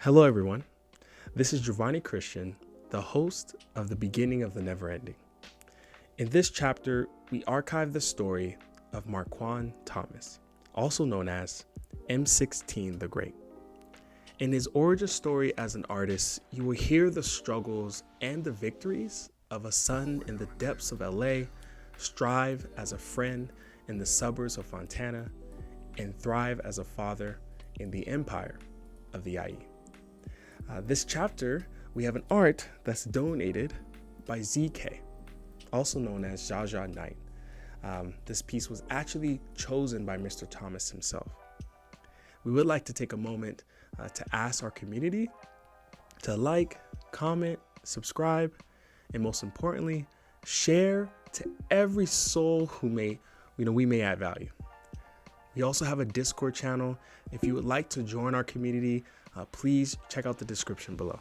Hello, everyone. This is Jovonni Christian, the host of The Beginning of the Never Ending. In this chapter, we archive the story of Marquan Thomas, also known as M-16 the Great. In his origin story as an artist, you will hear the struggles and the victories of a son in the depths of LA, strive as a friend in the suburbs of Fontana, and thrive as a father in the empire of the IE. This chapter, we have an art that's donated by ZK, also known as Jaja Knight. This piece was actually chosen by Mr. Thomas himself. We would like to take a moment to ask our community to like, comment, subscribe, and most importantly, share to every soul who we may add value. We also have a Discord channel. If you would like to join our community, please check out the description below.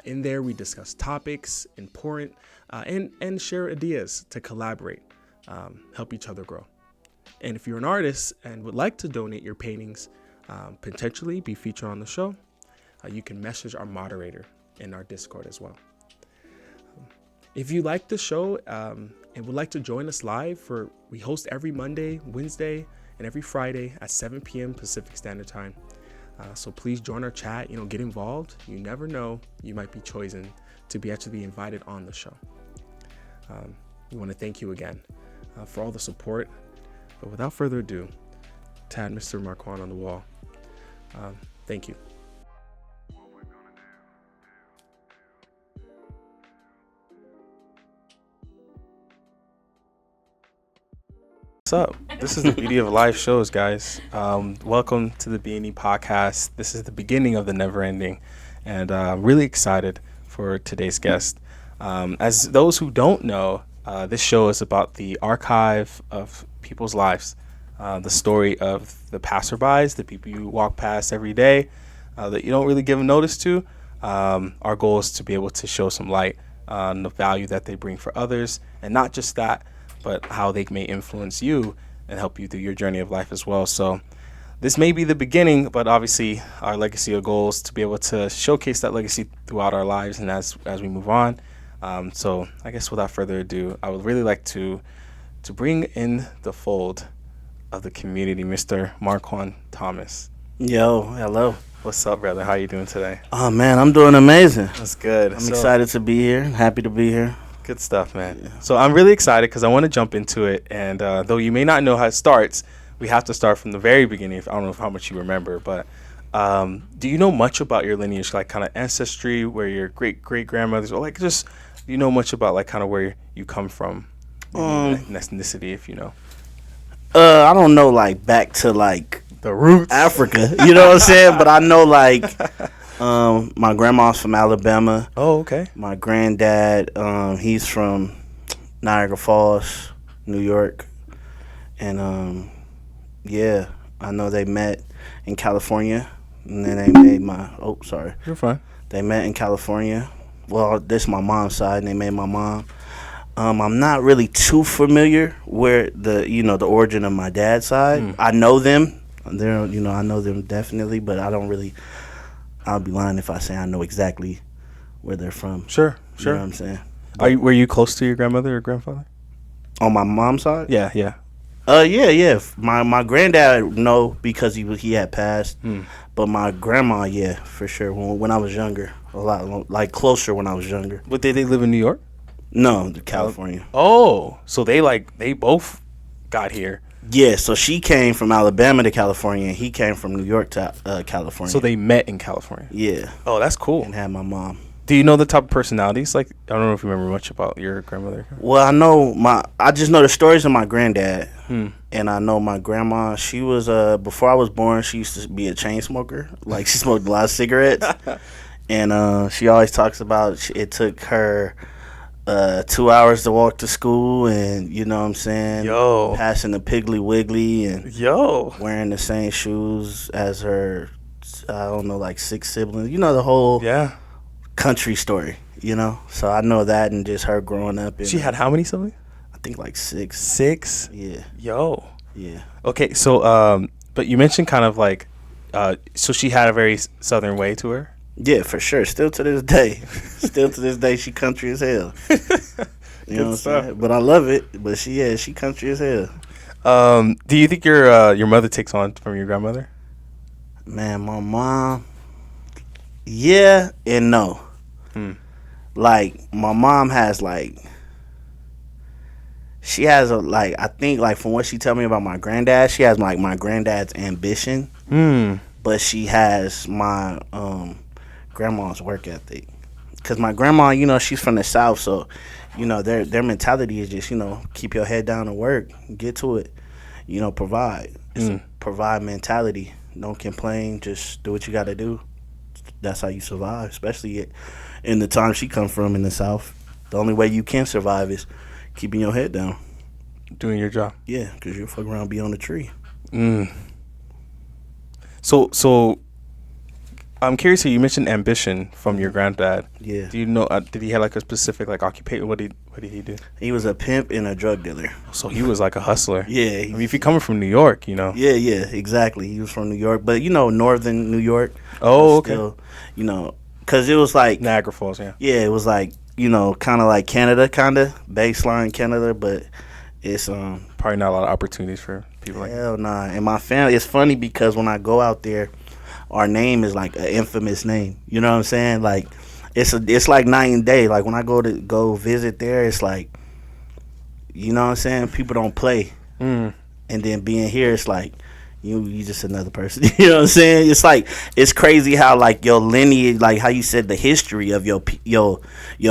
In there, we discuss topics, important, and share ideas to collaborate, help each other grow. And if you're an artist and would like to donate your paintings, potentially be featured on the show, you can message our moderator in our Discord as well. If you like the show and would like to join us live, we host every Monday, Wednesday, and every Friday at 7 p.m. Pacific Standard Time. So please join our chat, get involved. You never know, you might be chosen to be actually invited on the show. We want to thank you again for all the support. But without further ado, to add Mr. Marquan on the wall. Thank you. What's up? This is the beauty of live shows, guys. Welcome to the B&E podcast. This is the beginning of the never ending, and I'm really excited for today's guest. As those who don't know, this show is about the archive of people's lives, the story of the passerbys, the people you walk past every day that you don't really give notice to. Our goal is to be able to show some light on the value that they bring for others, and not just that, but how they may influence you and help you through your journey of life as well. So this may be the beginning, but obviously our legacy or goal is to be able to showcase that legacy throughout our lives and as we move on. So I guess without further ado, I would really like to bring in the fold of the community, Mr. Marquan Thomas. Yo, hello. What's up, brother? How are you doing today? Oh, man, I'm doing amazing. That's good. I'm excited to be here. Happy to be here. Good stuff, man. Yeah. So I'm really excited because I want to jump into it. And though you may not know how it starts, we have to start from the very beginning. I don't know how much you remember, but do you know much about your lineage, like kind of ancestry, where your great-great-grandmothers, or like just, do you know much about like kind of where you come from, ethnicity, if you know? I don't know, like back to like the roots, Africa, you know what I'm saying? But I know like my grandma's from Alabama. Oh, okay. My granddad, he's from Niagara Falls, New York. And yeah, I know they met in California, and then they made You're fine. They met in California. Well, this is my mom's side, and they made my mom. I'm not really too familiar where the origin of my dad's side. I know them. I know them definitely, but I don't really. I'll be lying if I say I know exactly where they're from. Sure. You know what I'm saying? Were you close to your grandmother or grandfather? On my mom's side? Yeah. Yeah. My granddad, no, because he had passed. But my grandma, yeah, for sure. When I was younger, a lot like closer when I was younger. But did they live in New York? No, California. Oh, so they both got here. Yeah, so she came from Alabama to California, and he came from New York to California. So they met in California. Yeah. Oh, that's cool. And had my mom. Do you know the type of personalities? Like, I don't know if you remember much about your grandmother. Well, I just know the stories of my granddad, and I know my grandma. She was before I was born, she used to be a chain smoker. Like, she smoked a lot of cigarettes, and she always talks about it took her 2 hours to walk to school, and you know what I'm saying, passing the Piggly Wiggly, and wearing the same shoes as her, I don't know, like 6 siblings. You know the whole country story. So I know that, and just her growing up. She had how many siblings? I think like 6. 6? Yeah. Yo. Yeah. Okay, so but you mentioned kind of like So she had a very southern way to her. Yeah, for sure. Still to this day. Still to this day, she country as hell. You know what I'm saying? But I love it. But she country as hell. Do you think your mother takes on from your grandmother? Man, my mom, yeah and no. Like, my mom has, like, she has a, like, I think, like, from what she tell me about my granddad, she has, like, my granddad's ambition. But she has my grandma's work ethic. Because my grandma, you know, she's from the South, so, you know, their mentality is just, you know, keep your head down and work, get to it, you know, provide. It's a provide mentality. Don't complain, just do what you got to do. That's how you survive, especially in the time she come from in the South. The only way you can survive is keeping your head down. Doing your job. Yeah, because you'll fuck around and be on the tree. So I'm curious here. You mentioned ambition from your granddad. Yeah. Do you know? Did he have like a specific like occupation? What did he do? He was a pimp and a drug dealer. So he was like a hustler. Yeah. I mean, if you're coming from New York, you know. Yeah, exactly. He was from New York, but you know, northern New York. Oh, okay. Still, you know, because it was like Niagara Falls. Yeah. Yeah, it was like, you know, kind of like Canada, baseline Canada, but it's probably not a lot of opportunities for people like that. Hell nah. And my family, it's funny because when I go out there, our name is like an infamous name. You know what I'm saying? Like, it's like night and day. Like, when I go visit there, it's like, you know what I'm saying? People don't play. And then being here, it's like, you just another person. You know what I'm saying? It's like, it's crazy how, like, your lineage, like how you said the history of your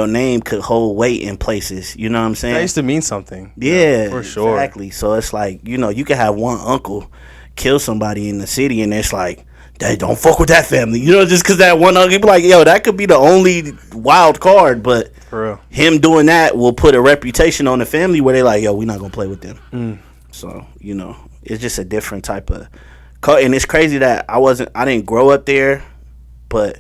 name could hold weight in places. You know what I'm saying? That used to mean something. Yeah, for sure. Exactly. So it's like, you know, you can have one uncle kill somebody in the city, and it's like, they don't fuck with that family. You know, just because that one uncle, be like, yo, that could be the only wild card, but for real, him doing that will put a reputation on the family where they like, yo, we're not going to play with them. So, you know, it's just a different type of, and it's crazy that I didn't grow up there, but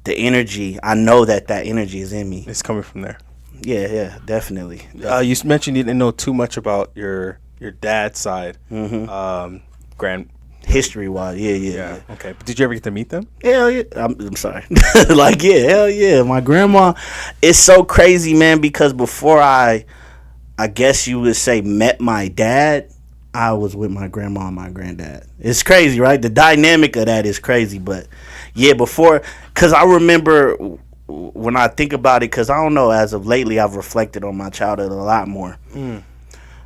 the energy, I know that energy is in me. It's coming from there. Yeah, definitely. You mentioned you didn't know too much about your dad's side. History wise, yeah. Okay, but did you ever get to meet them? Hell yeah. I'm sorry. Like, yeah, hell yeah. My grandma, it's so crazy, man, because before I guess you would say met my dad, I was with my grandma and my granddad. It's crazy, right? The dynamic of that is crazy, but yeah, before, because I remember when I think about it, because I don't know, as of lately, I've reflected on my childhood a lot more.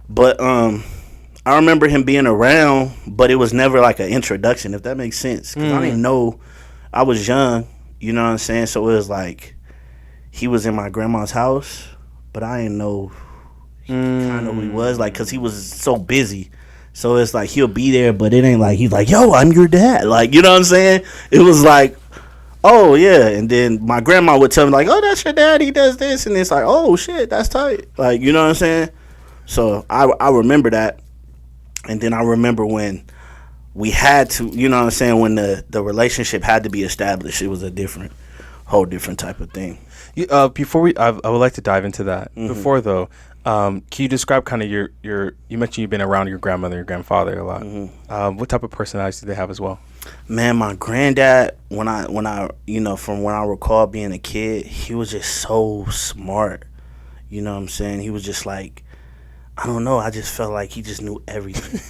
But I remember him being around, but it was never like an introduction, if that makes sense. Because I didn't know, I was young, you know what I'm saying? So it was like, he was in my grandma's house, but I didn't know kind of who he was, like, because he was so busy. So it's like, he'll be there, but it ain't like, he's like, yo, I'm your dad. Like, you know what I'm saying? It was like, oh, yeah. And then my grandma would tell me, like, oh, that's your dad, he does this. And it's like, oh, shit, that's tight. Like, you know what I'm saying? So I remember that. And then I remember when we had to, you know what I'm saying, when the relationship had to be established, it was a whole different type of thing. Before I would like to dive into that. Before, though, can you describe kind of you mentioned you've been around your grandmother, your grandfather a lot. What type of personalities do they have as well? Man, my granddad, when I you know, from when I recall being a kid, he was just so smart. You know what I'm saying? He was just like, I don't know, I just felt like he just knew everything.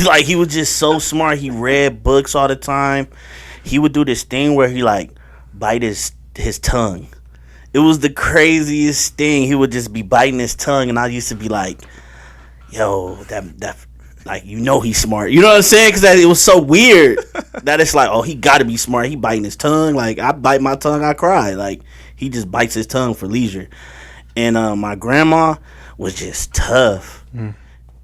Like, he was just so smart. He read books all the time. He would do this thing where he, like, bite his tongue. It was the craziest thing. He would just be biting his tongue, and I used to be like, yo, that like, you know he's smart. You know what I'm saying? Because it was so weird that it's like, oh, he got to be smart. He biting his tongue. Like, I bite my tongue, I cry. Like, he just bites his tongue for leisure. And my grandma was just tough.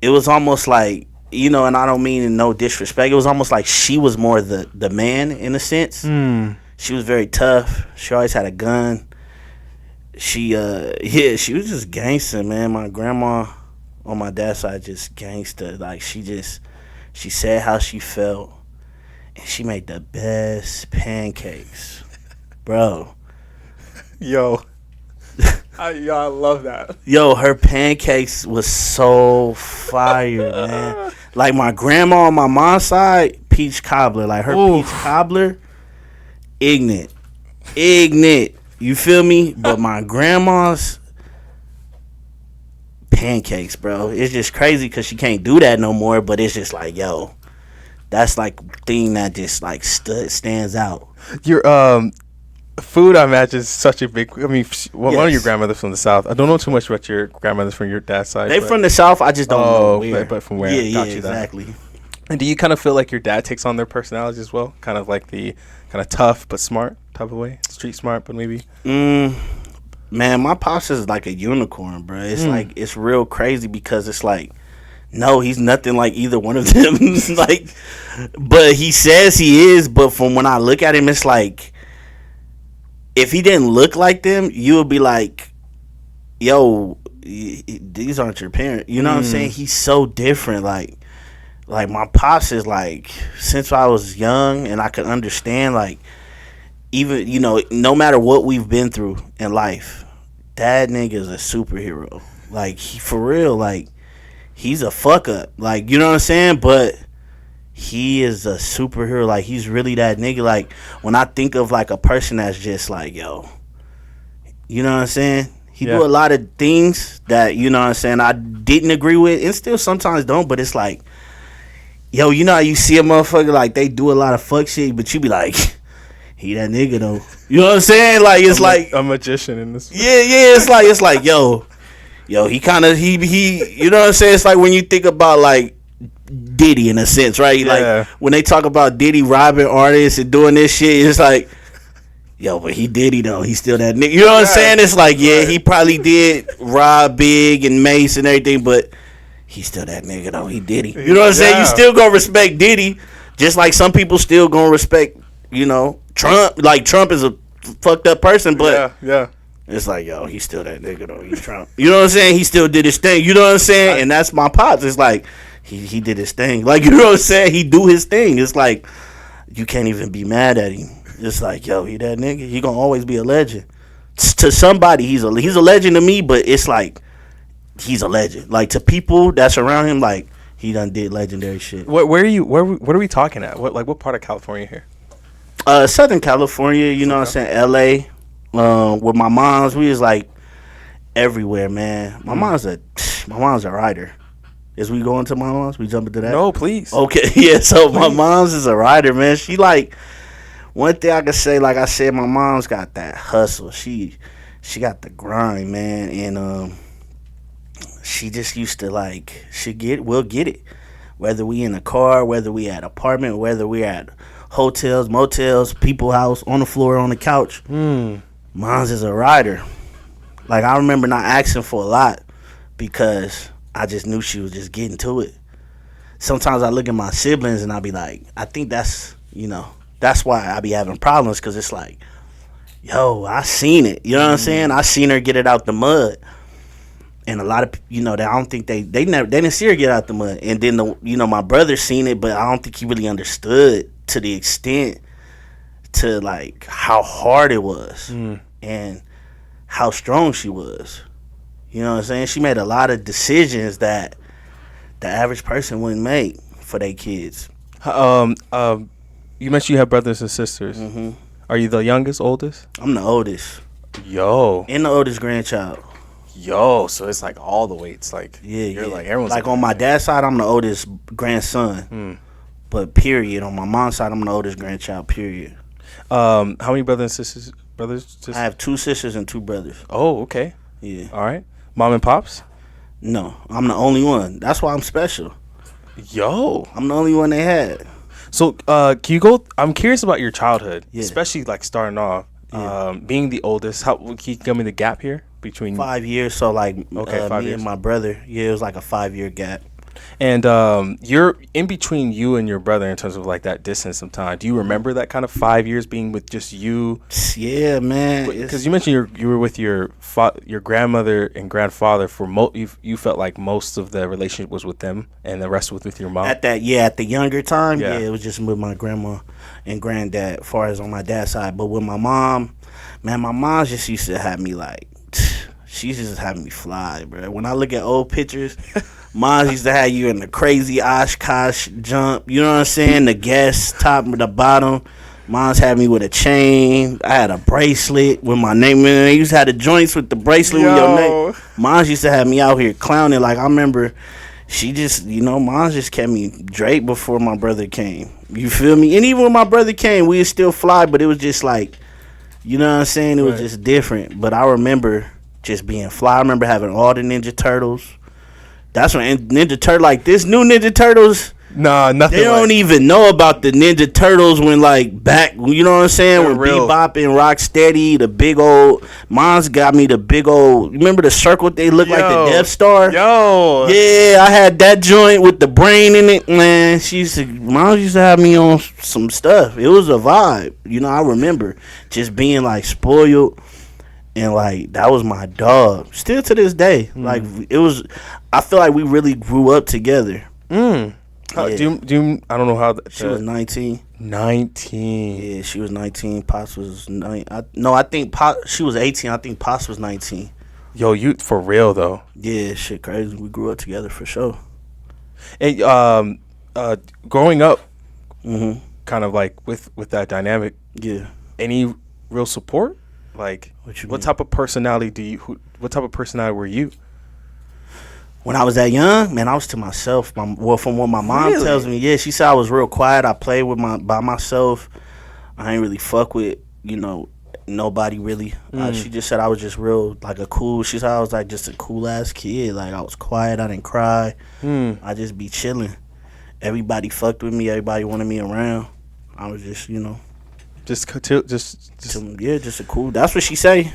It was almost like, you know, and I don't mean in no disrespect, it was almost like she was more the man in a sense. She was very tough. She always had a gun. She was just gangster, man. My grandma on my dad's side just gangster. Like, she said how she felt, and she made the best pancakes, bro. Yo, I love that. Yo, her pancakes was so fire, man. Like my grandma on my mom's side, peach cobbler. Like her Oof. peach cobbler, ignorant. You feel me? But my grandma's pancakes, bro. It's just crazy because she can't do that no more. But it's just like, yo, that's like thing that just like stands out. Your food, I imagine, is such a big. I mean, one of your grandmothers from the South. I don't know too much about your grandmothers from your dad's side. They from the South. I just don't know where. But from where? Yeah, Got yeah, you exactly. That. And do you kind of feel like your dad takes on their personalities as well? Kind of like the kind of tough but smart type of way, street smart, but maybe. Man, my pops is like a unicorn, bro. It's like it's real crazy because it's like, no, he's nothing like either one of them. Like, but he says he is. But from when I look at him, it's like, if he didn't look like them, you would be like, yo, these aren't your parents. You know what I'm saying? He's so different. Like my pops is like, since I was young and I could understand, like, even, you know, no matter what we've been through in life, that nigga is a superhero. Like, he, for real, like, he's a fuck up. Like, you know what I'm saying? But he is a superhero. Like, he's really that nigga. Like, when I think of, like, a person that's just like, yo, you know what I'm saying? He do a lot of things that, you know what I'm saying, I didn't agree with and still sometimes don't. But it's like, yo, you know how you see a motherfucker, like, they do a lot of fuck shit, but you be like, he that nigga, though. You know what I'm saying? Like, it's like a magician in this. Yeah, it's like, yo, he kind of, he, you know what I'm saying? It's like when you think about, like, Diddy in a sense, right? Yeah. Like, when they talk about Diddy robbing artists and doing this shit, it's like, yo, but he Diddy, though. He's still that nigga. You know what I'm saying? It's like, yeah, he probably did rob Big and Mace and everything, but he's still that nigga, though. He Diddy. You know what I'm saying? You still gonna respect Diddy, just like some people still gonna respect, you know, Trump. Like, Trump is a fucked up person, but it's like, yo, he's still that nigga, though. He's Trump. You know what I'm saying? He still did his thing. You know what I'm saying? And that's my pops. It's like, he did his thing. Like, you know what I'm saying? He do his thing. It's like, you can't even be mad at him. It's like, yo, he that nigga. He gonna always be a legend. To somebody, he's a legend to me, but it's like, he's a legend. Like, to people that's around him, like, he done did legendary shit. What are we talking at? What part of California here? Southern California, you know what I'm saying? LA. With my moms, we was like everywhere, man. My mom's a writer. Is we going to my mom's? We jump into that? No, please. Okay, yeah. So my mom's is a writer, man. She like, one thing I can say, like I said, my mom's got that hustle. She got the grind, man, and she just used to like, we'll get it, whether we in a car, whether we at apartment, whether we at hotels, motels, people house, on the floor, on the couch. Mom's is a writer. Like, I remember not asking for a lot because I just knew she was just getting to it. Sometimes I look at my siblings and I be like, I think that's, you know, that's why I be having problems, because it's like, yo, I seen it. You know what I'm saying? I seen her get it out the mud. And a lot of, you know, I don't think they didn't see her get out the mud. And then, my brother seen it, but I don't think he really understood to the extent to, like, how hard it was and how strong she was. You know what I'm saying? She made a lot of decisions that the average person wouldn't make for their kids. You mentioned you have brothers and sisters. Mm-hmm. Are you the youngest, oldest? I'm the oldest. Yo. And the oldest grandchild. Yo, so it's like all the way. It's like, you're like everyone's like on my dad's side, I'm the oldest grandson. But period, on my mom's side, I'm the oldest grandchild. Period. How many brothers and sisters? I have 2 sisters and 2 brothers. Oh, okay. Yeah. All right. Mom and pops? No, I'm the only one. That's why I'm special. Yo, I'm the only one they had. So, can you go? I'm curious about your childhood, especially like starting off, being the oldest. How can you give me the gap here between 5 years? So like, 5 me years. and my brother, it was like a 5-year gap. And you're in between you and your brother in terms of like that distance of time. Do you remember that kind of 5 years being with just you? Yeah, man. Because you mentioned you were with your grandmother and grandfather for you felt like most of the relationship was with them and the rest was with your mom. At the younger time, it was just with my grandma and granddad, as far as on my dad's side. But with my mom, man, my mom just used to have me like, she just having me fly, bro. When I look at old pictures Mom used to have you in the crazy Oshkosh jump. You know what I'm saying? The guest top and the bottom. Mom's had me with a chain. I had a bracelet with my name in it. They used to have the joints with the bracelet with your name. Mom's used to have me out here clowning. Like, I remember she just, Mom's just kept me draped before my brother came. You feel me? And even when my brother came, we would still fly, but it was just like, you know what I'm saying? It was just different. But I remember just being fly. I remember having all the Ninja Turtles. That's when Ninja Turtle, like this new Ninja Turtles. Nah, nothing. They don't even know about the Ninja Turtles when back, you know what I'm saying? When Bebop and Rocksteady, the big old, Mom's got me the big old, remember the circle they look like the Death Star? Yo. Yeah, I had that joint with the brain in it, man. Mom used to have me on some stuff. It was a vibe. I remember just being spoiled. And that was my dog. Still to this day. I feel like we really grew up together. Yeah. I don't know how. She was 19. 19. Yeah, she was 19. Pops was 9. I think she was 18. I think Pops was 19. Yo, you for real though? Yeah, shit crazy. We grew up together for sure. And growing up, kind of with that dynamic. Yeah. Any real support? What type of personality what type of personality were you? When I was that young, man, I was to myself. From what my mom tells me, yeah, she said I was real quiet. I played by myself. I ain't really fuck with, nobody really. She just said I was just real, she said I was just a cool ass kid. I was quiet. I didn't cry. I just be chilling. Everybody fucked with me. Everybody wanted me around. I was just, just a cool. That's what she say.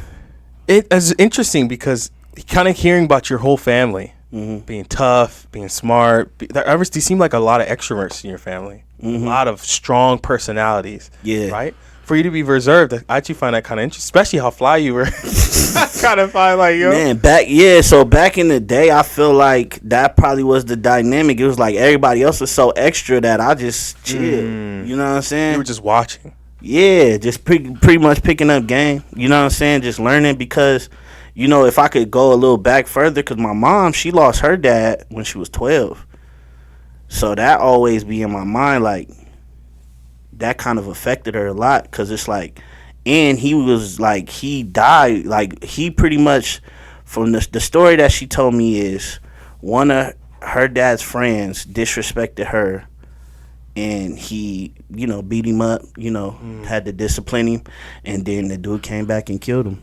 It is interesting because kind of hearing about your whole family. Being tough, being smart. They seem like a lot of extroverts in your family. A lot of strong personalities. Yeah. Right? For you to be reserved, I actually find that kind of interesting, especially how fly you were. I kind of find Man, so back in the day, I feel like that probably was the dynamic. It was everybody else was so extra that I just chilled. You know what I'm saying? You were just watching. Yeah, just pretty much picking up game. You know what I'm saying? Just learning because... if I could go a little back further, because my mom, she lost her dad when she was 12. So that always be in my mind, that kind of affected her a lot, because it's and he was, he died, he pretty much, from the story that she told me is, one of her dad's friends disrespected her, and he, beat him up, had to discipline him, and then the dude came back and killed him.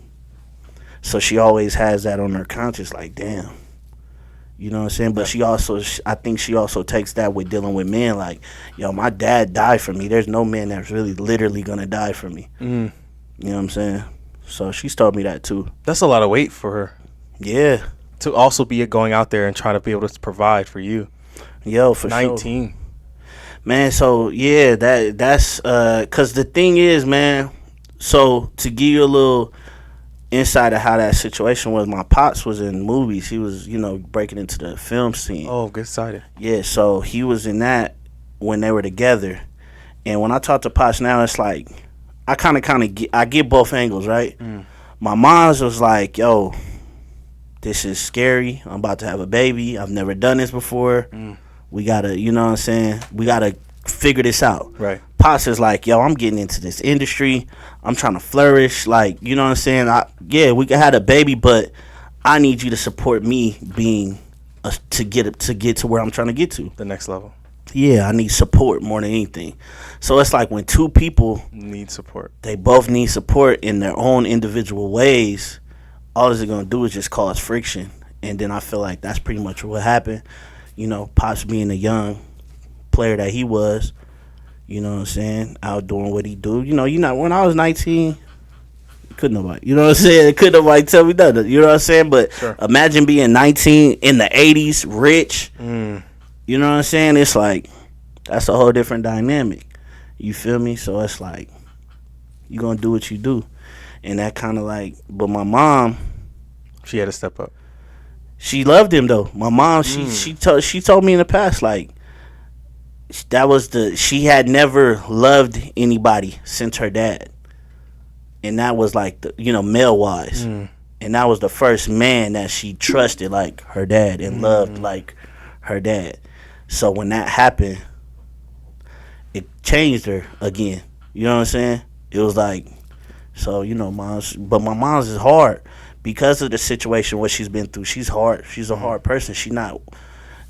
So she always has that on her conscience, damn. You know what I'm saying? But I think she also takes that with dealing with men, my dad died for me. There's no man that's really literally going to die for me. You know what I'm saying? So she's told me that too. That's a lot of weight for her. Yeah. To also be going out there and try to be able to provide for you. Yo, for 19. Sure. Man, so yeah, that's, because the thing is, man, so to give you a little... inside of how that situation was, my pops was in movies. He was, breaking into the film scene. Oh, good sighted. Yeah, so he was in that when they were together. And when I talk to pops now, it's I get both angles, right? My mom's was yo, this is scary. I'm about to have a baby. I've never done this before. We gotta, you know what I'm saying? We gotta figure this out. Right. Pops is yo, I'm getting into this industry. I'm trying to flourish. You know what I'm saying? We can have a baby, but I need you to support me being to get to where I'm trying to get to. The next level. Yeah, I need support more than anything. So it's when two people need support, they both need support in their own individual ways. All it's going to do is just cause friction. And then I feel like that's pretty much what happened. Pops being a young player that he was, you know what I'm saying, out doing what he do. When I was 19, couldn't nobody, you know what I'm saying? Couldn't nobody tell me nothing, you know what I'm saying? But sure. Imagine being 19 in the 80s, rich, you know what I'm saying? It's that's a whole different dynamic. You feel me? So it's you gonna do what you do. And that kind of but my mom, she had to step up. She loved him though. My mom, she told me in the past, she had never loved anybody since her dad. And that was male wise. And that was the first man that she trusted her dad and loved her dad. So when that happened, it changed her again. You know what I'm saying? It was like, so, but my mom's is hard because of the situation, what she's been through. She's hard. She's a hard person. She's not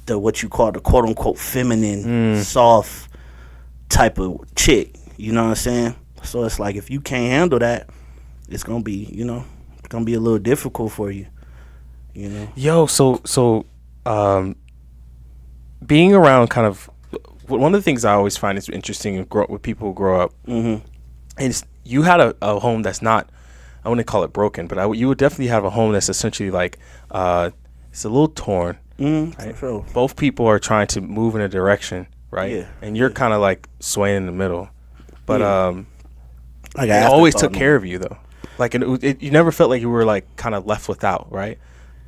the what you call the quote unquote feminine, soft type of chick. You know what I'm saying? So it's like if you can't handle that, it's gonna be, it's gonna be a little difficult for you. Yo, so being around kind of one of the things I always find is interesting with people who grow up is you had a home that's not, I wouldn't call it broken, but you would definitely have a home that's essentially like it's a little torn. Right? Sure. Both people are trying to move in a direction, right? Yeah. And you're kind of like swaying in the middle, but Like it always took care of you though. Like you never felt like you were like kind of left without, right?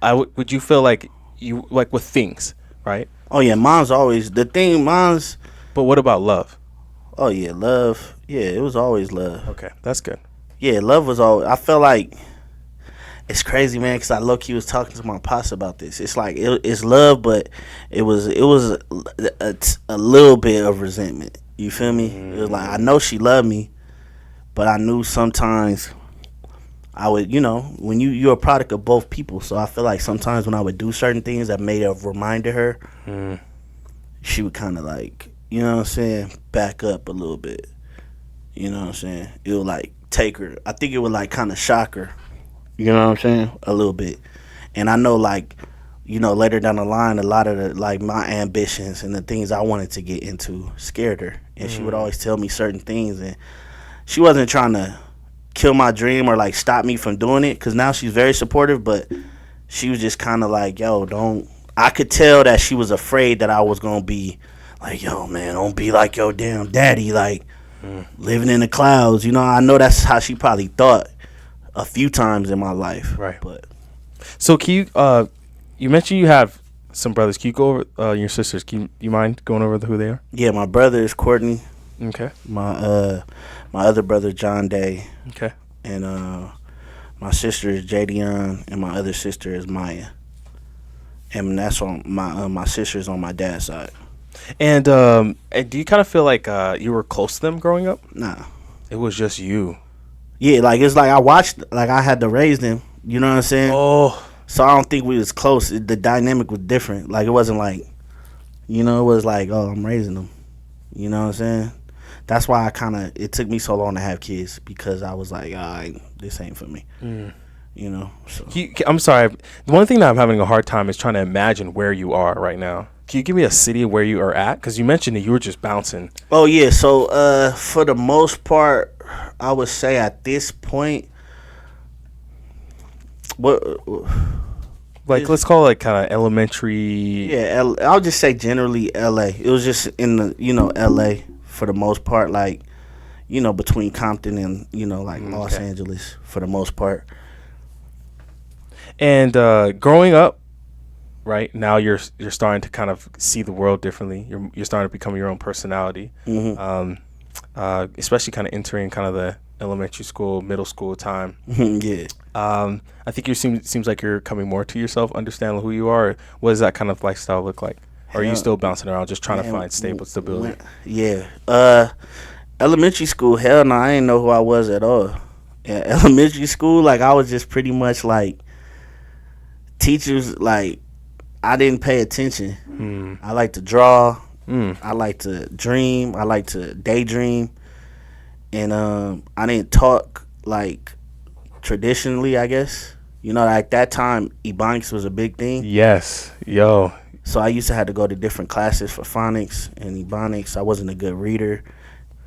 Would you feel like you like with things, right? Oh yeah, mom's always the thing. Mom's. But what about love? Oh yeah, love. Yeah, it was always love. Okay, that's good. Yeah, love was always. I felt like it's crazy, man, because I low-key was talking to my pops about this. It's like it's love, but it was a little bit of resentment. You feel me? It was like I know she loved me, but I knew sometimes I would, when you're a product of both people. So I feel like sometimes when I would do certain things that made a reminder her, she would kind of like, you know what I'm saying, back up a little bit. You know what I'm saying? It would like take her. I think it would like kind of shock her. You know what I'm saying? A little bit. And I know like, later down the line, a lot of the, like my ambitions and the things I wanted to get into scared her. And she would always tell me certain things, and she wasn't trying to kill my dream or like stop me from doing it, because now she's very supportive, but she was just kind of like, yo, don't. I could tell that she was afraid that I was gonna be like, yo, man, don't be like your damn daddy, like living in the clouds. I know that's how she probably thought a few times in my life. Right. But so can you mentioned you have some brothers. Can you go over your sisters? You mind going over who they are? yeah, my brother is Courtney. Okay. My other brother John Day. Okay. And my sister is Jadion, and my other sister is Maya. And that's on my sister's on my dad's side. And do you kind of feel like you were close to them growing up? Nah. It was just you. Yeah, like it's like I watched, like I had to raise them. You know what I'm saying? Oh. So I don't think we was close. The dynamic was different. Like it wasn't like, it was like, oh, I'm raising them. You know what I'm saying? That's why it took me so long to have kids, because I was like, this ain't for me. So. I'm sorry. The one thing that I'm having a hard time is trying to imagine where you are right now. Can you give me a city where you are at? Because you mentioned that you were just bouncing. Oh, yeah. So for the most part, I would say at this point, let's call it like kind of elementary. Yeah, I'll just say generally LA. It was just in the, LA for the most part, like, between Compton and, like Los Angeles for the most part. And growing up, right now you're starting to kind of see the world differently. You're starting to become your own personality. Especially kind of entering kind of the elementary school, middle school time. Yeah. I think seems like you're coming more to yourself, understanding who you are. What does that kind of lifestyle look like? Or are you still bouncing around, just trying to find stability? Elementary school, hell no, I didn't know who I was at all. Yeah, elementary school, like I was just pretty much like teachers, like I didn't pay attention. I like to draw. I like to dream. I like to daydream. And I didn't talk like traditionally, I guess. Like that time, Ebonics was a big thing. Yes. Yo. So I used to have to go to different classes for phonics and Ebonics. I wasn't a good reader.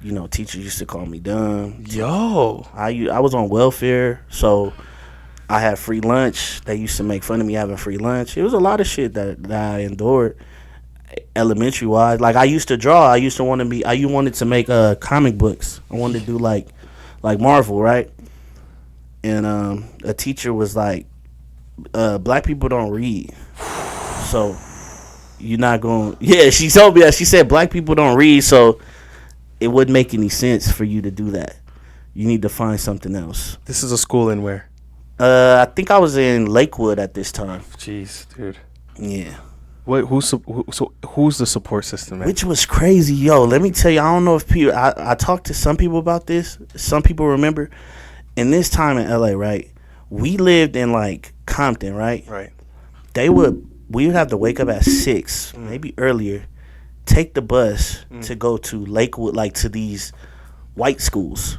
Teachers used to call me dumb. Yo. I was on welfare, so I had free lunch. They used to make fun of me having free lunch. It was a lot of shit that I endured elementary wise. Like I used to draw. I wanted to make comic books. I wanted to do like Marvel, right? And a teacher was like, black people don't read. So you're not going. Yeah, she told me that. She said black people don't read, so it wouldn't make any sense for you to do that. You need to find something else. This is a school in where? I think I was in Lakewood at this time. Jeez, dude. Yeah. Who's the support system, man? Which was crazy, yo. Let me tell you, I don't know if people. I talked to some people about this. Some people remember. In this time in LA, right? We lived in like Compton, right? Right. We would have to wake up at 6, maybe earlier, take the bus to go to Lakewood, like to these white schools.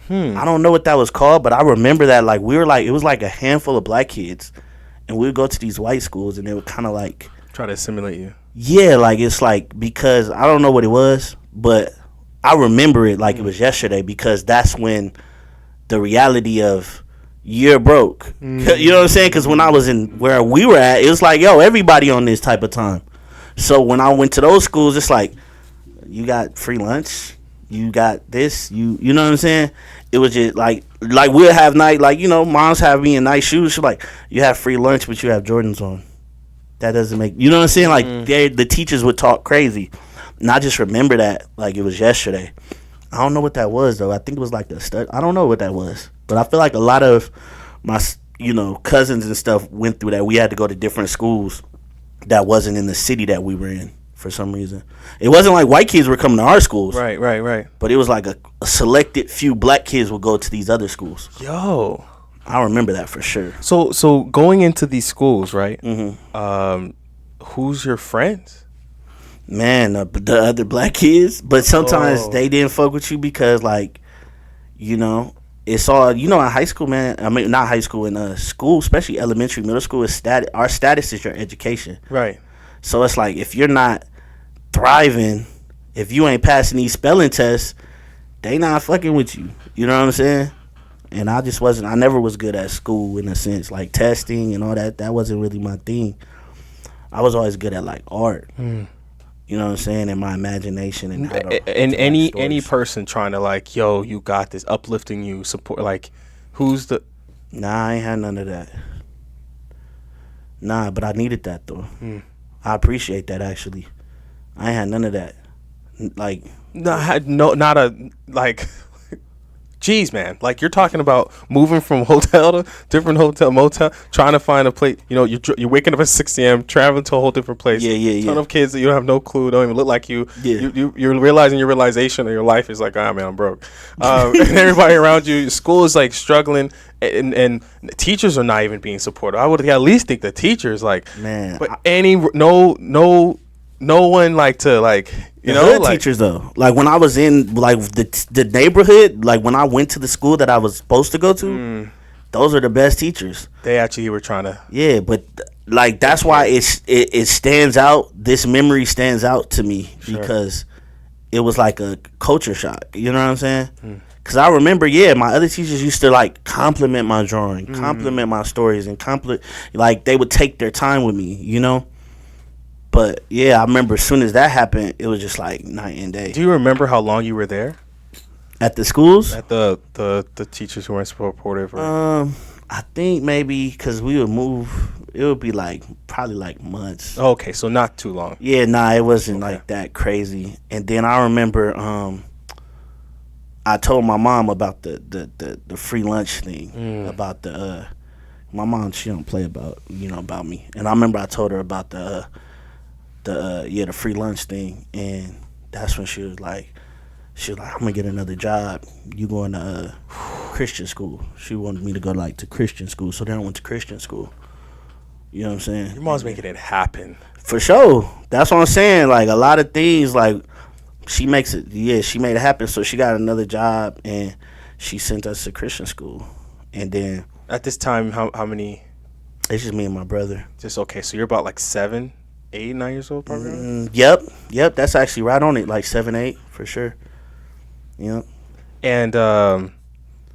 I don't know what that was called, but I remember that like we were like it was like a handful of black kids, and we would go to these white schools, and they would kind of like try to assimilate you. Yeah, like it's like because I don't know what it was, but I remember it like it was yesterday because that's when the reality of you're broke. You know what I'm saying? Because when I was in where we were at, it was like, yo, everybody on this type of time. So when I went to those schools, it's like, you got free lunch, you got this, you know what I'm saying? It was just like we'll have night, like, you know, moms have me in nice shoes. She's like, you have free lunch, but you have Jordans on. That doesn't make, you know what I'm saying? Like, the teachers would talk crazy. And I just remember that like it was yesterday. I don't know what that was, though. I think it was like a stud. I don't know what that was. But I feel like a lot of my, you know, cousins and stuff went through that. We had to go to different schools that wasn't in the city that we were in for some reason. It wasn't like white kids were coming to our schools. Right. But it was like a selected few black kids would go to these other schools. Yo. I remember that for sure. So going into these schools, right? Mm-hmm. Who's your friends? Man, the other black kids. But sometimes they didn't fuck with you because, like, you know, it's all, you know, in high school, man. I mean, not high school, in school, especially elementary, middle school, is our status is your education. Right. So it's like, if you're not thriving, if you ain't passing these spelling tests, they not fucking with you. You know what I'm saying? And I never was good at school in a sense, like testing and all that. That wasn't really my thing. I was always good at like art. You know what I'm saying? And my imagination and how to and any person trying to like, yo, you got this, uplifting you, support, like, who's the? Nah, I ain't had none of that. Nah, but I needed that though. I appreciate that actually. I ain't had none of that. Like, not a like. Jeez, man, like, you're talking about moving from hotel to different motel, trying to find a place. You know, you're waking up at 6 a.m., traveling to a whole different place. Yeah. Ton of kids that you don't have no clue, don't even look like you. Yeah. You're realizing your realization of your life is like, man, I'm broke. And everybody around you, school is like struggling, and teachers are not even being supportive. I would at least think the teachers, like, man, but no one like to, like, you know, hood like, teachers though. Like when I was in like the neighborhood, like when I went to the school that I was supposed to go to, those are the best teachers. They actually were trying to. Yeah, but like that's why it stands out. This memory stands out to me because it was like a culture shock. You know what I'm saying? Because I remember, my other teachers used to like compliment my drawing, compliment my stories, and like they would take their time with me. You know. But yeah, I remember as soon as that happened, it was just like night and day. Do you remember how long you were there? At the schools? At the teachers who weren't supportive? I think maybe because we would move, it would be like probably like months. Okay, so not too long. Yeah, nah, it wasn't like that crazy. And then I remember I told my mom about the free lunch thing, about my mom, she don't play about me. And I remember I told her about the free lunch thing, and that's when she was like, I'm gonna get another job. You going to Christian school? She wanted me to go like to Christian school, so then I went to Christian school. You know what I'm saying? Your mom's making it happen. For sure. That's what I'm saying. Like a lot of things, like she makes it. Yeah, she made it happen. So she got another job, and she sent us to Christian school. And then at this time, how many? It's just me and my brother. Just okay. So you're about like 7, 8, 9 years old, probably. Yep. That's actually right on it. Like 7, 8 for sure. Yep. And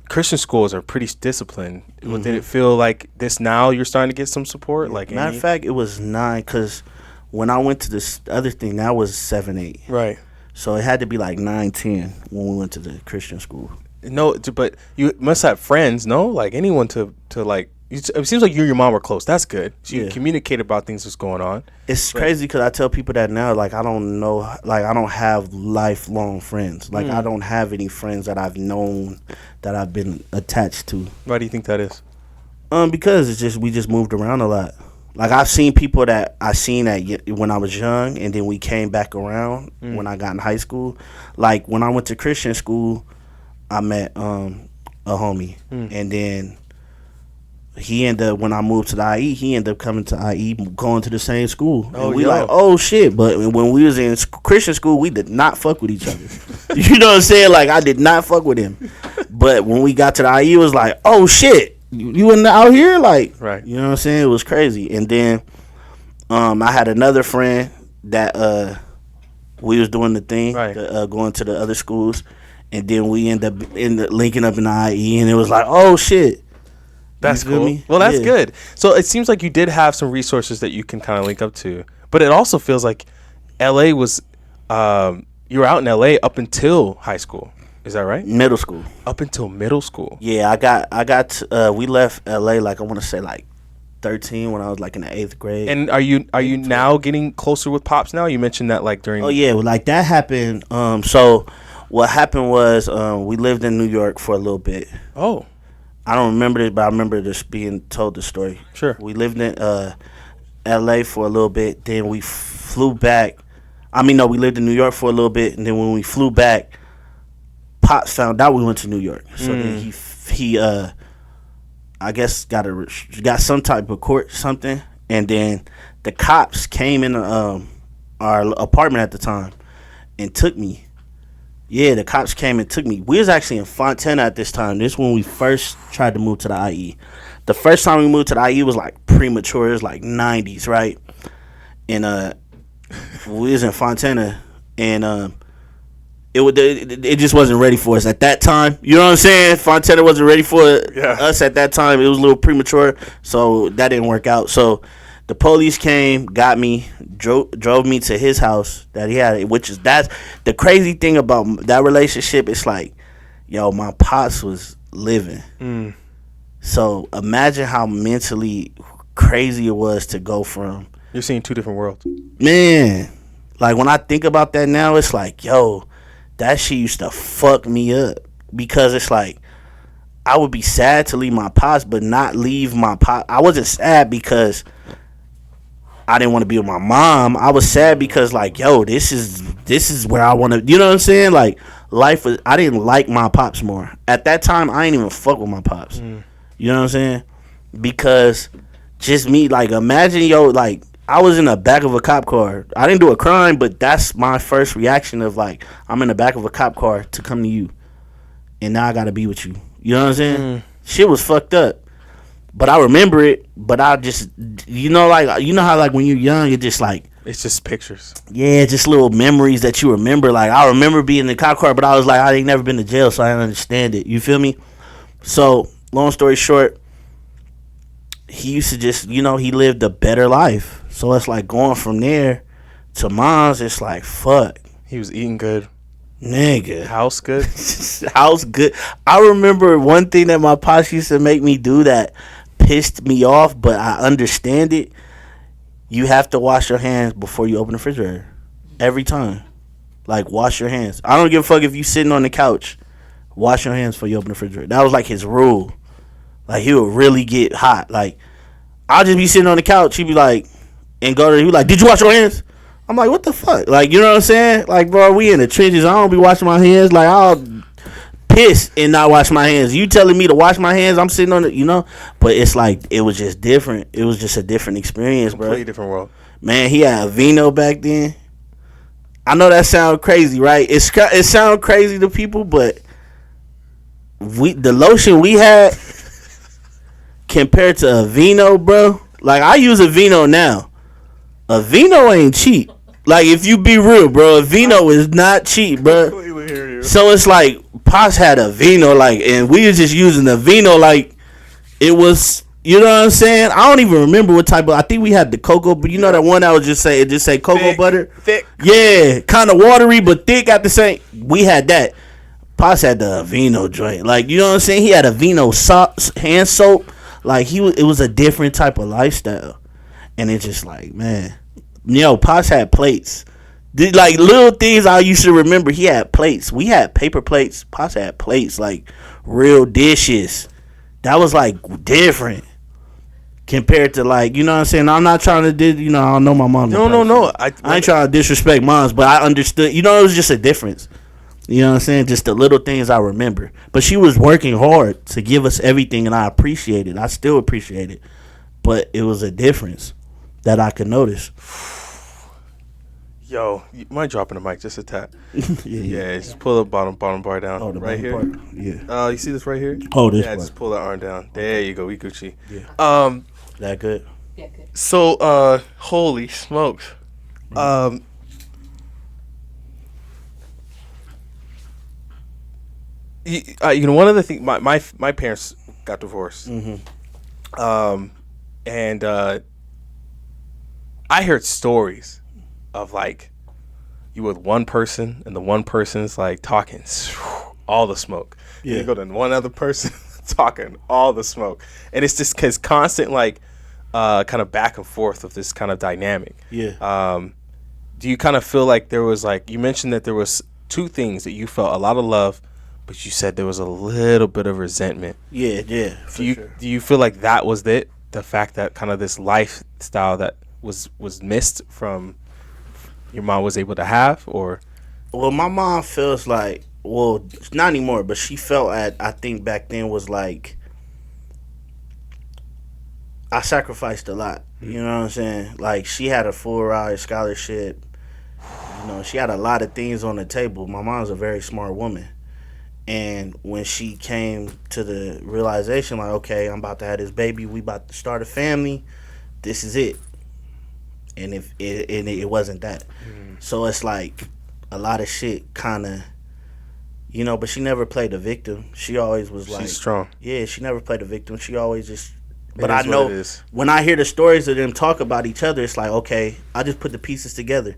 Christian schools are pretty disciplined. Did it feel like this now? You're starting to get some support. Like matter of fact, it was 9 because when I went to this other thing, that was 7, 8. Right. So it had to be like 9, 10 when we went to the Christian school. No, but you must have friends. No, like anyone to like. It seems like you and your mom were close. That's good. So you communicate about things that's going on. It's crazy because I tell people that now, like, I don't know, like, I don't have lifelong friends. Like, I don't have any friends that I've known that I've been attached to. Why do you think that is? Because it's just, we just moved around a lot. Like, I've seen people that I seen at when I was young, and then we came back around when I got in high school. Like, when I went to Christian school, I met a homie, and then he ended up, when I moved to the IE, he ended up coming to IE, going to the same school. And we like, oh shit. But when we was in Christian school, we did not fuck with each other. You know what I'm saying? Like, I did not fuck with him. But when we got to the IE, it was like, oh shit. You wasn't out here? Like, right. You know what I'm saying? It was crazy. And then I had another friend that we was doing the thing, right. Going to the other schools. And then we end up linking up in the IE, and it was like, oh shit. That's cool. Well, that's good. So it seems like you did have some resources that you can kind of link up to. But it also feels like LA was, you were out in LA up until high school. Is that right? Middle school. Up until middle school. Yeah, we left LA, like, I want to say like 13 when I was like in the 8th grade. And are you now getting closer with Pops now? You mentioned that like during. Oh yeah, well, like that happened. So what happened was we lived in New York for a little bit. Oh. I don't remember this, but I remember this being told the story. Sure. We lived in LA for a little bit, then we flew back. We lived in New York for a little bit, and then when we flew back, Pops found out we went to New York. So then he I guess got some type of court something, and then the cops came in our apartment at the time and took me. Yeah, the cops came and took me. We was actually in Fontana at this time. This is when we first tried to move to the IE. The first time we moved to the IE was like premature. It was like 90s, right? And we was in Fontana, and it just wasn't ready for us at that time. You know what I'm saying? Fontana wasn't ready for us at that time. It was a little premature, so that didn't work out. So the police came, got me, drove me to his house that he had, that's the crazy thing about that relationship. It's like, yo, my pops was living. So imagine how mentally crazy it was to go from. You're seeing two different worlds. Man, like when I think about that now, it's like, yo, that shit used to fuck me up, because it's like I would be sad to leave my pops, but not leave my pops. I wasn't sad because I didn't want to be with my mom. I was sad because, like, yo, this is where I want to. You know what I'm saying? Like, life was. I didn't like my pops more at that time. I ain't even fuck with my pops. You know what I'm saying? Because just me, like, imagine, yo, like, I was in the back of a cop car. I didn't do a crime, but that's my first reaction of, like, I'm in the back of a cop car to come to you, and now I gotta be with you. You know what I'm saying? Shit was fucked up. But I remember it, but I just, like, you know how, like, when you're young, it just, like, it's just pictures. Yeah, just little memories that you remember. Like, I remember being in the cop car, but I was like, I ain't never been to jail, so I didn't understand it. You feel me? So, long story short, he used to just, he lived a better life. So it's like going from there to mom's, it's like, fuck. He was eating good. Nigga. House good? House good. I remember one thing that my pops used to make me do that pissed me off, but I understand it. You have to wash your hands before you open the refrigerator. Every time. Like, wash your hands. I don't give a fuck if you sitting on the couch. Wash your hands before you open the refrigerator. That was like his rule. Like, he would really get hot. Like, I'll just be sitting on the couch. He'd be like, and go to, he like, did you wash your hands? I'm like, what the fuck? Like, you know what I'm saying? Like, bro, we in the trenches. I don't be washing my hands. Like, I'll piss and not wash my hands. You telling me to wash my hands? I'm sitting on it, But it's like, it was just different. It was just a different experience, bro. Completely different world. Man, he had a vino back then. I know that sounds crazy, right? It sounds crazy to people, but the lotion we had compared to a vino, bro. Like, I use a vino now. A vino ain't cheap. Like, if you be real, bro, a vino is not cheap, bro. So it's like, Pops had a vino, like, and we was just using the vino like it was, you know what I'm saying? I don't even remember what type of, I think we had the cocoa, but you know that one that would just say cocoa thick, butter? Thick. Yeah, kind of watery, but thick at the same. We had that. Pops had the vino joint. Like, you know what I'm saying? He had a vino hand soap. Like, it was a different type of lifestyle. And it's just like, man, Pops had plates. Like, little things I used to remember. He had plates. We had paper plates. Pops had plates, like real dishes. That was like different. compared to like, you know what I'm saying. I'm not trying to I don't know my mom. No. I ain't trying to disrespect moms, but I understood. You know, it was just a difference. You know what I'm saying? Just the little things I remember. But she was working hard to give us everything, and I appreciate it. I still appreciate it. But it was a difference that I could notice. Yo, you mind dropping the mic just a tap? Yeah. Just pull the bottom bar down. Oh, the right here. part? Yeah. You see this right here? Oh, this Yeah, part. just pull that arm down. There you go. We Gucci. Yeah. That good? Yeah, good. So, holy smokes. One of the things, my parents got divorced. Mm-hmm. And I heard stories of like you with one person and the one person's like talking all the smoke. Yeah. And you go to one other person talking all the smoke. And it's just cause constant like kind of back and forth of this kind of dynamic. Yeah. Do you kind of feel like there was like, you mentioned that there was two things that you felt a lot of love, but you said there was a little bit of resentment. Yeah. Do you feel like that was it? The fact that kind of this lifestyle that was missed from your mom was able to have, or? Well, my mom feels like, well, not anymore, but she felt I think back then was like, I sacrificed a lot. You know what I'm saying? Like, she had a full ride scholarship. You know, she had a lot of things on the table. My mom's a very smart woman. And when she came to the realization, like, okay, I'm about to have this baby, we about to start a family, this is it. And it wasn't that. So it's like a lot of shit kind of, you know, but she never played the victim. She always was like, she's strong. Yeah, she never played the victim. She always just, but It I is what know it is. when I hear the stories of them talk about each other, it's like, okay, I just put the pieces together.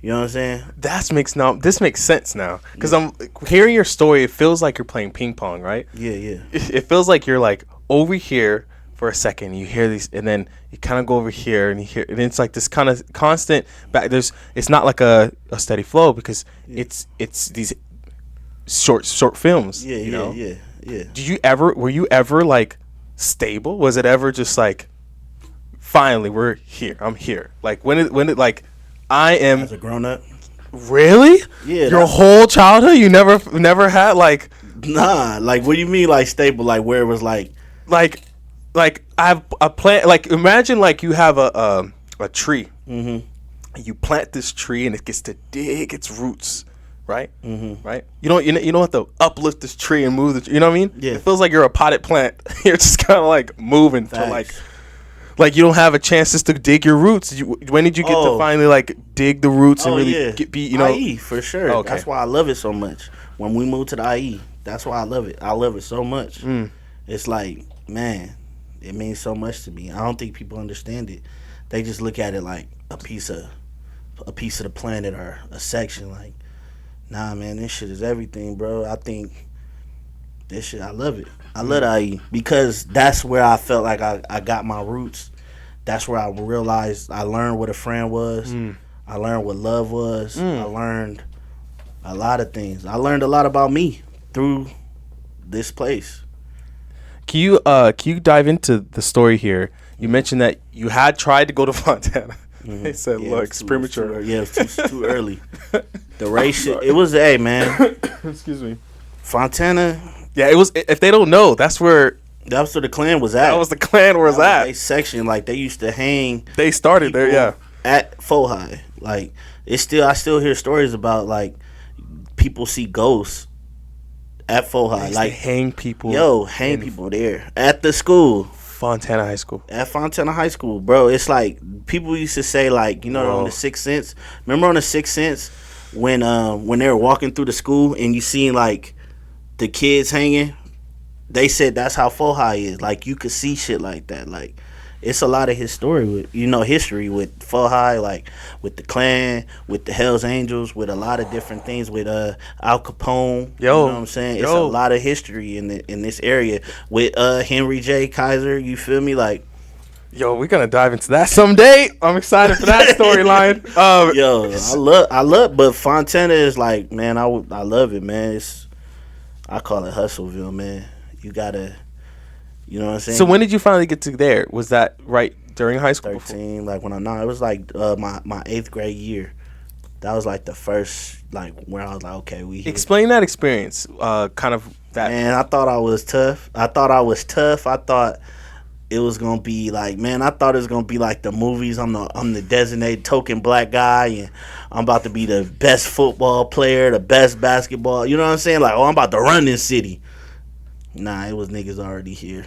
You know what I'm saying? This makes sense now, because I'm hearing your story. It feels like you're playing ping pong, right? Yeah. It feels like you're like over here for a second, you hear these, and then you kind of go over here, and you hear, and it's like this kind of constant back. It's not like a steady flow, because it's these short films. Yeah. you know? Yeah. Were you ever like stable? Was it ever just like, finally we're here, I'm here? Like when it like, I am As a grown up? really? Yeah. Your whole childhood, you never had like. Nah, like what do you mean like stable? Like where it was like I have a plant. Like imagine like you have a tree. Mm-hmm. And you plant this tree and it gets to dig its roots, right? Mm-hmm. Right. You don't have to uplift this tree and move the. You know what I mean? Yeah. It feels like you're a potted plant. You're just kind of like moving to Facts. like you don't have a chance just to dig your roots. When did you get to finally like dig the roots and really be IE for sure. Okay. That's why I love it so much. When we moved to the IE, that's why I love it. I love it so much. It's like, man, it means so much to me. I don't think people understand it. They just look at it like a piece of the planet or a section. Like, nah, man, this shit is everything, bro. I think this shit, I love it. I love the IE because that's where I felt like I got my roots. That's where I realized I learned what a friend was. I learned what love was. I learned a lot of things. I learned a lot about me through this place. Can you dive into the story here? You mentioned that you had tried to go to Fontana. They said, "Look, it's premature." It was too early. The race shit. It was, hey man. Excuse me. Fontana. Yeah, it was. If they don't know, that's where the clan was at. that was the clan was at. They section, like they used to hang. They started there, yeah. At Fohai, like I still hear stories about like people see ghosts at Fohai, like hang people. Hang people there at the school. Fontana High School. At Fontana High School, bro. It's like people used to say, like, you know, on the Sixth Sense. Remember on the Sixth Sense when they were walking through the school and you seen like the kids hanging? They said that's how Fohai is. Like you could see shit like that. Like it's a lot of history with Fohai, like with the clan, with the Hells Angels, with a lot of different things, with Al Capone. You know what I'm saying? It's a lot of history in this area with Henry J. Kaiser. You feel me? Like, we're gonna dive into that someday. I'm excited for that storyline. I love, but Fontana is like, man, I love it, man. I call it Hustleville, man. You gotta You know what I'm saying? So when did you finally get to there? Was that right during high school? 13, like when it was like my 8th grade year. That was like the first, like, where I was like, okay, we here. Explain that experience. Kind of that. Man, I thought I was tough. I thought it was gonna be like, man, I thought it was gonna be like the movies. I'm the designated token black guy, and I'm about to be the best football player, the best basketball. You know what I'm saying? Like, oh, I'm about to run this city. Nah, it was niggas already here.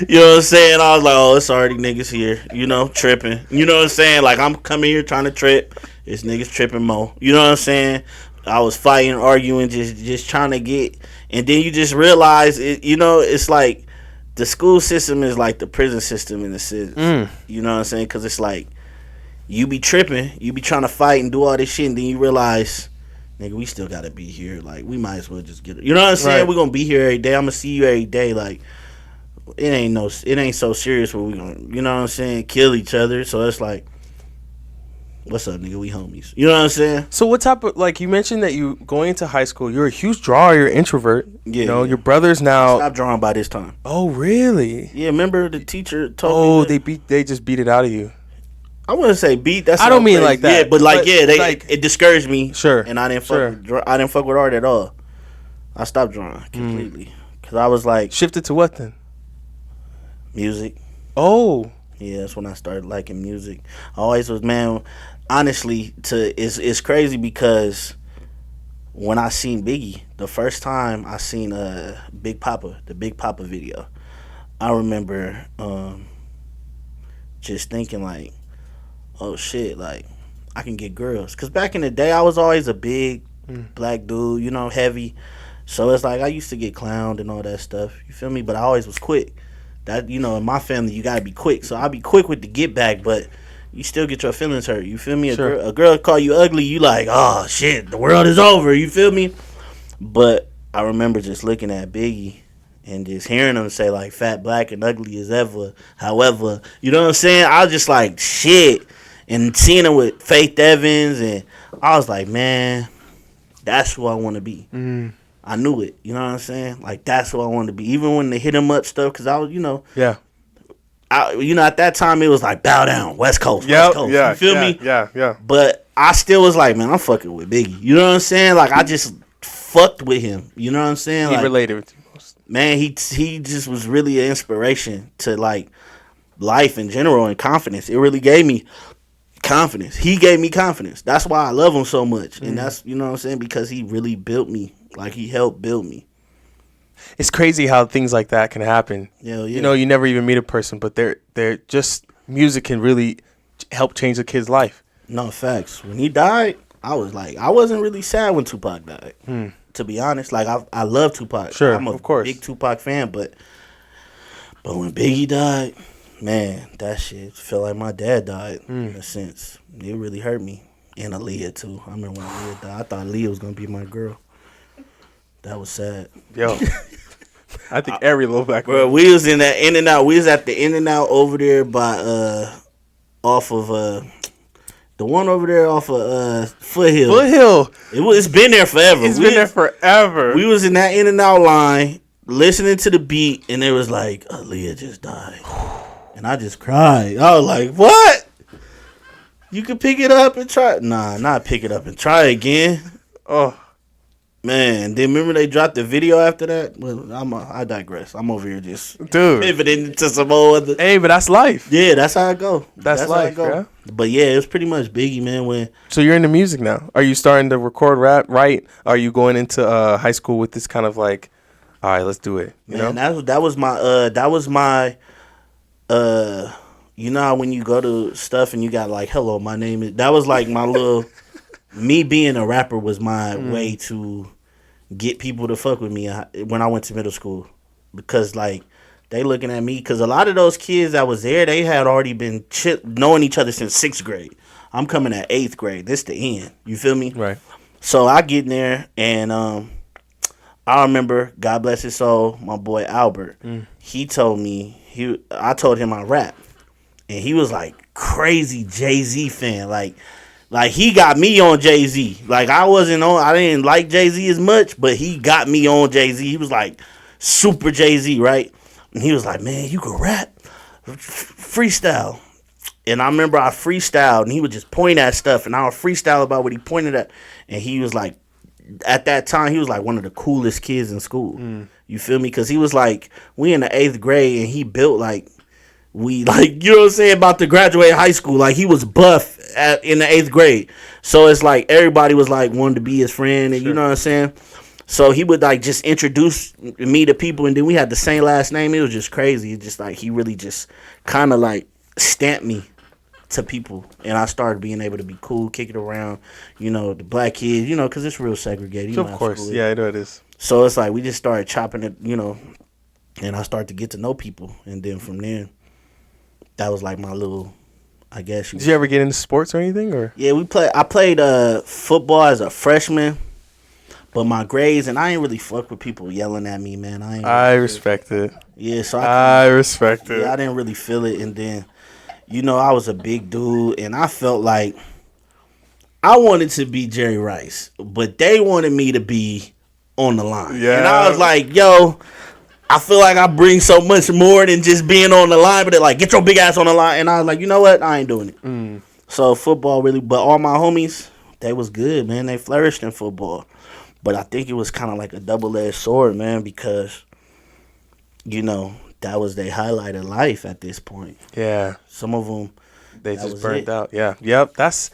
You know what I'm saying? I was like, oh, it's already niggas here. You know, tripping. You know what I'm saying? Like, I'm coming here trying to trip. It's niggas tripping more. You know what I'm saying? I was fighting, arguing, just trying to get. And then you just realize, you know, it's like the school system is like the prison system in the city. You know what I'm saying? Because it's like you be tripping. You be trying to fight and do all this shit. And then you realize, nigga, we still got to be here. Like, we might as well just get it. You know what I'm saying? Right. We're going to be here every day. I'm going to see you every day. Like, it ain't so serious where we going to, you know what I'm saying, kill each other. So it's like, what's up, nigga? We homies. You know what I'm saying? So what type of, like, you mentioned that you going into high school, you're a huge drawer, you're an introvert. Yeah. You know, your brother's now. Stop drawing by this time. Oh, really? Yeah, remember the teacher told me that? They just beat it out of you. I wouldn't say beat. That's I don't mean like that. Yeah, but it discouraged me. Sure. And I didn't fuck with art at all. I stopped drawing completely because I was like, shifted to what then? Music. Oh. Yeah, that's when I started liking music. I always was, man. Honestly, it's crazy because when I seen Biggie, the first time I seen the Big Papa video, I remember just thinking like, oh shit, like I can get girls. Cause back in the day, I was always a big black dude, you know, heavy. So it's like I used to get clowned and all that stuff. You feel me? But I always was quick. That, you know, in my family, you gotta be quick. So I'll be quick with the get back, but you still get your feelings hurt. You feel me? A girl call you ugly, you like, oh shit, the world is over. You feel me? But I remember just looking at Biggie and just hearing him say like fat, black, and ugly as ever. However, you know what I'm saying? I was just like, shit. And seeing him with Faith Evans, and I was like, man, that's who I want to be. I knew it. You know what I'm saying? Like, that's who I wanted to be. Even when they hit him up stuff, because I was, you know. Yeah. At that time, it was like, bow down, West Coast, West Coast. Yeah, you feel me? Yeah. But I still was like, man, I'm fucking with Biggie. You know what I'm saying? Like, I just fucked with him. You know what I'm saying? He related with you most. Man, he just was really an inspiration to, like, life in general and confidence. It really gave me confidence. He gave me confidence. That's why I love him so much. And that's, you know what I'm saying? Because he really built me. Like, he helped build me. It's crazy how things like that can happen. Yeah. You know, you never even meet a person, but they're just, music can really help change a kid's life. No, facts. When he died, I was like, I wasn't really sad when Tupac died. To be honest, like, I love Tupac. Sure, I'm of course. Big Tupac fan, but when Biggie died, man, that shit felt like my dad died in a sense. It really hurt me. And Aaliyah, too. I remember when Aaliyah died. I thought Aaliyah was going to be my girl. That was sad. Yo. I think every little black bro, we was in that In-N-Out. We was at the In-N-Out over there by off of the one over there off of Foothill. It's been there forever. It's been there forever. We was in that In-N-Out line listening to the beat, and it was like, Aaliyah just died. And I just cried. I was like, what? You could pick it up and try. Nah, not pick it up and try again. Oh. Man, then remember they dropped the video after that? Well, I digress. I'm over here just pivoting into some more other. Hey, but that's life. Yeah, that's how I go. That's life, yeah. But yeah, it was pretty much Biggie, man. So you're into music now. Are you starting to record rap, write? Are you going into high school with this kind of like, all right, let's do it? You know? That was my you know how when you go to stuff and you got like, hello, my name is, that was like my little, me being a rapper was my way to get people to fuck with me when I went to middle school, because like they looking at me, because a lot of those kids that was there, they had already been knowing each other since 6th grade. I'm coming at 8th grade. This the end. You feel me? Right. So I get in there, and I remember, God bless his soul, my boy Albert. He told me, I told him I rap, and he was like crazy Jay-Z fan, like he got me on Jay-Z. Like I didn't like Jay-Z as much, but he got me on Jay-Z. He was like super Jay-Z, right? And he was like, man, you can rap. Freestyle. And I remember I freestyled, and he would just point at stuff, and I would freestyle about what he pointed at. And he was like, at that time, he was like one of the coolest kids in school. You feel me? Because he was like, we in the 8th grade, and he built like, you know what I'm saying, about to graduate high school. Like, he was buff in the 8th grade. So it's like everybody was like wanted to be his friend, and you know what I'm saying? So he would like just introduce me to people, and then we had the same last name. It was just crazy. It just like he really just kind of like stamped me to people, and I started being able to be cool, kick it around, you know, the black kids, you know, because it's real segregated. You know, of course, yeah, I know it is. So it's like we just started chopping it, you know, and I started to get to know people, and then from there, that was like my little, I guess. Did you ever get into sports or anything, or? Yeah, I played football as a freshman, but my grades, and I ain't really fuck with people yelling at me, man. I respect it. Yeah, so I respect it. Yeah, I didn't really feel it, and then. You know, I was a big dude, and I felt like I wanted to be Jerry Rice, but they wanted me to be on the line. Yeah. And I was like, yo, I feel like I bring so much more than just being on the line, but they're like, get your big ass on the line. And I was like, you know what? I ain't doing it. So football really, but all my homies, they was good, man. They flourished in football. But I think it was kind of like a double-edged sword, man, because, you know, that was their highlight of life at this point. Yeah. Some of them, they just burnt out. Yeah. Yep. That's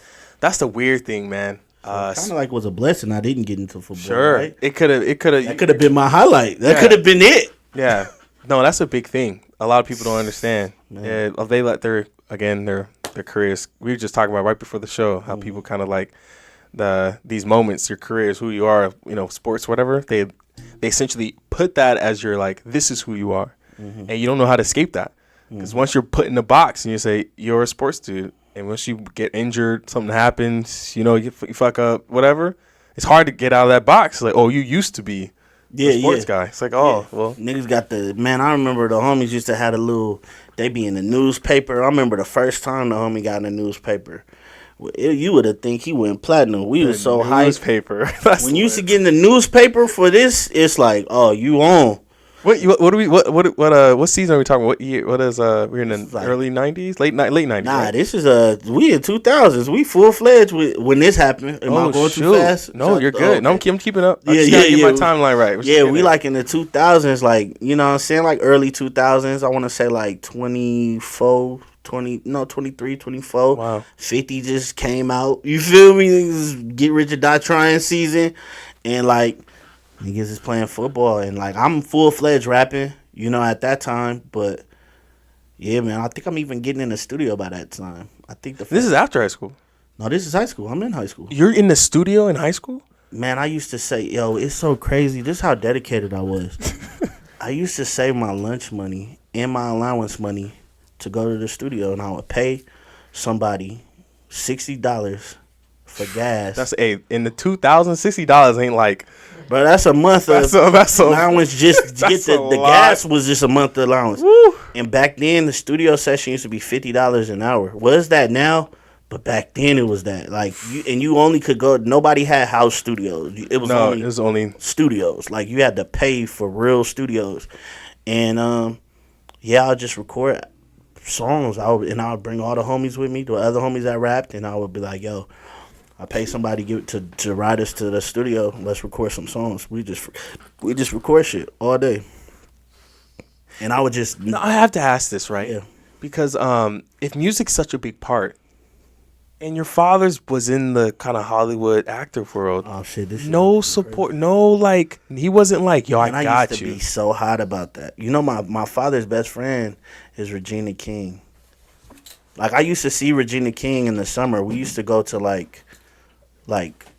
the weird thing, man. Kind of like was a blessing. I didn't get into football. Sure. Right? It could have. That could have been my highlight. That could have been it. Yeah. No, that's a big thing. A lot of people don't understand. Yeah. They let their careers. We were just talking about right before the show how people kind of like these moments, your careers, who you are, you know, sports, whatever. They essentially put that as your like, this is who you are. And you don't know how to escape that. Because once you're put in a box and you say, you're a sports dude, and once you get injured, something happens, you know, you fuck up, whatever, it's hard to get out of that box. Like, oh, you used to be a sports guy. It's like, well. Niggas got I remember the homies used to have they be in the newspaper. I remember the first time the homie got in the newspaper. You would have think he went platinum. We was so hyped. Newspaper. When you used to get in the newspaper for this, it's like, oh, you on. What season are we talking? What year? What is we're in the early 90s, late 90s. Nah, right? This is we in 2000s. We full fledged when this happened. Am I going too fast? No, you're good. Okay. No, I'm keeping up. I just gotta get my timeline right. We like in the 2000s, like, you know what I'm saying, like early 2000s. I want to say like 23, 24. Wow. 50 just came out. You feel me? Get rich or die trying season, and like. Niggas is playing football, and like I'm full-fledged rapping, you know, at that time. But yeah, man, I think I'm even getting in the studio by that time. I think this is after high school. No, this is high school. I'm in high school. You're in the studio in high school? Man, I used to say, yo, it's so crazy. This is how dedicated I was. I used to save my lunch money and my allowance money to go to the studio, and I would pay somebody $60 for gas. That's in the 2000s, $60 ain't like. Bro, that's a month of allowance just to get the gas was just a month of allowance. Woo. And back then, the studio session used to be $50 an hour. Was that now? But back then, it was that. Like, you only could go, nobody had house studios. It was only studios. Like, you had to pay for real studios. And, I'll just record songs. I would bring all the homies with me, the other homies that rapped, and I would be like, yo, I pay somebody to ride us to the studio. Let's record some songs. We just record shit all day. And I would just. No, I have to ask this, right? Yeah. Because if music's such a big part, and your father's was in the kind of Hollywood actor world. Oh shit! This no support, crazy. No like he wasn't like, yo, I got used you. To be so hot about that. You know, my father's best friend is Regina King. Like I used to see Regina King in the summer. We used to go to like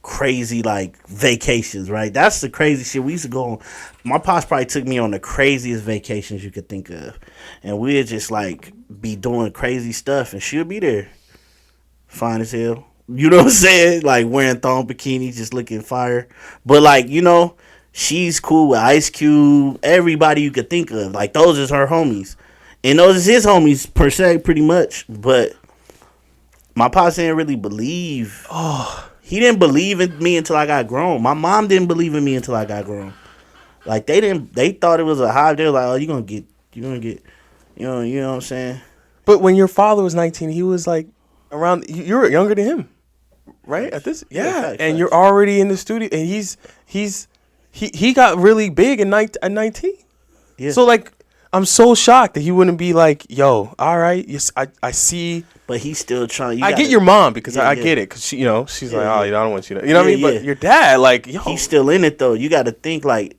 crazy like vacations, right? That's the crazy shit. We used to go on. My pops probably took me on the craziest vacations you could think of. And we'd just like be doing crazy stuff and she'll be there. Fine as hell. You know what I'm saying? Like wearing thong bikinis, just looking fire. But like, you know, she's cool with Ice Cube, everybody you could think of. Like those is her homies. And those is his homies per se, pretty much. But my pops didn't really believe. He didn't believe in me until I got grown. My mom didn't believe in me until I got grown. Like they thought it was a hype. They were like, oh, you gonna get You're gonna get, you know what I'm saying. But when your father was 19, he was like around. You were younger than him, right? At this, facts. You're already in the studio, and he got really big at 19. Yeah. So like, I'm so shocked that he wouldn't be like, "Yo, all right, yes, I see." But he's still trying. I get your mom because I get it because she's like, "Oh, I don't want you to," you know what I mean? But your dad, like, yo, he's still in it though. You got to think like,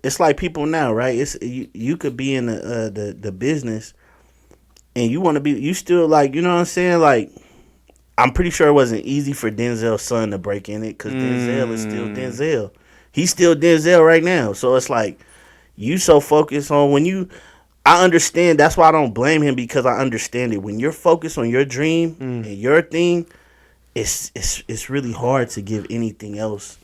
it's like people now, right? It's you could be in the business, and you want to be. You still like, you know what I'm saying? Like, I'm pretty sure it wasn't easy for Denzel's son to break in it because Denzel is still Denzel. He's still Denzel right now. So it's like you so focused on when you. I understand. That's why I don't blame him because I understand it. When you're focused on your dream and your thing, it's really hard to give anything else.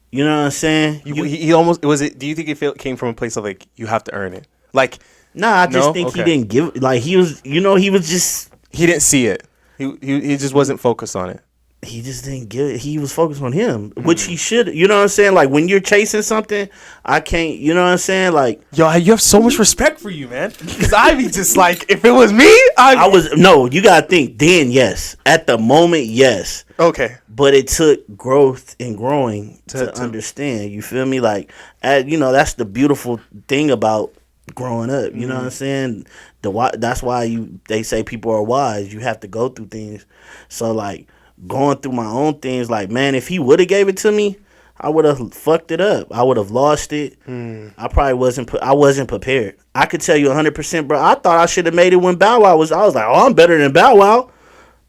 You know what I'm saying? He almost was it. Do you think it came from a place of like you have to earn it? Like, nah, I just think he didn't give. Like he was, he was just. He didn't see it. He just wasn't focused on it. He just didn't get it. He was focused on him, which he should. You know what I'm saying? Like when you're chasing something, I can't. You know what I'm saying? Like, yo, you have so much respect for you, man. Because I'd be just like, if it was me, I was no. You gotta think. Then yes, at the moment, yes. Okay. But it took growth and growing to understand. You feel me? Like, that's the beautiful thing about growing up. You know what I'm saying? That's why they say people are wise. You have to go through things. So like. Going through my own things, like, man, if he would have gave it to me, I would have fucked it up. I would have lost it. I probably wasn't prepared. I could tell you 100%, bro. I thought I should have made it when Bow Wow was. I was like, oh, I'm better than Bow Wow.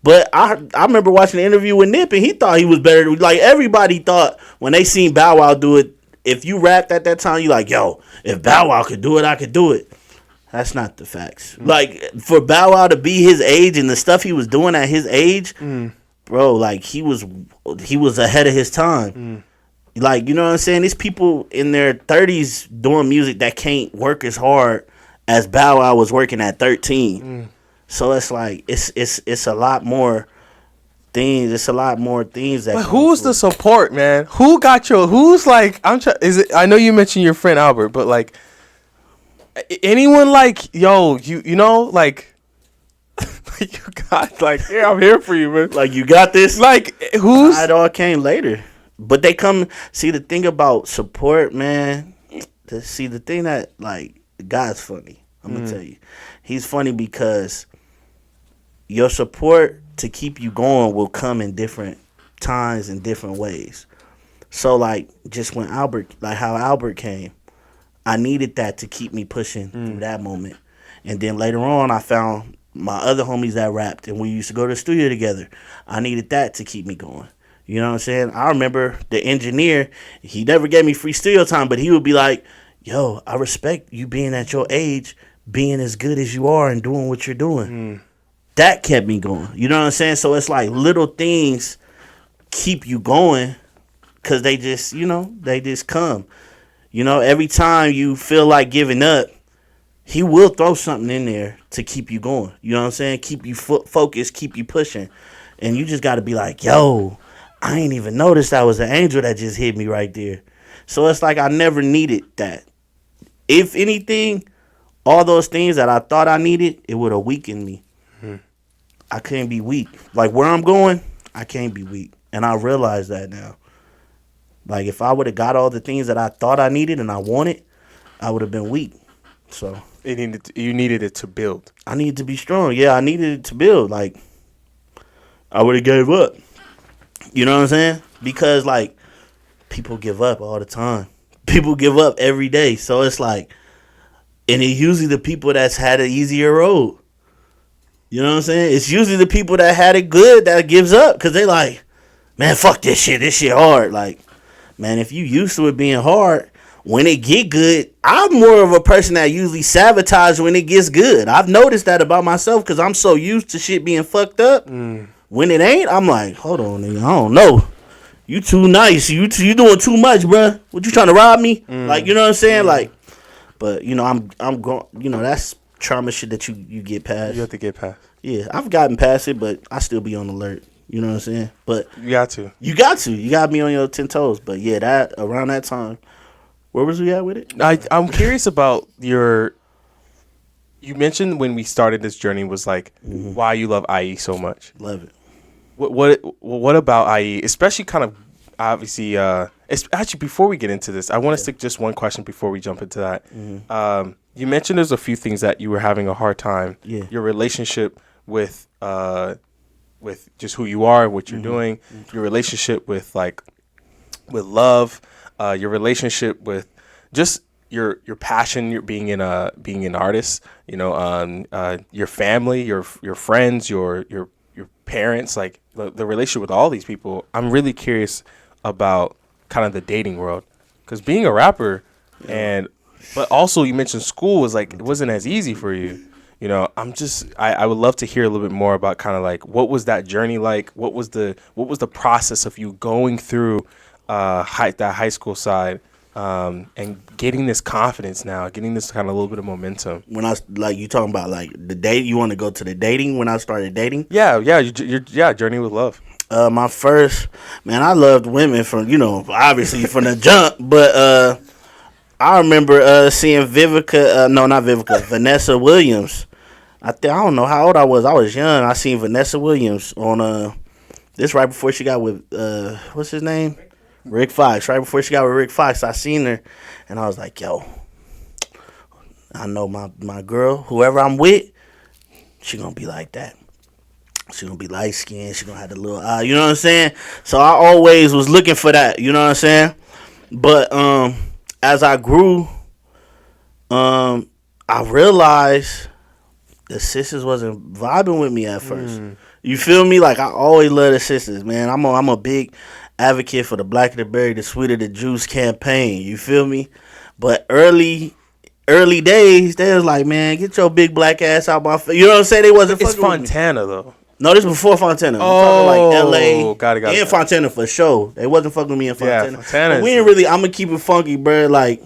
But I remember watching the interview with Nip, and he thought he was better. Like, everybody thought when they seen Bow Wow do it, if you rapped at that time, you like, yo, if Bow Wow could do it, I could do it. That's not the facts. Like, for Bow Wow to be his age and the stuff he was doing at his age, bro, like, he was ahead of his time. Like, you know what I'm saying? There's people in their 30s doing music that can't work as hard as Bow Wow was working at 13. So it's like it's a lot more things. It's a lot more things that. But who's the support, man? Who's like? I know you mentioned your friend Albert, but like anyone like you know like. You got like, yeah, I'm here for you, man. Like, you got this. Like, it all came later, but they come. See, the thing about support, man. The thing that, like, God's funny. I'm gonna tell you, He's funny because your support to keep you going will come in different times and different ways. So, like, just when how Albert came, I needed that to keep me pushing through that moment, and then later on, I found my other homies that rapped, and we used to go to the studio together. I needed that to keep me going. You know what I'm saying? I remember the engineer, he never gave me free studio time, but he would be like, yo, I respect you being at your age, being as good as you are and doing what you're doing. That kept me going. You know what I'm saying? So it's like little things keep you going because they just come. Every time you feel like giving up, he will throw something in there to keep you going. You know what I'm saying? Keep you focused, keep you pushing. And you just got to be like, yo, I ain't even noticed that was an angel that just hit me right there. So it's like I never needed that. If anything, all those things that I thought I needed, it would have weakened me. I couldn't be weak. Like, where I'm going, I can't be weak. And I realize that now. Like, if I would have got all the things that I thought I needed and I wanted, I would have been weak. So you needed it to build. I needed to be strong. Yeah, I needed it to build. Like, I would have gave up. You know what I'm saying? Because, like, people give up all the time. People give up every day. So it's like, and it's usually the people that's had an easier road. You know what I'm saying? It's usually the people that had it good that gives up because they like, man, fuck this shit. This shit hard. Like, man, if you used to it being hard, when it get good, I'm more of a person that usually sabotage when it gets good. I've noticed that about myself because I'm so used to shit being fucked up. When it ain't, I'm like, hold on, nigga, I don't know. You too nice. You doing too much, bruh. What, you trying to rob me? Like, you know what I'm saying? Like, but I'm going. That's trauma shit that you get past. You have to get past. Yeah, I've gotten past it, but I still be on alert. You know what I'm saying? But you got to. You got to be on your 10 toes. But yeah, that around that time. Where was we at with it? I'm curious about your you mentioned when we started this journey was like why you love IE so much. Love it. What about IE, especially kind of obviously actually before we get into this, I want to stick just one question before we jump into that. You mentioned there's a few things that you were having a hard time. Yeah. Your relationship with just who you are, what you're doing, your relationship with love, your relationship with just your passion, your being an artist, your family, your friends, your parents, like the relationship with all these people. I'm really curious about kind of the dating world, because being a rapper but also you mentioned school was like it wasn't as easy for you. I would love to hear a little bit more about kind of like what was that journey like? What was the process of you going through that high school side and getting this confidence now, getting this kind of a little bit of momentum? When I like you talking about like the date, you want to go to the dating when I started dating? Yeah, your journey with love. My first, man, I loved women from obviously from the jump, but I remember seeing Vanessa Williams. I don't know how old I was. I was young. I seen Vanessa Williams on this right before she got with what's his name? Rick Fox. Right before she got with Rick Fox, I seen her, and I was like, yo, I know my girl, whoever I'm with, she gonna be like that. She gonna be light skinned. She gonna have the little eye. You know what I'm saying? So I always was looking for that. You know what I'm saying? But as I grew, I realized the sisters wasn't vibing with me at first. You feel me? Like I always love the sisters, man. I'm a big advocate for the blacker the berry, the sweeter the juice campaign. You feel me? But early days, they was like, man, get your big black ass out my face. You know what I'm saying? They wasn't fucking with me. It's Fontana though. No, this was before Fontana. I'm talking like L.A. Got it. And Fontana for sure. They wasn't fucking with me in Fontana. Yeah, Fontana. But we didn't really. I'm gonna keep it funky, bro. Like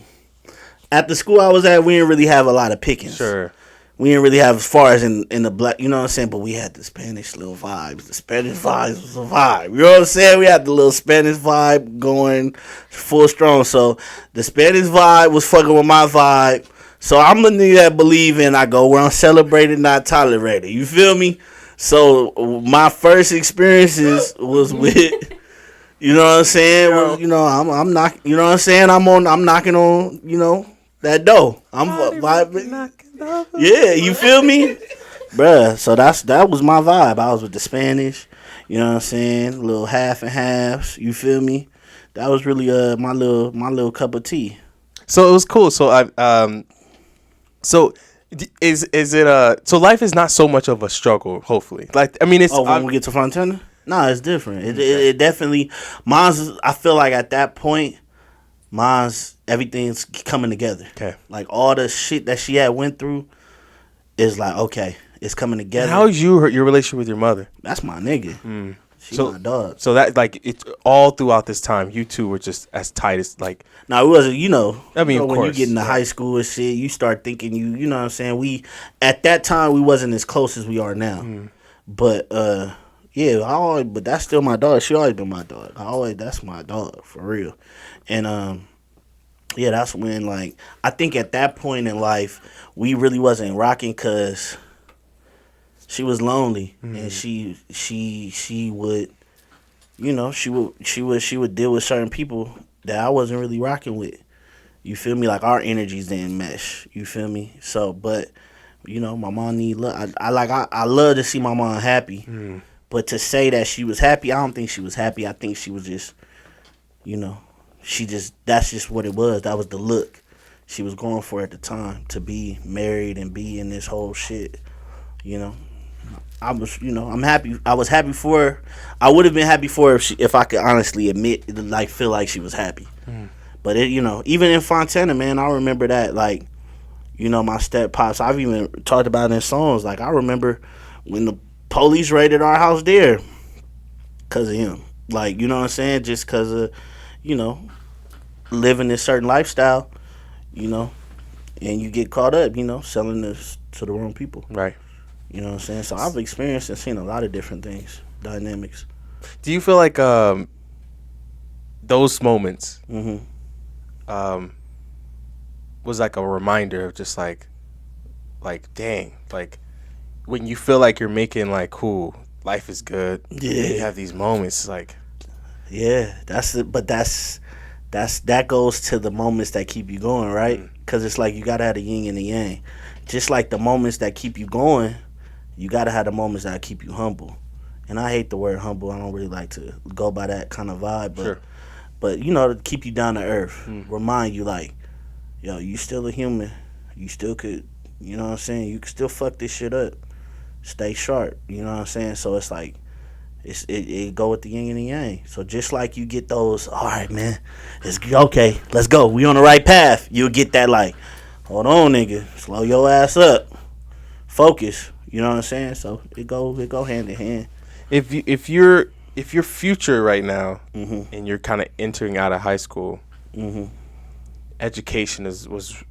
at the school I was at, we didn't really have a lot of pickings. Sure. We didn't really have as far as in the black. You know what I'm saying? But we had the Spanish little vibes. The Spanish vibes was a vibe. You know what I'm saying? We had the little Spanish vibe going full strong. So the Spanish vibe was fucking with my vibe. So I'm a nigga that believe in I go where I'm celebrated, not tolerated. You feel me? So my first experiences was with, you know what I'm saying? Was, I'm not, you know what I'm saying? I'm knocking on, that door. I'm vibing. Yeah, you feel me, bruh? So that was my vibe. I was with the Spanish, you know what I'm saying? A little half and halves. You feel me? That was really my little cup of tea. So it was cool. So So is it so life is not so much of a struggle, hopefully. Like I mean it's when we get to Fontana? Nah, it's different. It definitely mine's I feel like at that point everything's coming together. Okay. Like all the shit that she had went through is like okay, it's coming together. How is your relationship with your mother? That's my nigga. She's my dog. So that like it's all throughout this time, you two were just as tight as like. No, it wasn't. I mean, of when course, you get into high school and shit, you start thinking you know what I'm saying. We at that time we wasn't as close as we are now, but yeah, but that's still my dog. She always been my dog. That's my dog for real, and yeah, that's when like I think at that point in life we really wasn't rocking because she was lonely and she would, she would deal with certain people that I wasn't really rocking with. You feel me? Like our energies didn't mesh. You feel me? So, but my mom need love. I love to see my mom happy. But to say that she was happy, I don't think she was happy. I think she was just, that's just what it was. That was the look she was going for at the time, to be married and be in this whole shit. I was, I'm happy. I was happy for her. I would have been happy for her if I could honestly admit, like, feel like she was happy. But even in Fontana, man, I remember that, like, my step pops. I've even talked about it in songs. Like, I remember when the police raided our house there because of him. Like, you know what I'm saying? Just because of, living this certain lifestyle, and you get caught up, selling this to the wrong people. Right. You know what I'm saying? So I've experienced and seen a lot of different things, dynamics. Do you feel like those moments Mm-hmm. was like a reminder of just like like, dang, like when you feel like you're making like cool, life is good. Yeah. You have these moments like, yeah, that's it. But that goes to the moments that keep you going, right? Because it's like you gotta have the yin and the yang. Just like the moments that keep you going, you gotta have the moments that keep you humble. And I hate the word humble. I don't really like to go by that kind of vibe, but sure. but you know, to keep you down to earth, remind you like, yo, you still a human. You still could, you know what I'm saying? You can still fuck this shit up. Stay sharp, you know what I'm saying? So it's like, it go with the yin and the yang. So just like you get those, all right, man, it's okay, let's go. We on the right path. You'll get that like, hold on, nigga, slow your ass up, focus. You know what I'm saying? So it go hand in hand. If your future right now, and you're kind of entering out of high school, education was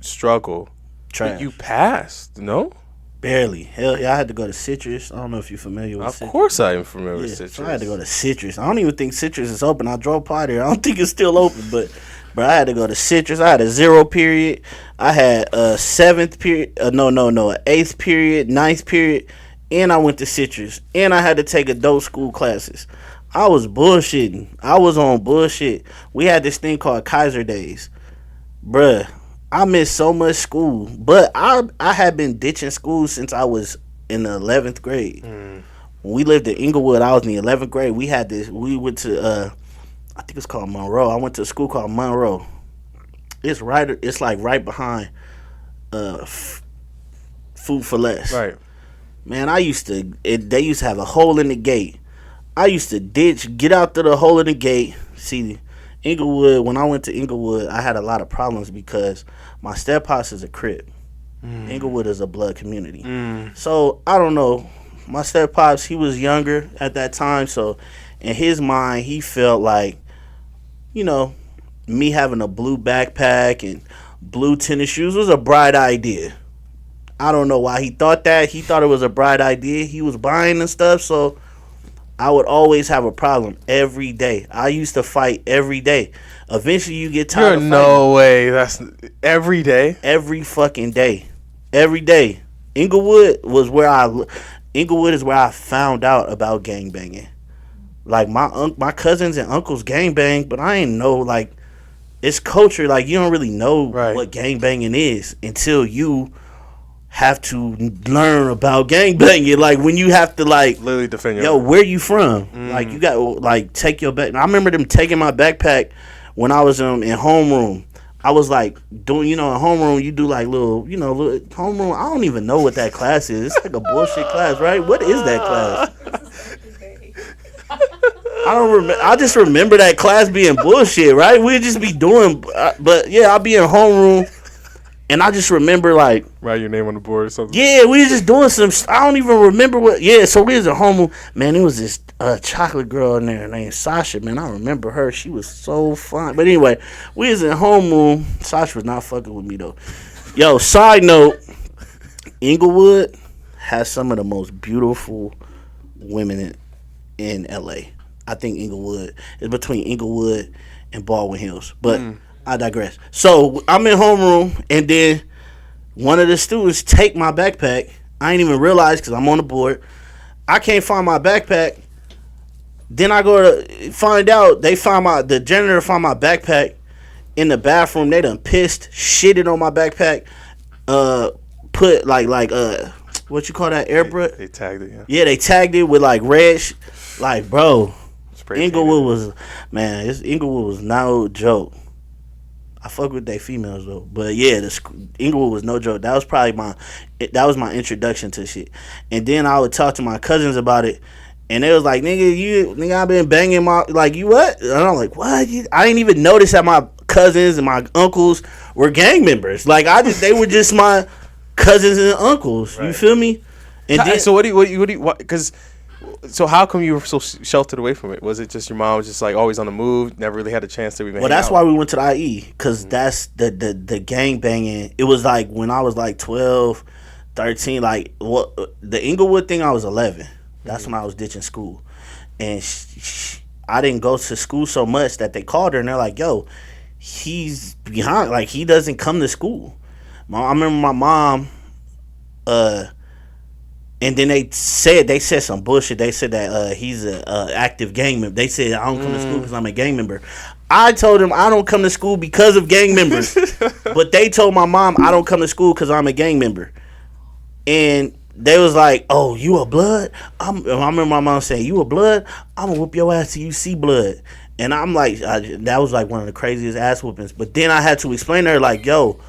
struggle. Trash. But you passed, no? Barely. Hell yeah, I had to go to Citrus. I don't know if you're familiar with Citrus. Of course I am familiar with Citrus. So I had to go to Citrus. I don't even think Citrus is open. I drove by there. I don't think it's still open, but I had to go to Citrus. I had a 0 period. I had a 7th period. An 8th period, 9th period, and I went to Citrus. And I had to take adult school classes. I was bullshitting. I was on bullshit. We had this thing called Kaiser Days. Bruh, I missed so much school, but I had been ditching school since I was in the 11th grade. When we lived in Inglewood, I was in the 11th grade. We had this. We went to I think it's called Monroe. I went to a school called Monroe. It's right. It's like right behind Food for Less. Right. Man, they used to have a hole in the gate. I used to get out to the hole in the gate. See, Inglewood, when I went to Inglewood, I had a lot of problems because my step-house is a Crip. Inglewood is a blood community. So, I don't know. My step-pops, he was younger at that time, so in his mind, he felt like, you know, me having a blue backpack and blue tennis shoes was a bright idea. I don't know why he thought that. He thought it was a bright idea. He was buying and stuff, so I would always have a problem every day. I used to fight every day. Eventually, you get tired of fighting. No way. That's every day? Every fucking day. Every day. Inglewood is where I found out about gangbanging. Like, my cousins and uncles gangbang, but I ain't know, like, it's culture. Like, you don't really know what gangbanging is until you have to learn about gangbanging. Like, when you have to, like, literally defend your where you from? Like, you got to, like, take your back. I remember them taking my backpack when I was in homeroom. I was, like, doing, in homeroom, you do, like, little homeroom. I don't even know what that class is. It's like a bullshit class, right? What is that class? I don't remember. I just remember that class being bullshit, right? We'd just be doing, but, yeah, I'll be in homeroom. And I just remember, like, write your name on the board or something. Yeah, we was just doing some. I don't even remember what. Yeah, so we was at home. Man, there was this chocolate girl in there named Sasha. Man, I remember her. She was so fun. But anyway, we was in homeroom. Sasha was not fucking with me though. Yo, side note, Inglewood has some of the most beautiful women in LA. I think Inglewood is between Inglewood and Baldwin Hills, but. I digress. So I'm in homeroom, and then one of the students take my backpack. I ain't even realize because I'm on the board. I can't find my backpack. Then I go to find out the janitor found my backpack in the bathroom. They done shitted on my backpack. Put like what you call that, airbrush? They tagged it. Yeah, they tagged it with like red. Like, bro, Inglewood was no joke. I fuck with they females though, but yeah, Inglewood was no joke. That was probably my introduction to shit. And then I would talk to my cousins about it, and they was like, "Nigga, I've been banging my you what?" And I'm like, "What?" I didn't even notice that my cousins and my uncles were gang members. Like they were just my cousins and uncles. Right. You feel me? And then, so what do you? Because. So how come you were so sheltered away from it? Was it just your mom was just like always on the move, never really had a chance to even? Well, that's why we went to the IE, because that's the gang banging. It was like when I was like 12, 13. Like the Inglewood thing, I was 11. That's when I was ditching school, and I didn't go to school so much that they called her and they're like, "Yo, he's behind. Like he doesn't come to school." I remember my mom. And then they said some bullshit. They said that he's a active gang member. They said I don't come to school because I'm a gang member. I told him I don't come to school because of gang members. But they told my mom I don't come to school because I'm a gang member. And they was like, "Oh, you a blood?" I remember my mom saying, "You a blood? I'm gonna whoop your ass till you see blood." And I'm like, that was like one of the craziest ass whoopings. But then I had to explain to her like, "Yo,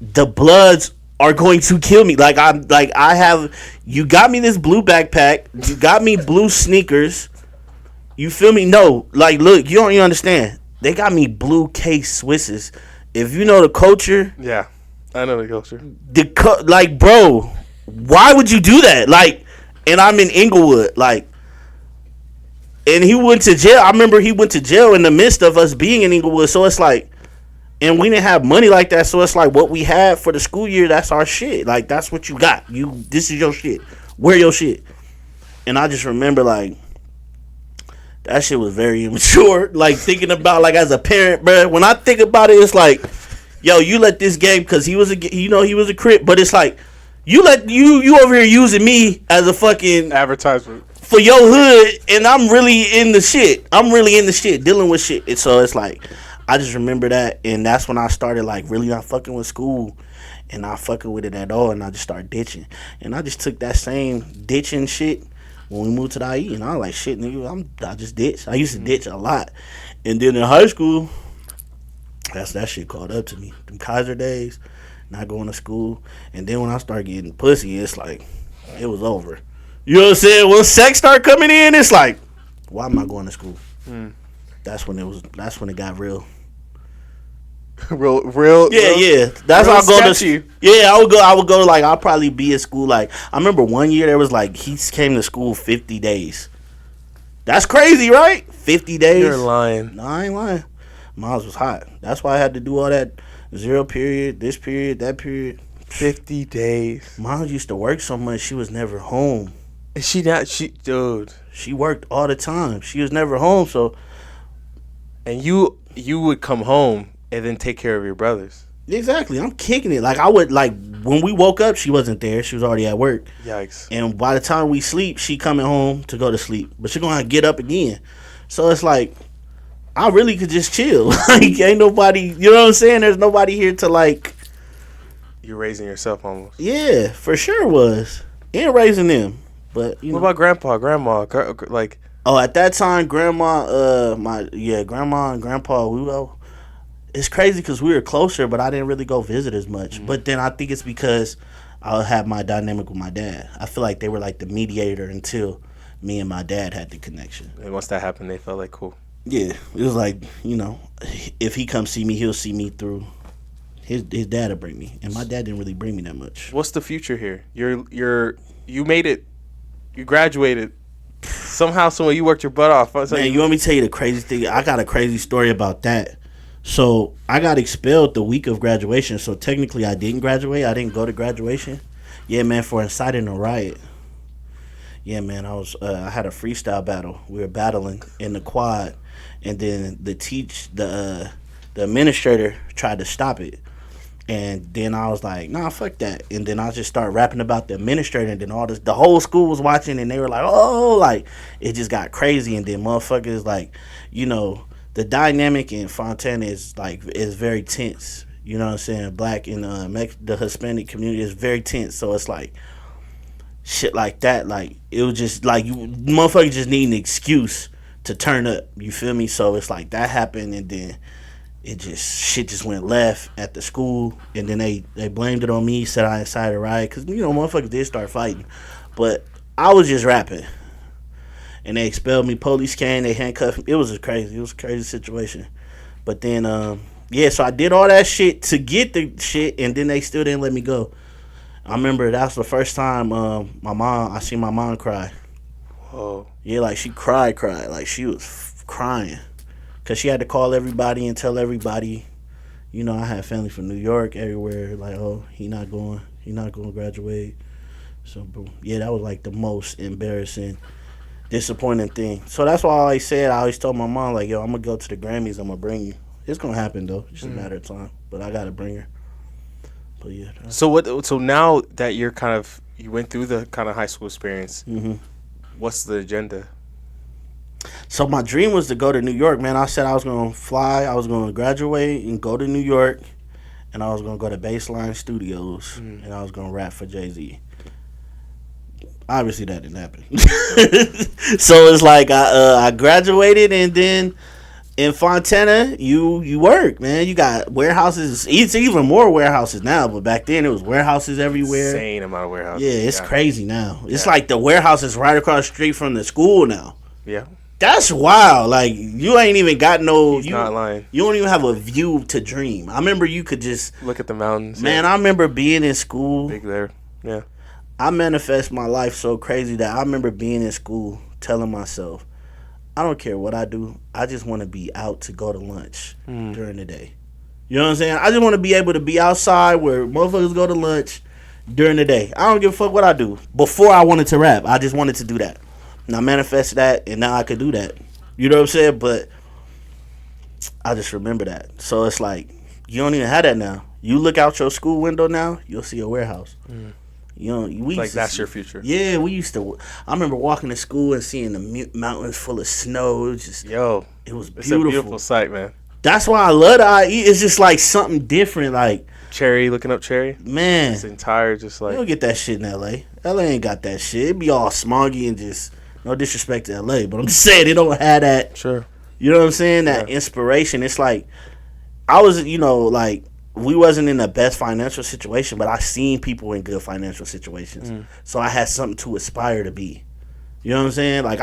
the Bloods are going to kill me. Like I have, you got me this blue backpack, you got me blue sneakers. You feel me? No, like look, you don't even understand. They got me blue case Swisses. If you know the culture, Yeah, I know the culture. Like, bro, why would you do that? Like, and I'm in Inglewood, like, and he went to jail. I remember he went to jail in the midst of us being in Inglewood. So it's like, and we didn't have money like that. So it's like what we had for the school year, that's our shit. Like, that's what you got. This is your shit. Wear your shit. And I just remember, like, that shit was very immature. Like, thinking about, like, as a parent, bro. When I think about it, it's like, yo, you let this game, because he was a Crip, but it's like, you over here using me as a fucking advertisement for your hood, and I'm really in the shit. Dealing with shit. And so it's like, I just remember that, and that's when I started, like, really not fucking with school and not fucking with it at all, and I just started ditching. And I just took that same ditching shit when we moved to the IE, and I was like, shit, nigga, I just ditched. I used to ditch a lot. And then in high school, that shit caught up to me. Them Kaiser days, not going to school. And then when I started getting pussy, it's like, it was over. You know what I'm saying? When sex started coming in, it's like, why am I going to school? That's when it got real. real. Yeah. That's how I go sketchy. to. Yeah, I would go. Like, I'll probably be at school. Like, I remember one year there was like he came to school 50 days. That's crazy, right? 50 days. You're lying. No, I ain't lying. Mine was hot. That's why I had to do all that 0 period, this period, that period. 50 days. Mom used to work so much she was never home. And dude. She worked all the time. She was never home. So, and you would come home and then take care of your brothers. Exactly. I'm kicking it. Like, I would, like, when we woke up, she wasn't there. She was already at work. Yikes. And by the time we sleep, she coming home to go to sleep. But she going to get up again. So it's like, I really could just chill. Like, ain't nobody, you know what I'm saying? There's nobody here to, like. You're raising yourself almost. Yeah, for sure was. And raising them. But, you know. What about grandpa, grandma? Like. Oh, at that time, grandma and grandpa, it's crazy because we were closer, but I didn't really go visit as much. Mm-hmm. But then I think it's because I had my dynamic with my dad. I feel like they were like the mediator until me and my dad had the connection. And once that happened, they felt like cool. Yeah, it was like, you know, if he comes see me, he'll see me through his dad will bring me, and my dad didn't really bring me that much. What's the future here? You made it, you graduated. Somehow, some way, you worked your butt off. Man, you want me to tell you the crazy thing? I got a crazy story about that. So I got expelled the week of graduation. So technically, I didn't graduate. I didn't go to graduation. Yeah, man, for inciting a riot. Yeah, man, I had a freestyle battle. We were battling in the quad, and then the administrator tried to stop it. And then I was like, nah, fuck that. And then I just started rapping about the administrator, and then the whole school was watching, and they were like, oh, like, it just got crazy. And then motherfuckers, like, you know, the dynamic in Fontana is very tense. You know what I'm saying? Black and the Hispanic community is very tense. So it's like, shit like that. Like, it was just like, motherfuckers just need an excuse to turn up. You feel me? So it's like that happened, and then shit just went left at the school, and then they blamed it on me, said I incited a riot, because, you know, motherfuckers did start fighting. But I was just rapping, and they expelled me. Police came, they handcuffed me. It was a crazy situation. But then, so I did all that shit to get the shit, and then they still didn't let me go. I remember that was the first time I seen my mom cry. Whoa. Yeah, like, she cried. Like, she was crying. Because she had to call everybody and tell everybody, you know, I had family from New York, everywhere, like, oh, he not going to graduate. So, yeah, that was like the most embarrassing, disappointing thing. So that's why I always told my mom, like, yo, I'm going to go to the Grammys, I'm going to bring you. It's going to happen, though. It's just a matter of time. But I got to bring her. But yeah. So now that you went through the kind of high school experience, what's the agenda? So my dream was to go to New York, man. I said I was gonna fly. I was gonna graduate and go to New York, and I was gonna go to Baseline Studios, and I was gonna rap for Jay-Z. Obviously, that didn't happen. So it's like I graduated, and then in Fontana, you work, man. You got warehouses. It's even more warehouses now, but back then it was warehouses everywhere. Insane amount of warehouses. Yeah, it's crazy now. It's like the warehouse is right across the street from the school now. Yeah. That's wild. Like, you ain't even got no... He's not lying. You don't even have a view to dream. I remember you could just... Look at the mountains. Man, I remember being in school. Big there. Yeah. I manifest my life so crazy that I remember being in school telling myself, I don't care what I do. I just want to be out to go to lunch during the day. You know what I'm saying? I just want to be able to be outside where motherfuckers go to lunch during the day. I don't give a fuck what I do. Before I wanted to rap, I just wanted to do that. And I manifested that, and now I could do that. You know what I'm saying? But I just remember that. So it's like, you don't even have that now. You look out your school window now, you'll see a warehouse. You know, that's your future. Yeah, we used to. I remember walking to school and seeing the mountains full of snow. It was beautiful. It's a beautiful sight, man. That's why I love the IE. It's just like something different. Like Cherry, looking up Cherry. Man, it's entire just like. You don't get that shit in LA. LA ain't got that shit. It be all smoggy and just. No disrespect to LA, but I'm just saying they don't have that. Sure. You know what I'm saying? That inspiration. It's like I was, like we wasn't in the best financial situation, but I seen people in good financial situations. So I had something to aspire to be. You know what I'm saying? Like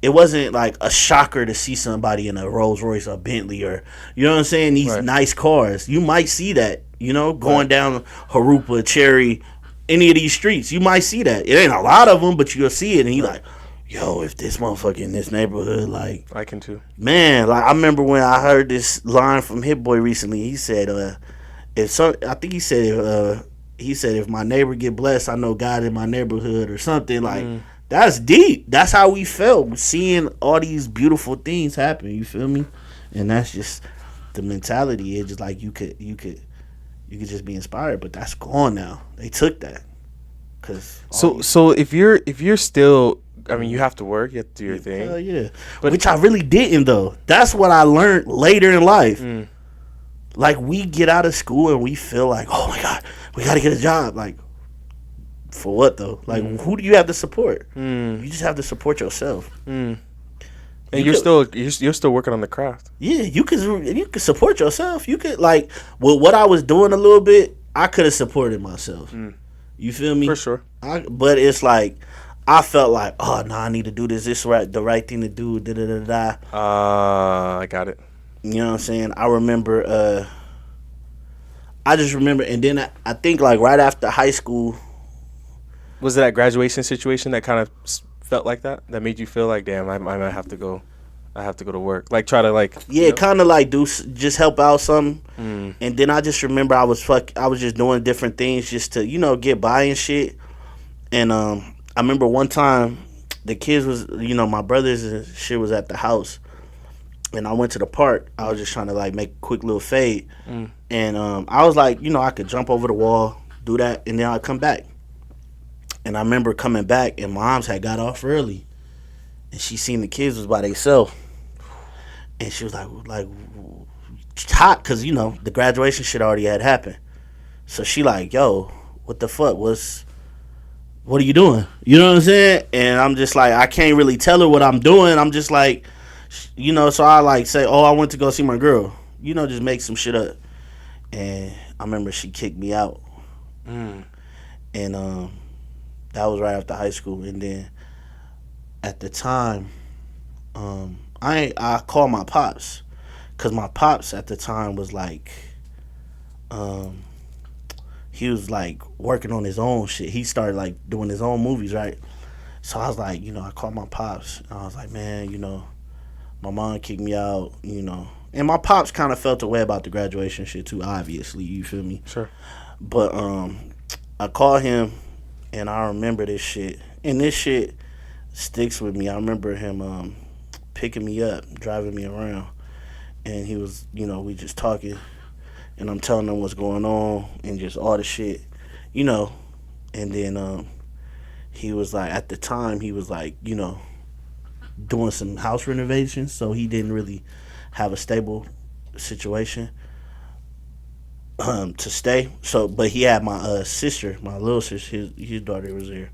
it wasn't like a shocker to see somebody in a Rolls Royce or Bentley or you know what I'm saying, these nice cars. You might see that, going down Harupa, Cherry, any of these streets, you might see that. It ain't a lot of them, but you'll see it, and you like, yo, if this motherfucker in this neighborhood, like, I can too. Man, like I remember when I heard this line from Hit Boy recently. He said, if my neighbor get blessed, I know God in my neighborhood or something like. That's deep. That's how we felt seeing all these beautiful things happen. You feel me? And that's just the mentality. It's just like you could just be inspired, but that's gone now. They took that. So if you're still, I mean, you have to work, you have to do your thing. Hell yeah. But which I really didn't though. That's what I learned later in life. Like we get out of school and we feel like, oh my God, we got to get a job. Like, for what though? Like, who do you have to support? You just have to support yourself. And you're still working on the craft. Yeah, you could support yourself. You could like what I was doing a little bit. I could have supported myself. You feel me? For sure. But it's like I felt like, oh no, I need to do this. This right, the right thing to do. Da da da da. I got it. You know what I'm saying? I remember. I just remember, and then I think like right after high school. Was it that graduation situation that kind of felt like that? That made you feel like, damn, I might have to go. I have to go to work. Like try to like. Yeah, kind of like just help out something. And then I just remember I was just doing different things just to get by and shit. And I remember one time the kids was my brothers and shit was at the house, and I went to the park. I was just trying to like make a quick little fade, and I was like I could jump over the wall, do that, and then I'd come back. And I remember coming back, and Mom's had got off early, and she seen the kids was by themselves, and she was like hot, cause the graduation shit already had happened. So she like, yo, what the fuck? What are you doing? You know what I'm saying? And I'm just like, I can't really tell her what I'm doing. I'm just like, so I like say, oh, I went to go see my girl. Just make some shit up. And I remember she kicked me out, and that was right after high school. And then at the time, I called my pops, cause my pops at the time was like, he was like working on his own shit. He started like doing his own movies, right? So I was like, I called my pops, and I was like, man, my mom kicked me out, and my pops kind of felt a way about the graduation shit too, obviously. You feel me? Sure. But I called him. And I remember this shit. And this shit sticks with me. I remember him picking me up, driving me around. And he was, we just talking. and I'm telling them what's going on and just all the shit, you know. And then he was like, at the time, he was like, doing some house renovations, so he didn't really have a stable situation to stay. So, but he had my sister, my little sister, his daughter was there,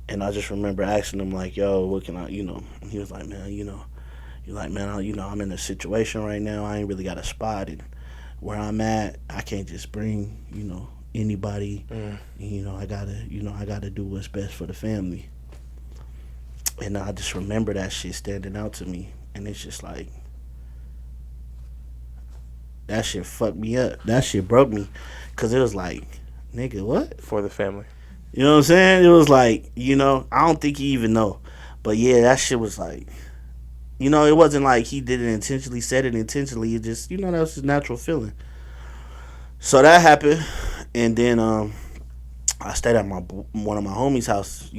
and I just remember asking him like, "Yo, what can I?" And he was like, "Man, you're like, man, I'm in a situation right now. I ain't really got a spot, and where I'm at, I can't just bring, anybody. I gotta do what's best for the family." And I just remember that shit standing out to me, and it's just like, that shit fucked me up. That shit broke me, cause it was like, nigga, what? For the family. You know what I'm saying? It was like, I don't think he even know, but yeah, that shit was like, it wasn't like he did it intentionally, said it intentionally. It just, that was his natural feeling. So that happened, and then I stayed at one of my homies' house.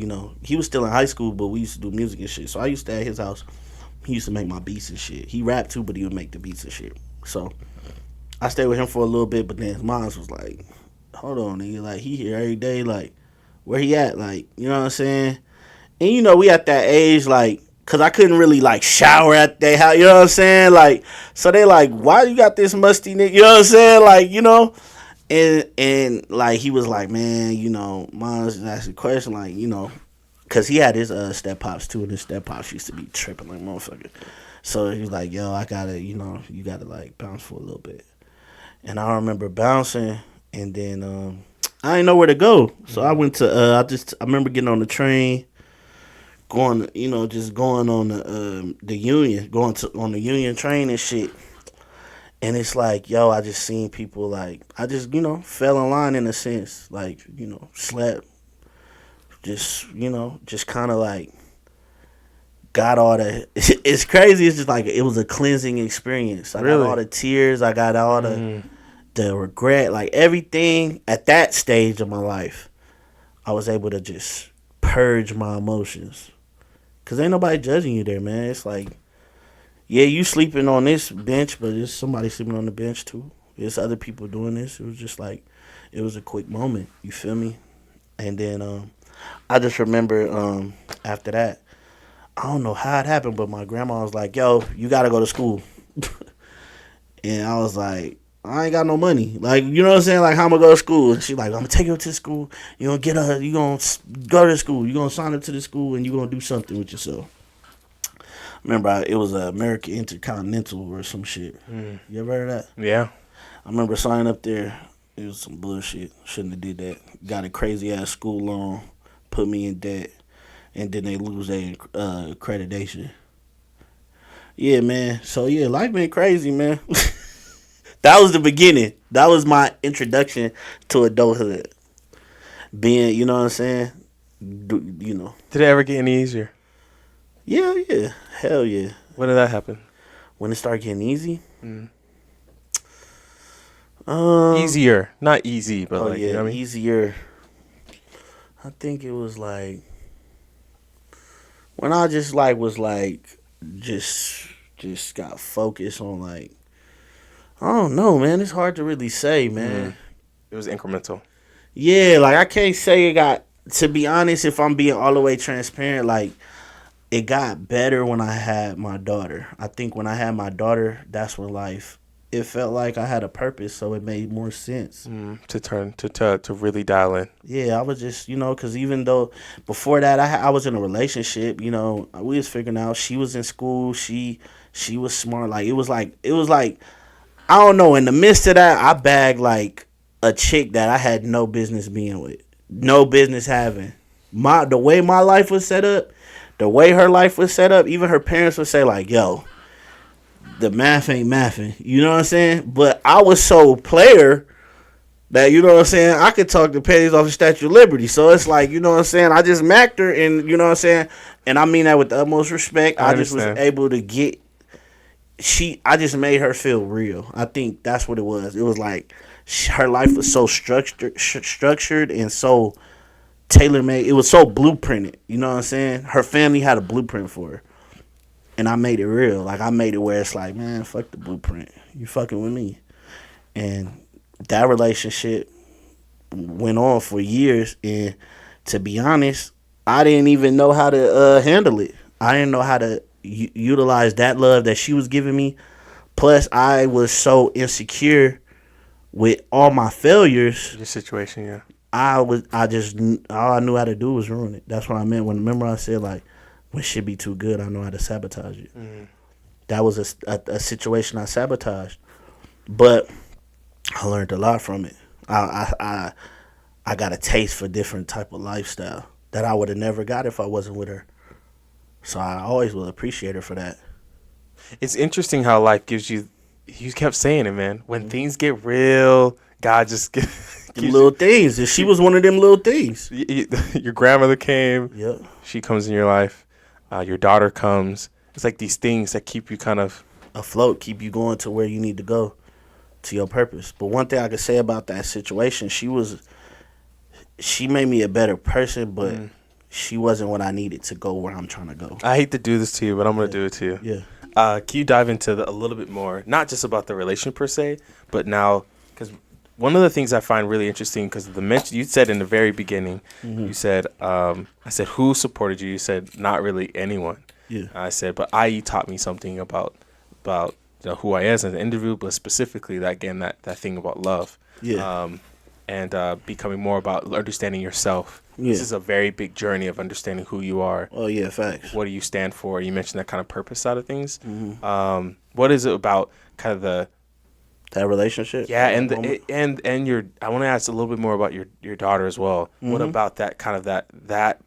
He was still in high school, but we used to do music and shit. So I used to stay at his house. He used to make my beats and shit. He rapped too, but he would make the beats and shit. So I stayed with him for a little bit, but then his mom was like, "Hold on, nigga. Like, he here every day. Like, where he at? Like, you know what I'm saying?" And we at that age, like, cause I couldn't really like shower at their house. You know what I'm saying? Like, so they like, "Why you got this musty nigga?" You know what I'm saying? Like, And like he was like, "Man, mom's asking a question, like, cause he had his step pops too, and his step pops used to be tripping like motherfucker." So he was like, "Yo, I gotta, you gotta like bounce for a little bit." And I remember bouncing, and then I didn't know where to go, so I went to I remember getting on the train, going, just going on the Union, on the Union train and shit. And it's like, yo, I just seen people like, I just, fell in line in a sense. Like, slept. Just, just kind of like got all the, it's crazy. It's just like, it was a cleansing experience. I got all the tears. I got all the regret. Like everything at that stage of my life, I was able to just purge my emotions. Because ain't nobody judging you there, man. It's like, yeah, you sleeping on this bench, but there's somebody sleeping on the bench too. There's other people doing this. It was just like, it was a quick moment. You feel me? And then I just remember after that, I don't know how it happened, but my grandma was like, "Yo, you gotta go to school." And I was like, "I ain't got no money." Like, you know what I'm saying? Like, how am I gonna go to school? And she's like, "I'm gonna take you to school. You gonna go to school. You gonna sign up to the school, and you gonna do something with yourself." Remember, it was American Intercontinental or some shit. You ever heard of that? Yeah. I remember signing up there. It was some bullshit. Shouldn't have did that. Got a crazy ass school loan, put me in debt, and then they lose their accreditation. Yeah, man. So yeah, life been crazy, man. That was the beginning. That was my introduction to adulthood. Being, you know what I'm saying? Did it ever get any easier? Yeah. Hell yeah. When did that happen? When it started getting easy? Easier. Not easy, but like, yeah, you know what I mean? easier. I think it was like when I just like was like just got focused on like, I don't know, man. It's hard to really say, man. It was incremental. Yeah, like I can't say it got, to be honest, if I'm being all the way transparent, like it got better when I had my daughter. I think when I had my daughter, that's when life, it felt like I had a purpose, so it made more sense. To really dial in. Yeah, I was just, because even though before that I was in a relationship, we was figuring out, she was in school, she was smart. Like it was like I don't know. In the midst of that, I bagged like a chick that I had no business being with, no business having. The way my life was set up, the way her life was set up, even her parents would say like, "Yo, the math ain't mathing." You know what I'm saying? But I was so player that, you know what I'm saying, I could talk the pennies off the Statue of Liberty. So it's like, you know what I'm saying, I just macked her, and you know what I'm saying, and I mean that with the utmost respect. I just was able to get. I just made her feel real. I think that's what it was. It was like her life was so structured and so tailor-made. It was so blueprinted. You know what I'm saying? Her family had a blueprint for her. And I made it real. Like, I made it where it's like, man, fuck the blueprint. You fucking with me. And that relationship went on for years, and to be honest, I didn't even know how to handle it. I didn't know how to utilize that love that she was giving me. Plus, I was so insecure with all my failures. Your situation, yeah. All I knew how to do was ruin it. That's what I meant when, remember I said, like, when shit be too good, I know how to sabotage it. That was a situation I sabotaged, but I learned a lot from it. I got a taste for different type of lifestyle that I would have never got if I wasn't with her. So I always will appreciate her for that. It's interesting how life gives you. You kept saying it, man. When things get real, God just gives little things. And she was one of them little things. Your grandmother came. Yep. She comes in your life. Your daughter comes. It's like these things that keep you kind of afloat, keep you going to where you need to go, to your purpose. But one thing I could say about that situation, she made me a better person, but she wasn't what I needed to go where I'm trying to go. I hate to do this to you, but I'm going to do it to you. Yeah. Can you dive into a little bit more, not just about the relation per se, but now, because one of the things I find really interesting, because the mention you said in the very beginning, you said, I said, who supported you? You said, not really anyone. Yeah. I said, but IE taught me something about who I am as an individual, but specifically that thing about love. Yeah. And becoming more about understanding yourself. Yeah. This is a very big journey of understanding who you are. Oh, yeah, facts. What do you stand for? You mentioned that kind of purpose side of things. What is it about kind of that relationship? Yeah, and your. I want to ask a little bit more about your daughter as well. What about that kind of that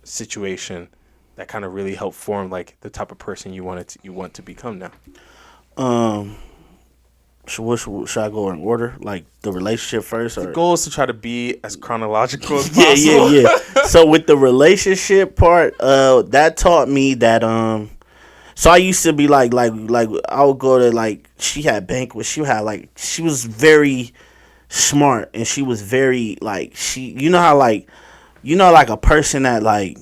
situation that kind of really helped form like the type of person you want to become now? Should I go in order? Like the relationship first? Or? The goal is to try to be as chronological as possible. Yeah. So with the relationship part, that taught me that so I used to be like I would go to, like, she had banquets. She was very smart, and she was very like like a person that like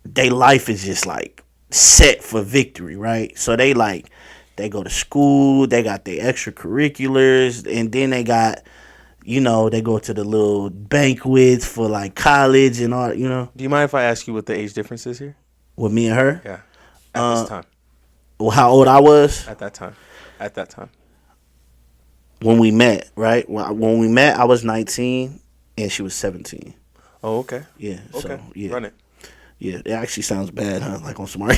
their life is just like set for victory, right? So they go to school, they got their extracurriculars, and then they got, they go to the little banquets for like college and all, Do you mind if I ask you what the age difference is here? With me and her? Yeah. At this time. Well, how old I was? At that time. When we met, right? When we met, I was 19 and she was 17. Oh, okay. Yeah. Okay. So, yeah. Run it. Yeah, it actually sounds bad, huh? Like on smart.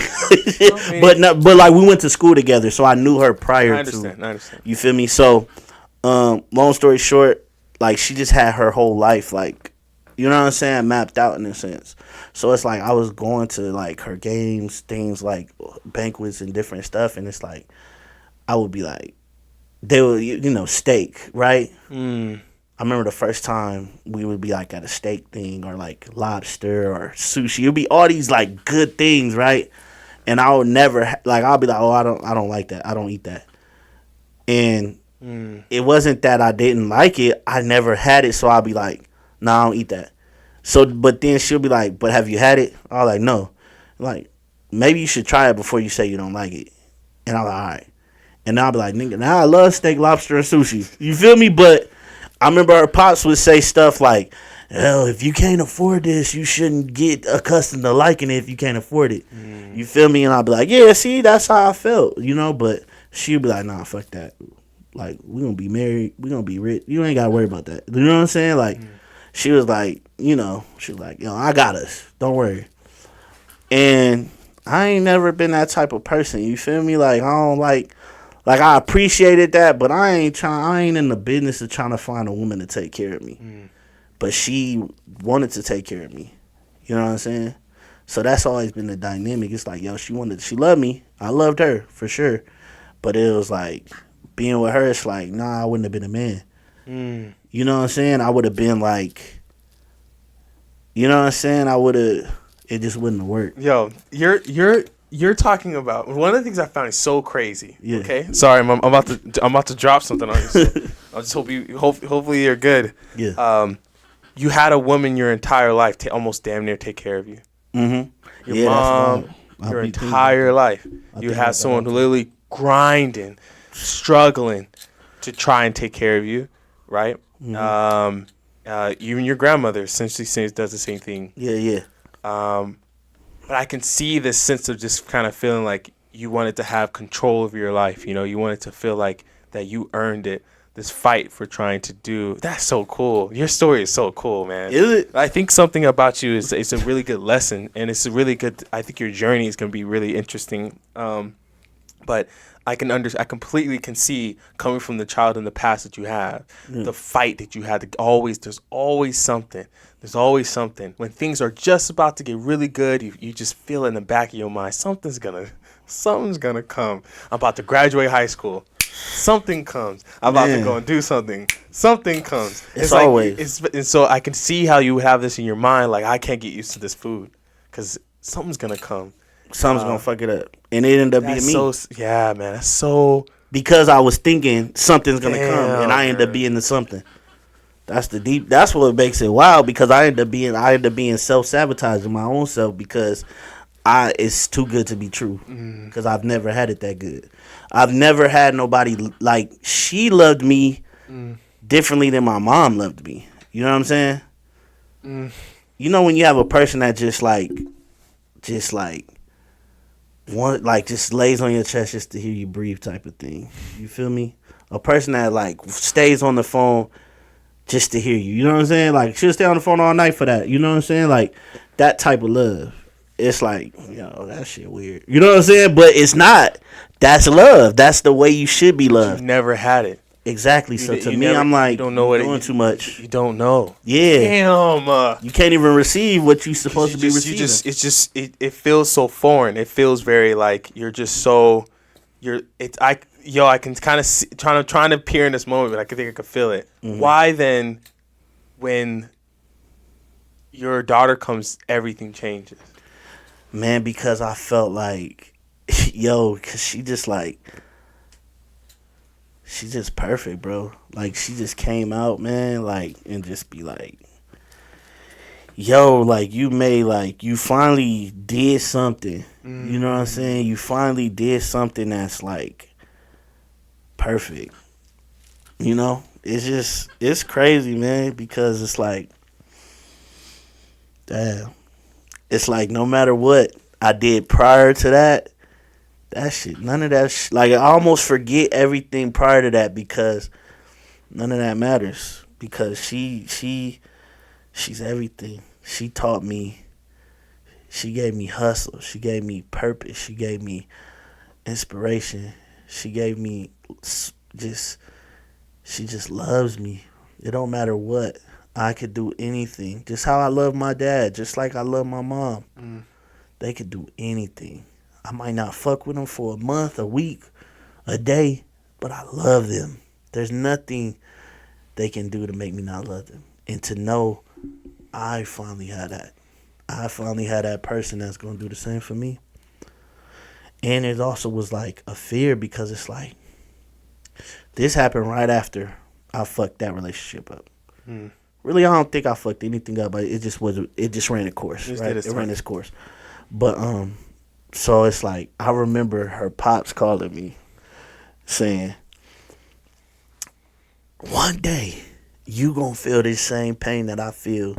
But like we went to school together, so I knew her prior to. I understand. You feel me? So, long story short, like she just had her whole life, like, you know what I'm saying, mapped out in a sense. So it's like I was going to like her games, things like banquets and different stuff, and it's like I would be like, they were, steak, right? I remember the first time we would be like at a steak thing or like lobster or sushi. It would be all these like good things, right? And I would never I'll be like, oh, I don't like that. I don't eat that. And it wasn't that I didn't like it. I never had it, so I'll be like, nah, I don't eat that. So, but then she'll be like, but have you had it? I was like, no. Like, maybe you should try it before you say you don't like it. And I'm like, all right. And I'll be like, nigga, now I love steak, lobster, and sushi. You feel me? But I remember her pops would say stuff like, hell, if you can't afford this, you shouldn't get accustomed to liking it if you can't afford it. You feel me? And I'll be like, yeah, see, that's how I felt, But she'd be like, nah, fuck that. Like, we gonna be married. We gonna be rich. You ain't gotta worry about that. You know what I'm saying? Like, she was like, she was like, I got us. Don't worry. And I ain't never been that type of person. You feel me? Like, I don't like I appreciated that, but I ain't in the business of trying to find a woman to take care of me. But she wanted to take care of me. You know what I'm saying? So that's always been the dynamic. It's like, she loved me. I loved her for sure. But it was like, being with her, it's like, nah, I wouldn't have been a man. You know what I'm saying? I would have been like, you know what I'm saying? It just wouldn't have worked. Yo, you're talking about one of the things I found is so crazy. Yeah. Okay, sorry, I'm about to drop something on you. So I just hopefully you're good. Yeah. You had a woman your entire life almost damn near take care of you. Your mom, your entire life. You had someone who literally grinding, struggling to try and take care of you. right? Even your grandmother essentially does the same thing. Yeah. But I can see this sense of just kind of feeling like you wanted to have control of your life. You know, you wanted to feel like that you earned it. This fight for trying to do. That's so cool. Your story is so cool, man. Is it? I think something about you is it's a really good lesson, and it's a really good. I think your journey is going to be really interesting. But I completely can see coming from the child in the past that you have, the fight that you had. There's always something. There's always something. When things are just about to get really good, you just feel in the back of your mind, something's gonna come. I'm about to graduate high school. Something comes. I'm about to go and do something. Something comes. It's always. And so I can see how you have this in your mind, like I can't get used to this food because something's gonna come. Something's gonna fuck it up, and it ended up being me. Yeah, man, that's so. Because I was thinking something's gonna come, and I ended up being the something. That's what makes it wild. Because I ended up being self-sabotaging my own self because it's too good to be true. Because I've never had it that good. I've never had nobody like she loved me differently than my mom loved me. You know what I'm saying? You know when you have a person that just lays on your chest just to hear you breathe type of thing. You feel me? A person that like stays on the phone just to hear you. You know what I'm saying? Like she'll stay on the phone all night for that. You know what I'm saying? Like that type of love. It's like, that shit weird. You know what I'm saying? But it's not. That's love. That's the way you should be loved. You never had it. Exactly. So to me, I'm like, you don't know what doing too much. You don't know. Yeah. Damn. You can't even receive what you're supposed to be receiving. It feels so foreign. It feels very like you're just so. I can kind of trying to peer in this moment, but I think I can feel it. Mm-hmm. Why then, when your daughter comes, everything changes? Man, because I felt like, because she's just perfect, bro. Like, she just came out, man, like, and just be like, like, you finally did something. Mm-hmm. You know what I'm saying? You finally did something that's, like, perfect. You know? It's crazy, man, because it's like, damn. It's like no matter what I did prior to that shit, none of that like I almost forget everything prior to that because none of that matters because she's everything. She taught me. She gave me hustle. She gave me purpose. She gave me inspiration. She gave me she just loves me. It don't matter what. I could do anything. Just how I love my dad. Just like I love my mom. They could do anything. I might not fuck with them for a month, a week, a day, but I love them. There's nothing they can do to make me not love them. And to know I finally had that. I finally had that person that's going to do the same for me. And it also was like a fear because it's like, this happened right after I fucked that relationship up. Really, I don't think I fucked anything up, but it just ran its course. Right? It ran its course. But so it's like I remember her pops calling me, saying, "One day you gonna feel this same pain that I feel,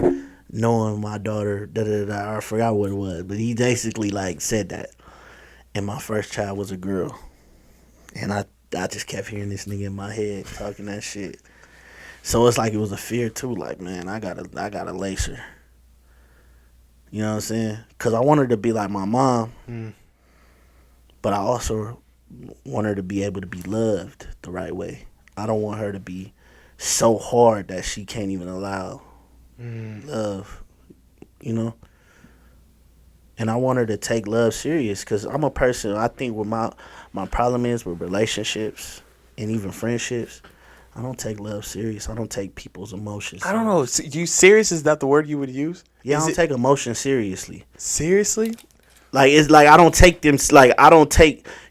knowing my daughter." I forgot what it was, but he basically like said that. And my first child was a girl, and I just kept hearing this nigga in my head talking that shit. So it's like it was a fear too. Like, man, I gotta lace her. You know what I'm saying? Because I want her to be like my mom, but I also want her to be able to be loved the right way. I don't want her to be so hard that she can't even allow love. You know? And I want her to take love serious because I'm a person, I think what my problem is with relationships and even friendships, I don't take love serious. I don't take people's emotions serious. I don't know. You serious? Is that the word you would use? Yeah, I don't take emotions seriously. Seriously? Like, it's like I don't take them, like,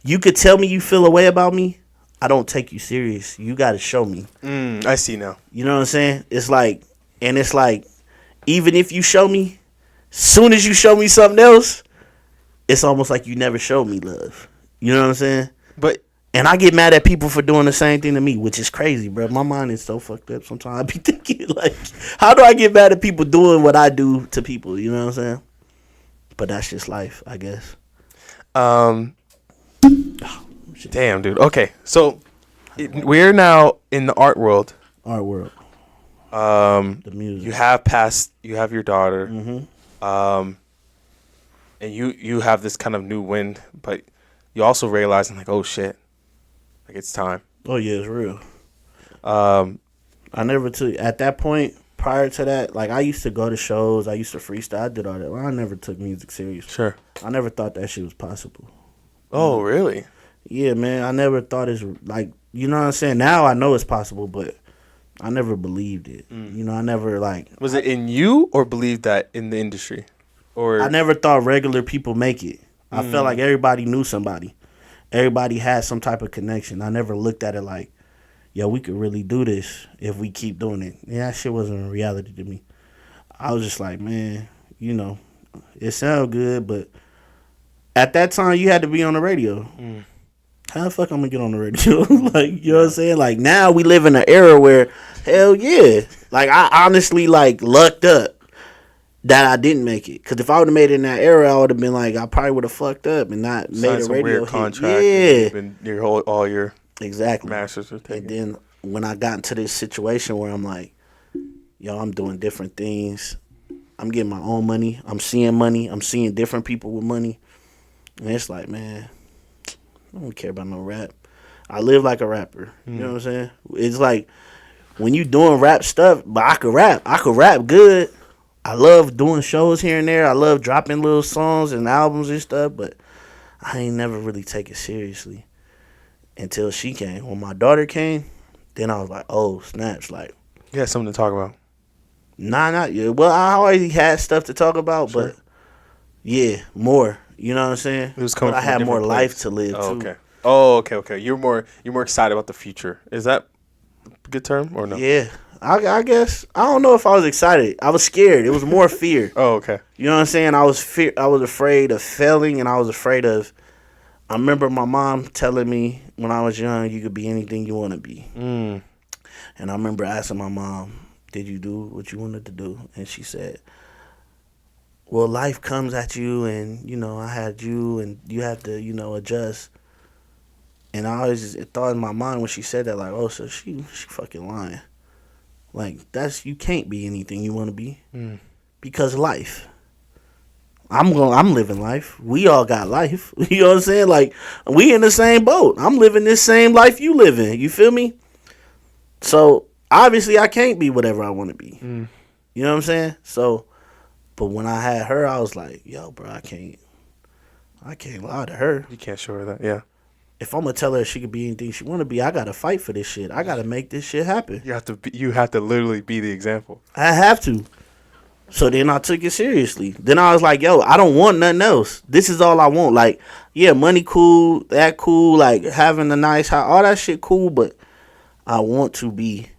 you could tell me you feel a way about me. I don't take you serious. You got to show me. I see now. You know what I'm saying? It's like, even if you show me, soon as you show me something else, it's almost like you never showed me love. You know what I'm saying? But And I get mad at people for doing the same thing to me, which is crazy, bro. My mind is so fucked up. Sometimes I be thinking, like, how do I get mad at people doing what I do to people? You know what I'm saying? But that's just life, I guess. Damn, dude. Okay, so we're now in the art world. Art world. The music. You have your daughter. And you have this kind of new wind, but you also realizing like, oh shit, like it's time. Oh yeah, it's real. I never took at that point. Prior to that, like I used to go to shows, I used to freestyle, I did all that. Well, I never took music serious. Sure. I never thought that shit was possible. Oh, really? Yeah, man. I never thought it's like, you know what I'm saying? Now I know it's possible, but I never believed it. You know, I never like. Was it in you or believed that in the industry? Or I never thought regular people make it. I felt like everybody knew somebody. Everybody had some type of connection. I never looked at it like, yo, we could really do this if we keep doing it. Yeah, that shit wasn't a reality to me. I was just like, man, you know, it sounds good, but at that time you had to be on the radio. How the fuck I'm gonna get on the radio? Like, you know what I'm saying? Like, now we live in an era where, hell yeah. Like, I honestly, like, lucked up that I didn't make it. Because if I would have made it in that era, I would have been like, I probably would have fucked up and not made a radio hit. Contract. Yeah. All your exactly. masters are taken. And then when I got into this situation where I'm like, yo, I'm doing different things. I'm getting my own money. I'm seeing different people with money. And it's like, man, I don't care about no rap. I live like a rapper. You know what I'm saying? It's like when you doing rap stuff, but I could rap. I could rap good. I love doing shows here and there. I love dropping little songs and albums and stuff, but I ain't never really take it seriously until she came. When my daughter came, then I was like, oh, snaps. Like, you had something to talk about. Nah, not yet. Well, I already had stuff to talk about, sure. But yeah, more. You know what I'm saying? It was coming. But I had more life to live too. Okay. You're more excited about the future. Is that a good term or no? Yeah, I guess. I don't know if I was excited. I was scared. It was more fear. Oh, okay. You know what I'm saying? I was afraid of failing, and I was afraid of. I remember my mom telling me when I was young, you could be anything you want to be. And I remember asking my mom, did you do what you wanted to do? And she said, well, life comes at you, and, you know, I had you, and you have to, you know, adjust. And I always thought in my mind when she said that, like, oh, so she fucking lying. Like, you can't be anything you want to be. Because life. I'm living life. We all got life. You know what I'm saying? Like, we in the same boat. I'm living this same life you live in. You feel me? So, obviously, I can't be whatever I want to be. You know what I'm saying? So, but when I had her, I was like, yo, bro, I can't lie to her. You can't show her that, yeah. If I'm gonna tell her she could be anything she want to be, I gotta fight for this shit. I gotta make this shit happen. You have to literally be the example. I have to. So then I took it seriously. Then I was like, yo, I don't want nothing else. This is all I want. Like, yeah, money cool, that cool, like having a nice house, all that shit cool, but I want to be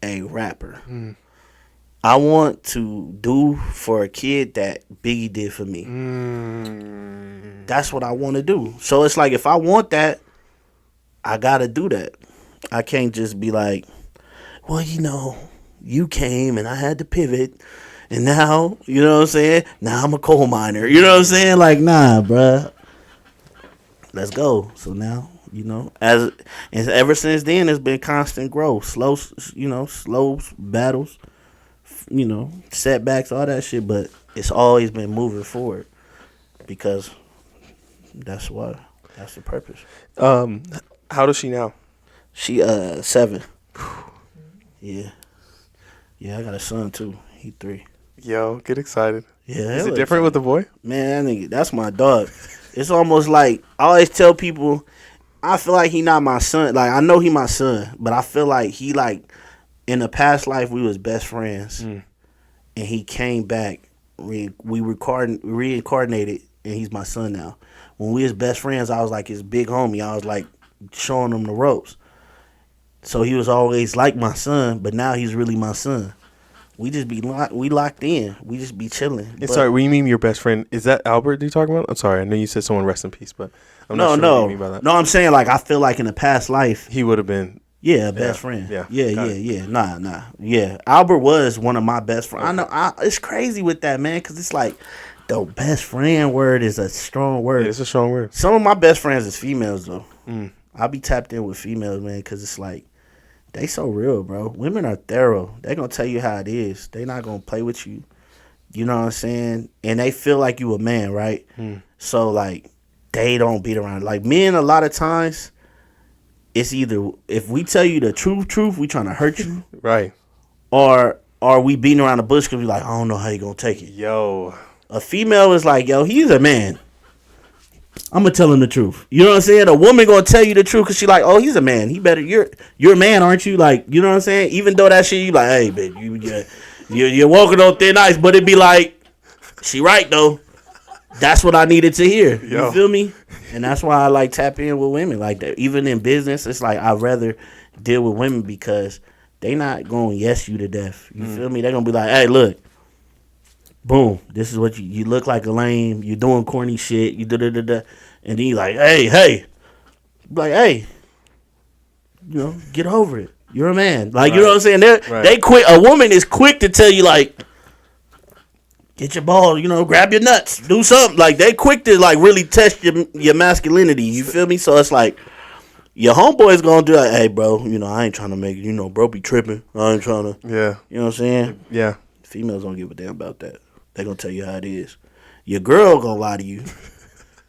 a rapper. I want to do for a kid that Biggie did for me. That's what I want to do. So it's like, if I want that, I got to do that. I can't just be like, well, you know, you came and I had to pivot. And now, you know what I'm saying? Now I'm a coal miner. You know what I'm saying? Like, nah, bruh. Let's go. So now, you know, and ever since then, it's been constant growth. Slow battles. You know, setbacks, all that shit, but it's always been moving forward because that's the purpose. How does she now? She 7. Yeah, I got a son too. He 3. Yo, get excited. Yeah, is it different with the boy? Man, that nigga, that's my dog. It's almost like I always tell people, I feel like he not my son. Like, I know he my son, but I feel like he, like, in the past life, we was best friends, and he came back. We reincarnated, and he's my son now. When we was best friends, I was like his big homie. I was like showing him the ropes. So he was always like my son, but now he's really my son. we just be we locked in. We just be chilling. Sorry, what you mean your best friend? Is that Albert you're talking about? I'm sorry. I know you said someone rest in peace, but I'm not sure what you mean by that. No, I'm saying like I feel like in a past life he would have been. Yeah, best friend. Yeah. Nah. Yeah, Albert was one of my best friends. Okay. I know. It's crazy with that, man, because it's like the best friend word is a strong word. Yeah, it's a strong word. Some of my best friends is females though. I'll be tapped in with females, man, because it's like they so real, bro. Women are thorough. They gonna tell you how it is. They not gonna play with you. You know what I'm saying? And they feel like you a man, right? So like they don't beat around. Like men, a lot of times. It's either if we tell you the truth, we trying to hurt you, right? Or are we beating around the bush because we like, I don't know how you gonna take it. Yo, a female is like, yo, he's a man. I'm gonna tell him the truth. You know what I'm saying? A woman gonna tell you the truth because she like, oh, he's a man. He better. You're a man, aren't you? Like, you know what I'm saying? Even though that shit, you like, hey, bitch, you're walking on thin ice, but it be like, she right though. That's what I needed to hear. You feel me? And that's why I like tap in with women like that. Even in business, it's like I'd rather deal with women because they not going to yes you to death. You feel me? They're going to be like, hey, look. Boom. This is what you look like a lame. You're doing corny shit. You da-da-da-da. And then you like, hey. Like, hey. You know, get over it. You're a man. Like, you know what I'm saying? They quick. A woman is quick to tell you like, get your ball, you know, grab your nuts, do something. Like, they quick to, like, really test your masculinity. You feel me? So it's like, your homeboy's gonna do like, hey, bro, you know, I ain't trying to make, you know, bro be tripping. I ain't trying to. Yeah. You know what I'm saying? Yeah. Females don't give a damn about that. They gonna tell you how it is. Your girl gonna lie to you.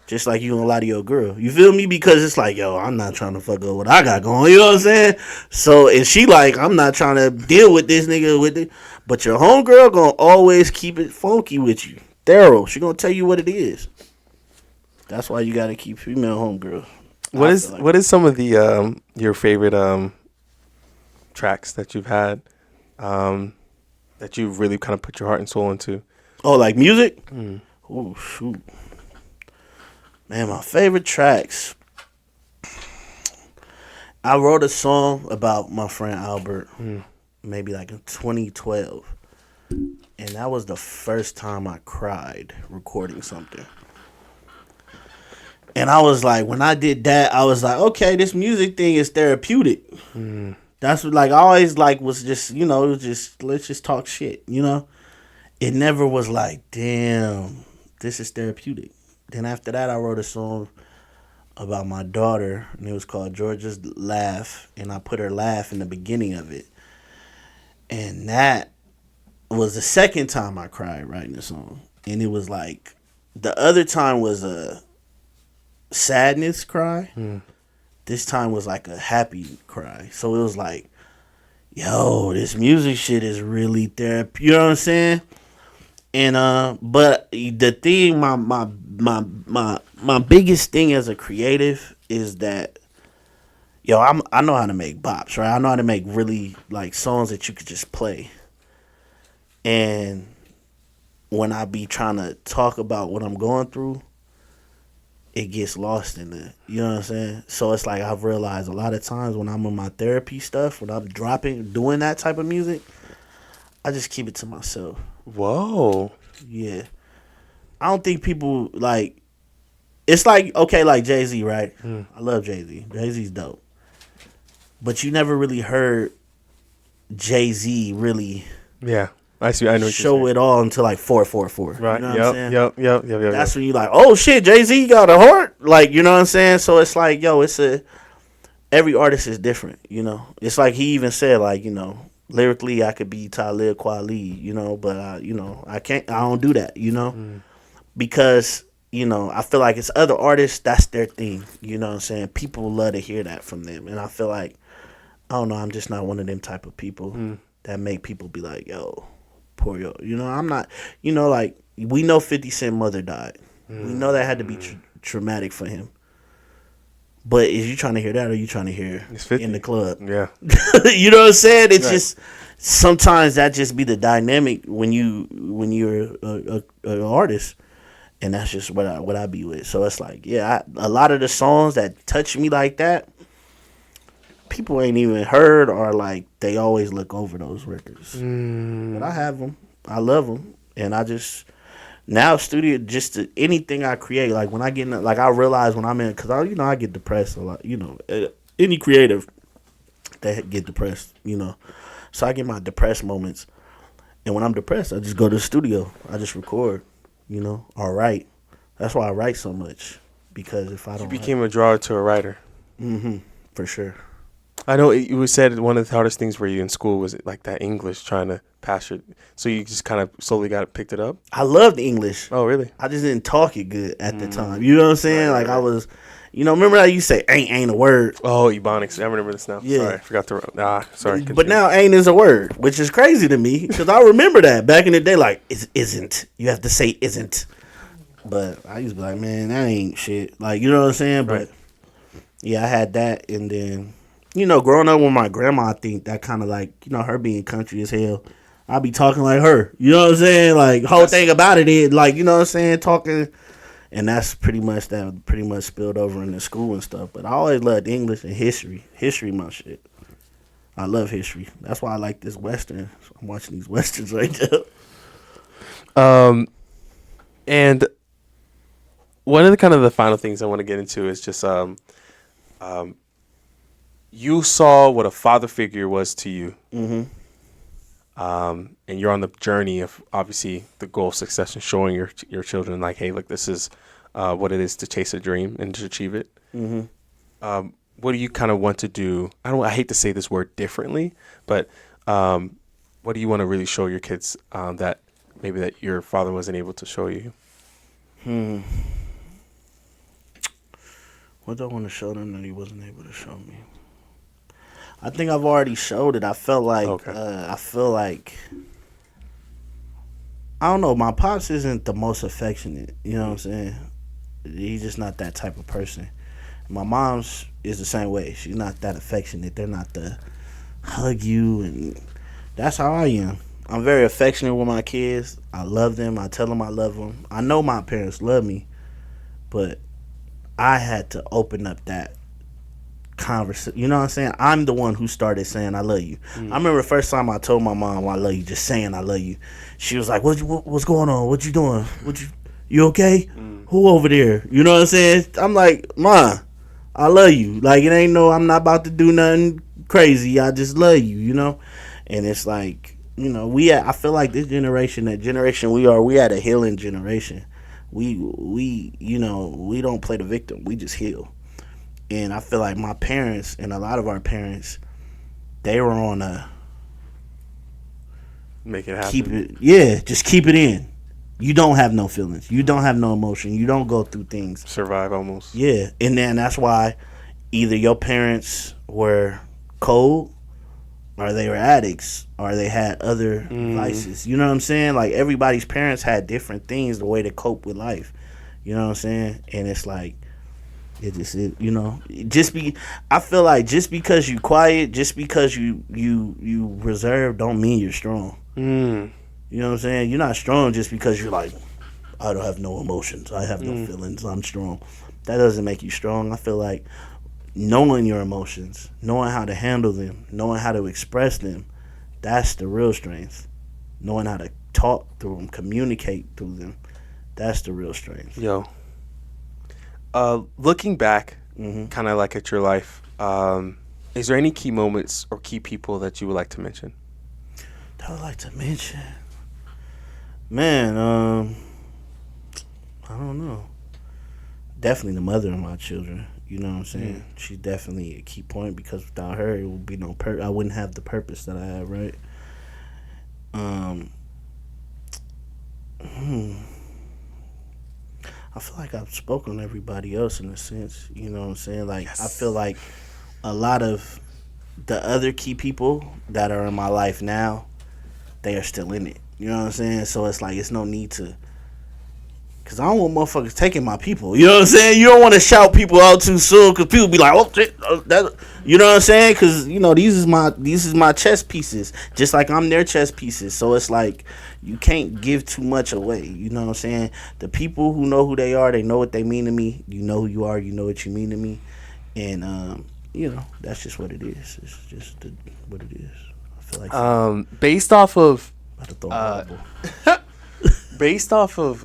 Just like you gonna lie to your girl. You feel me? Because it's like, yo, I'm not trying to fuck up what I got going. You know what I'm saying? So, and she like, I'm not trying to deal with this nigga with it. But your homegirl gonna always keep it funky with you. Thorough. She gonna tell you what it is. That's why you gotta keep female homegirls. What is some of the your favorite tracks that you've had that you've really kind of put your heart and soul into? Oh, like music? Oh, shoot. Man, my favorite tracks. I wrote a song about my friend Albert, maybe like in 2012. And that was the first time I cried recording something. And I was like, when I did that, I was like, okay, this music thing is therapeutic. That's what, like, I always, like, was just, you know, it was just, let's just talk shit, you know? It never was like, damn, this is therapeutic. Then after that, I wrote a song about my daughter, and it was called Georgia's Laugh, and I put her laugh in the beginning of it. And that was the second time I cried writing the song. And it was like, the other time was a sadness cry. This time was like a happy cry. So it was like, yo, this music shit is really therapy. You know what I'm saying? And but the thing, my biggest thing as a creative is that, yo, I know how to make bops, right? I know how to make really like songs that you could just play. And when I be trying to talk about what I'm going through, it gets lost in it. You know what I'm saying? So it's like I've realized a lot of times when I'm in my therapy stuff, when I'm doing that type of music, I just keep it to myself. Whoa. Yeah. I don't think people, like, it's like, okay, like Jay-Z, right? I love Jay-Z. Jay-Z's dope. But you never really heard Jay-Z really I see. I know. Show it all until like 444. Right. You know what I'm saying? Yep. That's when you like, oh shit, Jay-Z got a heart. Like, you know what I'm saying? So it's like, yo, every artist is different, you know? It's like he even said, like, you know, lyrically I could be Talib Kweli, you know, but I don't do that, you know? Because, you know, I feel like it's other artists, that's their thing. You know what I'm saying? People love to hear that from them. And I feel like, I don't know, I'm just not one of them type of people that make people be like, yo, poor yo. You know, I'm not, you know, like, we know 50 Cent mother died. We know that had to be traumatic for him. But is you trying to hear that, or are you trying to hear in the club? Yeah. You know what I'm saying? It's just, sometimes that just be the dynamic when you're an artist. And that's just what I be with. So it's like, yeah, a lot of the songs that touch me like that, people ain't even heard, or like they always look over those records. But I have them. I love them, and I just now studio anything I create. Like when I get in, like I realize when I'm in, because I get depressed a lot. Any creative they get depressed. So I get my depressed moments, and when I'm depressed, I just go to the studio. I just record. Or write. That's why I write so much, because if I don't, you became a drawer to a writer. For sure. I know you said one of the hardest things for you in school was like that English, trying to pass it. So you just kind of slowly picked it up? I loved English. Oh, really? I just didn't talk it good at the time. You know what I'm saying? Right. I was, remember how you say ain't a word? Oh, Ebonics. I remember this now. Yeah. Sorry, I forgot to. Sorry. But now ain't is a word, which is crazy to me, because I remember that back in the day, like, isn't. You have to say isn't. But I used to be like, man, that ain't shit. Like, you know what I'm saying? Right. But, yeah, I had that, and then... growing up with my grandma, I think that kind of like, her being country as hell, I be talking like her. You know what I'm saying? Like, whole thing about it is, like, you know what I'm saying? Talking, and that's pretty much spilled over into school and stuff. But I always loved English and history. History, my shit. I love history. That's why I like this Western. So I'm watching these Westerns right now. And one of the final things I want to get into is just, you saw what a father figure was to you. Mm-hmm. And you're on the journey of, obviously, the goal of success and showing your children, like, hey, look, this is what it is to chase a dream and to achieve it. Mm-hmm. What do you kind of want to do? I hate to say this word differently, but what do you want to really show your kids that maybe that your father wasn't able to show you? What do I want to show them that he wasn't able to show me? I think I've already showed it. I felt like, okay. I don't know, my pops isn't the most affectionate, you know what I'm saying? He's just not that type of person. My mom's is the same way. She's not that affectionate. They're not the hug you, and that's how I am. I'm very affectionate with my kids. I love them. I tell them I love them. I know my parents love me, but I had to open up that conversation. You know what I'm saying? I'm the one who started saying I love you. I remember the first time I told my mom I love you, just saying I love you. She was like, what's going on? What you doing? You okay? Who over there? You know what I'm saying? I'm like, Ma, I love you. Like, it ain't I'm not about to do nothing crazy. I just love you, And it's like, I feel like this generation, that generation we had a healing generation. We don't play the victim. We just heal. And I feel like my parents and a lot of our parents, they were on a make it happen. Just keep it in. You don't have no feelings. You don't have no emotion. You don't go through things. Survive almost. Yeah, and then that's why either your parents were cold, or they were addicts, or they had other vices. You know what I'm saying? Like, everybody's parents had different things, the way to cope with life. You know what I'm saying? And it's like, I feel like just because you quiet, just because you reserve, don't mean you're strong. You know what I'm saying? You're not strong just because you're like, I don't have no emotions, I have no feelings, I'm strong. That doesn't make you strong. I feel like knowing your emotions, knowing how to handle them, knowing how to express them, that's the real strength. Knowing how to talk through them, communicate through them, that's the real strength. Yo. Looking back, kind of like at your life, is there any key moments or key people that you would like to mention? That I would like to mention? Man, I don't know. Definitely the mother of my children. You know what I'm saying? She's definitely a key point, because without her, it would be no I wouldn't have the purpose that I have, right? I feel like I've spoken to everybody else in a sense. You know what I'm saying? Like, yes. I feel like a lot of the other key people that are in my life now, they are still in it. You know what I'm saying? So it's like, it's no need to, because I don't want motherfuckers taking my people. You know what I'm saying? You don't want to shout people out too soon, because people be like, oh, shit, that, you know what I'm saying? Because, these is my chess pieces, just like I'm their chess pieces. So it's like, you can't give too much away. You know what I'm saying? The people who know who they are, they know what they mean to me. You know who you are, you know what you mean to me. And that's just what it is. It's just what it is. I feel like based off of about to throw a bubble. based off of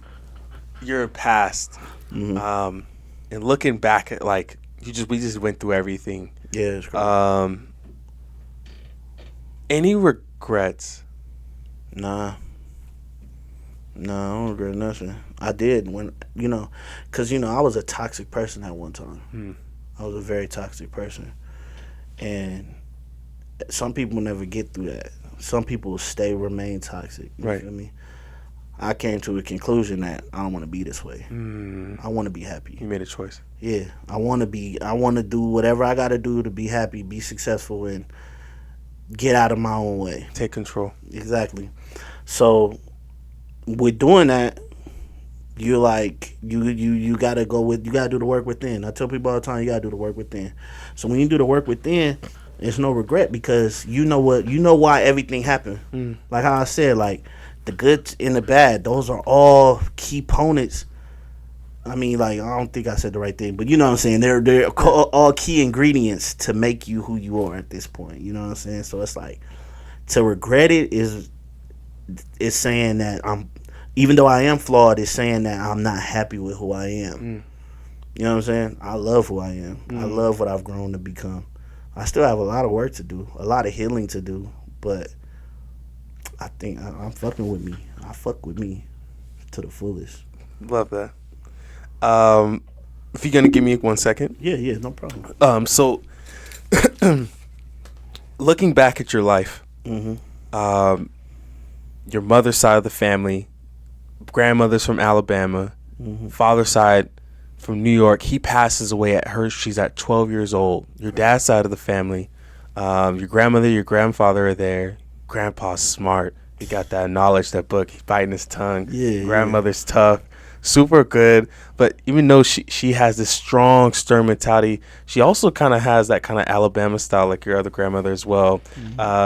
your past, and looking back at like we just went through everything. Yeah, it's crazy. Any regrets? Nah, I don't regret nothing. I did when because I was a toxic person at one time. I was a very toxic person, and some people never get through that. Some people remain toxic. You feel me? I came to a conclusion that I don't want to be this way. I want to be happy. You made a choice. Yeah, I want to do whatever I got to do to be happy, be successful, and get out of my own way. Take control. Exactly. So with doing that, you're like you gotta do the work within. I tell people all the time, you gotta do the work within. So when you do the work within, there's no regret because you know why everything happened. Like how I said, like the good and the bad, those are all key components. I mean, like I don't think I said the right thing, but you know what I'm saying. They're all key ingredients to make you who you are at this point. You know what I'm saying. So it's like to regret it is saying that even though I am flawed, it's saying that I'm not happy with who I am. You know what I'm saying? I love who I am. I love what I've grown to become. I still have a lot of work to do, a lot of healing to do, but I think I'm fucking with me. I fuck with me to the fullest. Love that. If you're gonna give me 1 second. Yeah, no problem. So looking back at your life, your mother's side of the family, grandmother's from Alabama, father's side from New York. He passes away she's at 12 years old. Your dad's side of the family, your grandmother, your grandfather are there. Grandpa's smart. He got that knowledge, that book. He's biting his tongue. Yeah. Grandmother's tough, super good. But even though she has this strong, stern mentality, she also kind of has that kind of Alabama style, like your other grandmother as well.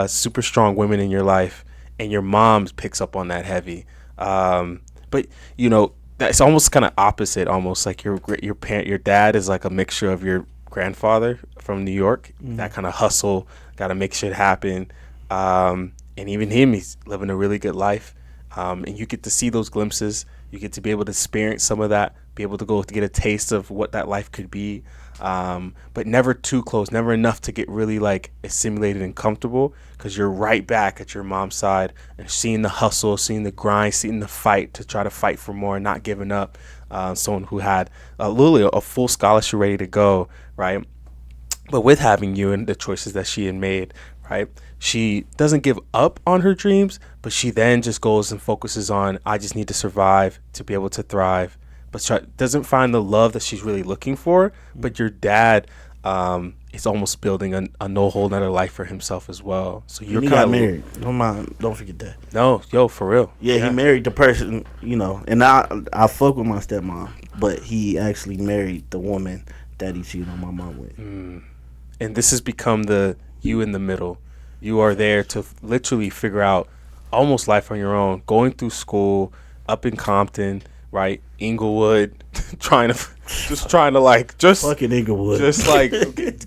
Super strong women in your life, and your mom picks up on that heavy. But that's almost kind of opposite. Almost like your dad is like a mixture of your grandfather from New York. That kind of hustle, got to make shit happen. And even him, he's living a really good life. And you get to see those glimpses. You get to be able to experience some of that, be able to go to get a taste of what that life could be. But never too close, never enough to get really like assimilated and comfortable, because you're right back at your mom's side and seeing the hustle, seeing the grind, seeing the fight to try to fight for more and not giving up. Someone who had literally a full scholarship ready to go, right? But with having you and the choices that she had made, right? She doesn't give up on her dreams, but she then just goes and focuses on, I just need to survive to be able to thrive. But she doesn't find the love that she's really looking for. But your dad is almost building a whole nother life for himself as well. So you're kind of married. Don't forget that. No, for real. Yeah, he married the person, and I fuck with my stepmom, but he actually married the woman that he cheated on my mom with. And this has become the you in the middle. You are there to literally figure out almost life on your own, going through school up in Compton, right? Inglewood, trying to fucking Inglewood, just like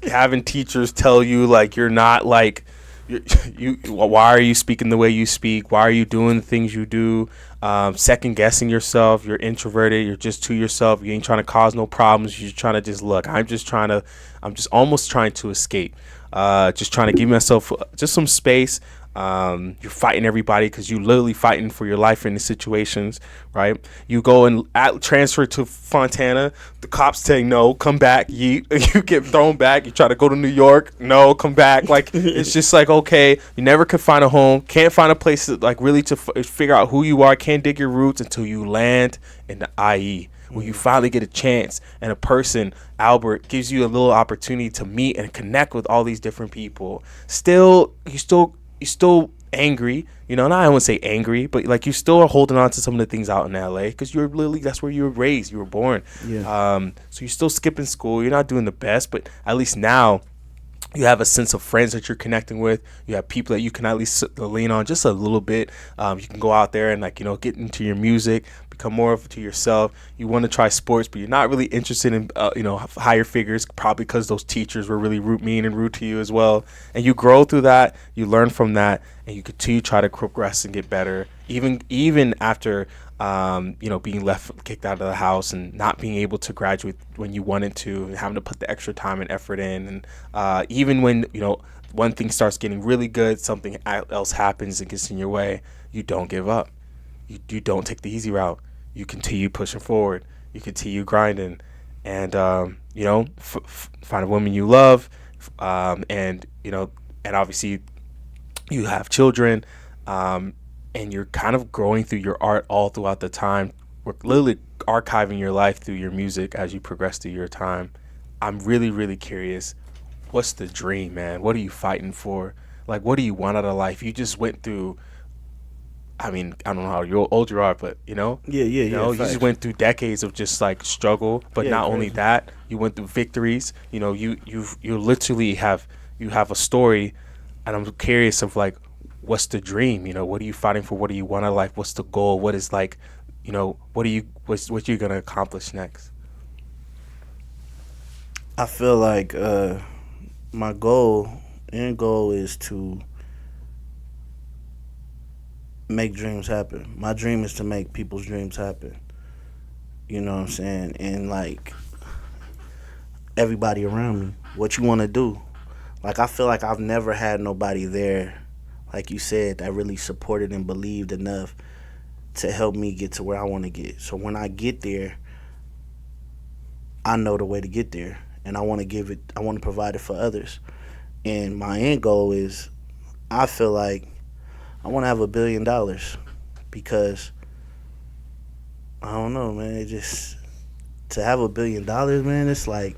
having teachers tell you like you're not like you. Why are you speaking the way you speak? Why are you doing the things you do? Second guessing yourself. You're introverted. You're just to yourself. You ain't trying to cause no problems. You're trying to just look. I'm just almost trying to escape. Just trying to give myself just some space. You're fighting everybody because you literally fighting for your life in these situations, right? You go and transfer to Fontana. The cops say no, come back. You get thrown back. You try to go to New York. No, come back. Like it's just like, okay, you never could find a home. Can't find a place to, like really to figure out who you are. Can't dig your roots until you land in the IE. When you finally get a chance and a person, Albert, gives you a little opportunity to meet and connect with all these different people. You're still angry, and I don't want to say angry, but like you still are holding on to some of the things out in LA because you're literally, that's where you were raised, you were born. So you're still skipping school. You're not doing the best, but at least now you have a sense of friends that you're connecting with. You have people that you can at least lean on just a little bit. You can go out there and get into your music, become more to yourself. You want to try sports, but you're not really interested in higher figures, probably because those teachers were really mean and rude to you as well. And you grow through that, you learn from that, and you continue to try to progress and get better, even after being kicked out of the house and not being able to graduate when you wanted to, and having to put the extra time and effort in. And even when, one thing starts getting really good, something else happens and gets in your way, you don't give up. You don't take the easy route. You continue pushing forward. You continue grinding. And, find a woman you love. And obviously you have children. And you're kind of growing through your art all throughout the time. We're literally archiving your life through your music as you progress through your time. I'm really, really curious. What's the dream, man? What are you fighting for? Like, what do you want out of life? You just went through, I don't know how old you are, but, Yeah. you just went through decades of just, like, struggle. But not only that, you went through victories. You literally have a story. And I'm curious of, like, what's the dream? What are you fighting for? What do you want out of life? What's the goal? What is, like, what you're going to accomplish next? I feel like my end goal is to make dreams happen. My dream is to make people's dreams happen. You know what I'm saying? And, like, everybody around me, what you want to do. Like, I feel like I've never had nobody there, like you said, that really supported and believed enough to help me get to where I want to get. So when I get there, I know the way to get there, and I want to provide it for others. And my end goal is, I feel like I want to have $1 billion, because I don't know, man. To have $1 billion, man, it's like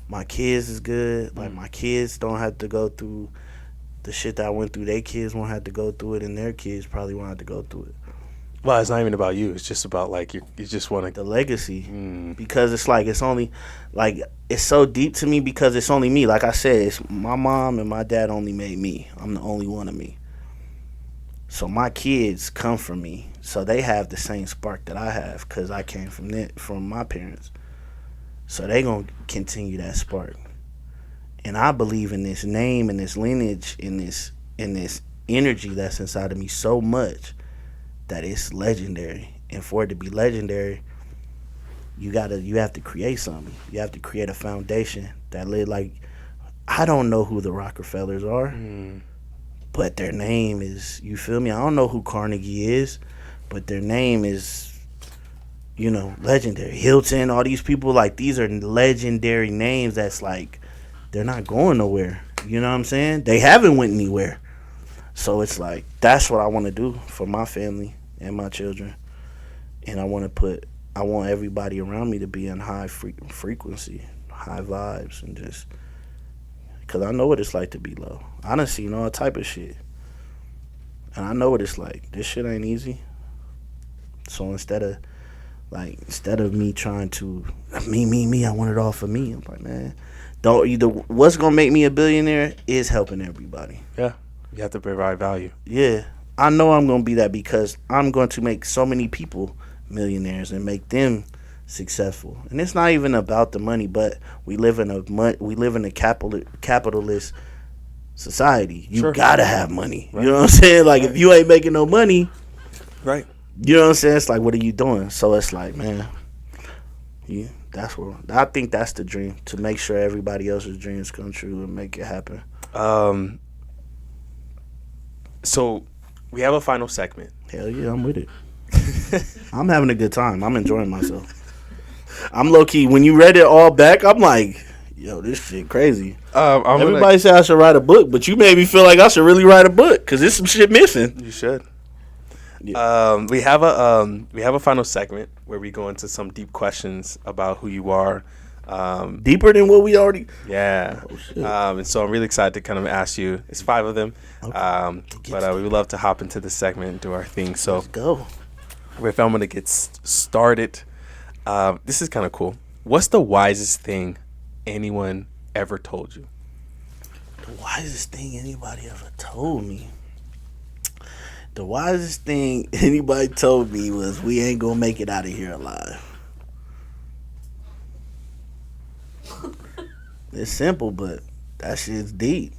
my kids is good. Like, my kids don't have to go through the shit that I went through. Their kids won't have to go through it, and their kids probably won't have to go through it. Well, it's not even about you. It's just about, like, you just want to... The legacy. Because it's like, it's only, like, it's so deep to me because it's only me. Like I said, it's my mom and my dad only made me. I'm the only one of me. So my kids come from me. So they have the same spark that I have because I came from my parents. So they going to continue that spark. And I believe in this name and this lineage and this energy that's inside of me so much that it's legendary. And for it to be legendary, you have to create something. You have to create a foundation that like, I don't know who the Rockefellers are, but their name is, you feel me? I don't know who Carnegie is, but their name is, legendary. Hilton, all these people, like, these are legendary names that's like, they're not going nowhere. You know what I'm saying? They haven't went anywhere. So it's like, that's what I want to do for my family and my children. And I want everybody around me to be in high frequency, high vibes, and just, because I know what it's like to be low. I done seen all type of shit. And I know what it's like. This shit ain't easy. So instead of me trying to, me, I want it all for me. I'm like, man, what's going to make me a billionaire is helping everybody. Yeah. You have to provide value. Yeah. I know I'm going to be that because I'm going to make so many people millionaires and make them successful. And it's not even about the money, but we live in a capitalist society. You got to have money. Right. You know what I'm saying? Like, if you ain't making no money, right? You know what I'm saying? It's like, what are you doing? So it's like, man, I think that's the dream, to make sure everybody else's dreams come true and make it happen. So we have a final segment. Hell yeah, I'm with it. I'm having a good time. I'm enjoying myself. I'm low-key, when you read it all back, I'm like, yo, this shit crazy. Everybody say I should write a book, but you made me feel like I should really write a book because there's some shit missing. You should. Yeah. We have a final segment where we go into some deep questions about who you are. Deeper than what we already... Yeah. Oh, shit. And so I'm really excited to kind of ask you. It's 5 of them. Okay. But we would love to hop into this segment and do our thing. So let's go. If I'm going to get started, this is kind of cool. What's the wisest thing anyone ever told you? The wisest thing anybody ever told me? The wisest thing anybody told me was we ain't gonna make it out of here alive. It's simple, but that shit's deep.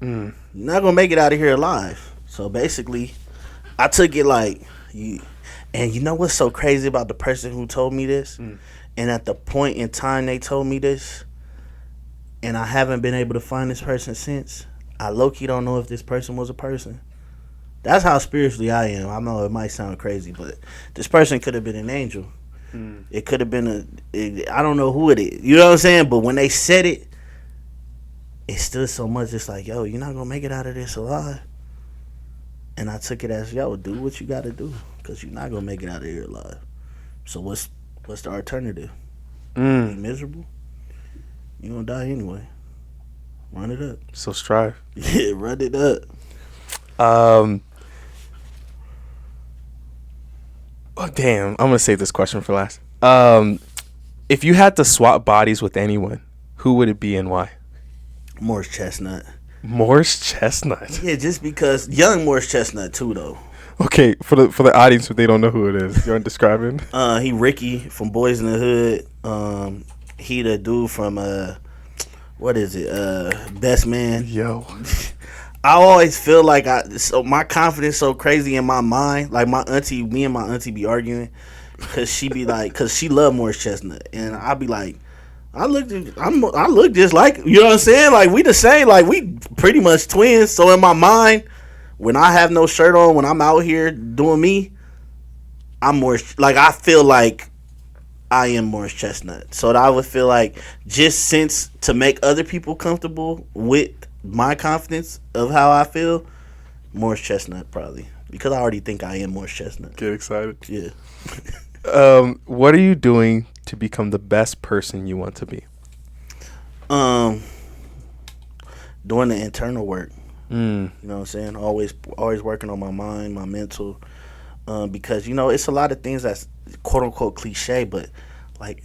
You're not gonna make it out of here alive. So basically, I took it like you. And you know what's so crazy about the person who told me this? And at the point in time they told me this, and I haven't been able to find this person since. I low-key don't know if this person was a person. That's how spiritually I am. I know it might sound crazy, but this person could have been an angel. It could have been I don't know who it is. You know what I'm saying? But when they said it, it stood so much. It's like, yo, you're not going to make it out of this alive. And I took it as, yo, do what you got to do, because you're not going to make it out of here alive. So what's the alternative? Be miserable? You're going to die anyway. Run it up. So strive. Yeah, run it up. Oh, damn, I'm going to save this question for last. If you had to swap bodies with anyone, who would it be and why? Morris Chestnut. Morris Chestnut? Yeah, just because. Young Morris Chestnut, too, though. Okay, for the audience, if they don't know who it is, you want to describe him? He Ricky from Boys in the Hood. He the dude from, what is it? Best Man. Yo. I always feel like so my confidence so crazy in my mind. Like me and my auntie be arguing, cause she love Morris Chestnut, and I be like, I look just like, you know what I'm saying? Like we the same, like we pretty much twins. So in my mind, when I have no shirt on, when I'm out here doing me, I'm Morris. Like I feel like I am Morris Chestnut. So that I would feel like just to make other people comfortable with my confidence of how I feel, Morris Chestnut probably, because I already think I am Morris Chestnut. Get excited. Yeah. What are you doing to become the best person you want to be? Doing the internal work. You know what I'm saying? Always working on my mind, my mental, because it's a lot of things that's quote unquote cliche, but like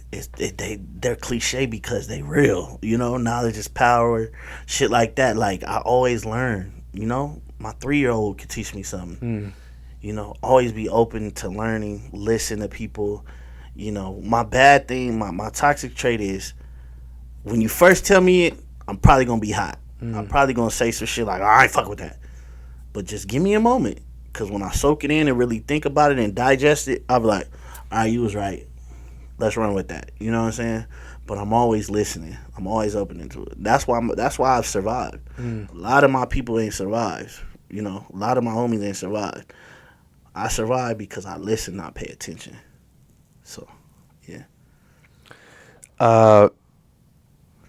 they're cliche because they real. Knowledge is power, shit like that. Like I always learn. My 3-year-old could teach me something. Always be open to learning, listen to people. My bad thing, my toxic trait is when you first tell me it, I'm probably gonna be hot. I'm probably gonna say some shit like, I ain't fuck with that. But just give me a moment, because when I soak it in and really think about it and digest it, I'll be like, all right, you was right. Let's run with that. You know what I'm saying? But I'm always listening. I'm always open to it. That's why I've survived. A lot of my people ain't survived. A lot of my homies ain't survived. I survived because I listen, not pay attention. So, yeah.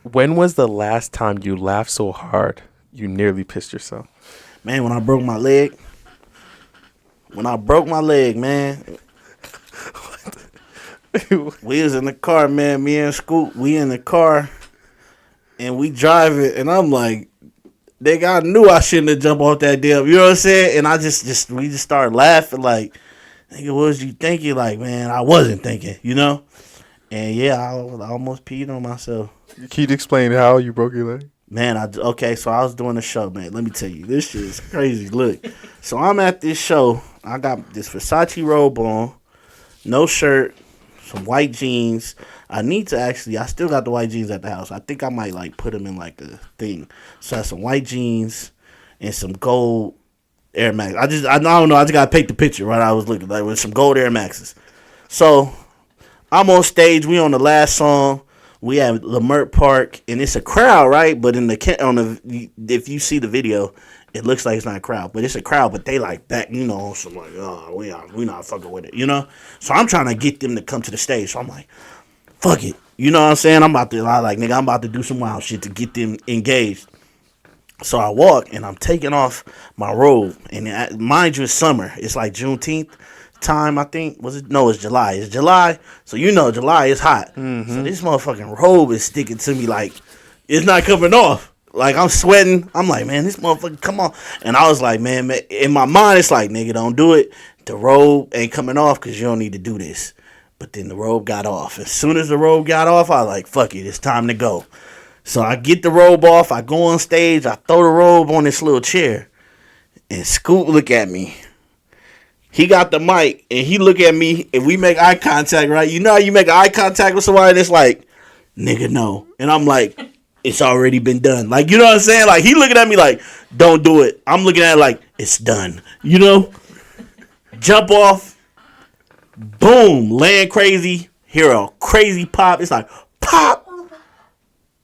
When was the last time you laughed so hard you nearly pissed yourself? Man, when I broke my leg. Man. We was in the car, man. Me and Scoop, we in the car, and we driving, and I'm like, nigga, I knew I shouldn't have jumped off that damn, you know what I'm saying? And we just started laughing, like, nigga, what was you thinking? Like, man, I wasn't thinking, And yeah, I almost peed on myself. Can you explain how you broke your leg? Man, so I was doing a show, man. Let me tell you, this shit is crazy. Look, so I'm at this show. I got this Versace robe on, no shirt, some white jeans. I still got the white jeans at the house. I think I might like put them in like a thing. So I have some white jeans and some gold Air Max. I don't know. I just gotta paint the picture. Right, I was looking like with some gold Air Maxes. So I'm on stage. We on the last song. We have Lamert Park, and it's a crowd, right? But if you see the video, it looks like it's not a crowd, but it's a crowd. But they like back, some like, oh, we not fucking with it, So I'm trying to get them to come to the stage. So I'm like, fuck it, you know what I'm saying? I'm about to do some wild shit to get them engaged. So I walk and I'm taking off my robe, and mind you, it's summer. It's like Juneteenth time, I think. No, it's July. It's July, so July is hot. So this motherfucking robe is sticking to me like it's not coming off. Like I'm sweating. I'm like, man, this motherfucker, come on. And I was like, man, in my mind, it's like, nigga, don't do it. The robe ain't coming off because you don't need to do this. But then the robe got off. As soon as the robe got off, I was like, fuck it, it's time to go. So I get the robe off. I go on stage. I throw the robe on this little chair. And Scoop look at me. He got the mic, and he look at me, and we make eye contact, right? You know how you make eye contact with somebody that's like, nigga, no. And I'm like, it's already been done. Like, you know what I'm saying? Like, he looking at me like, don't do it. I'm looking at it like, it's done. You know? Jump off. Boom. Land crazy. Hear a crazy pop. It's like, pop.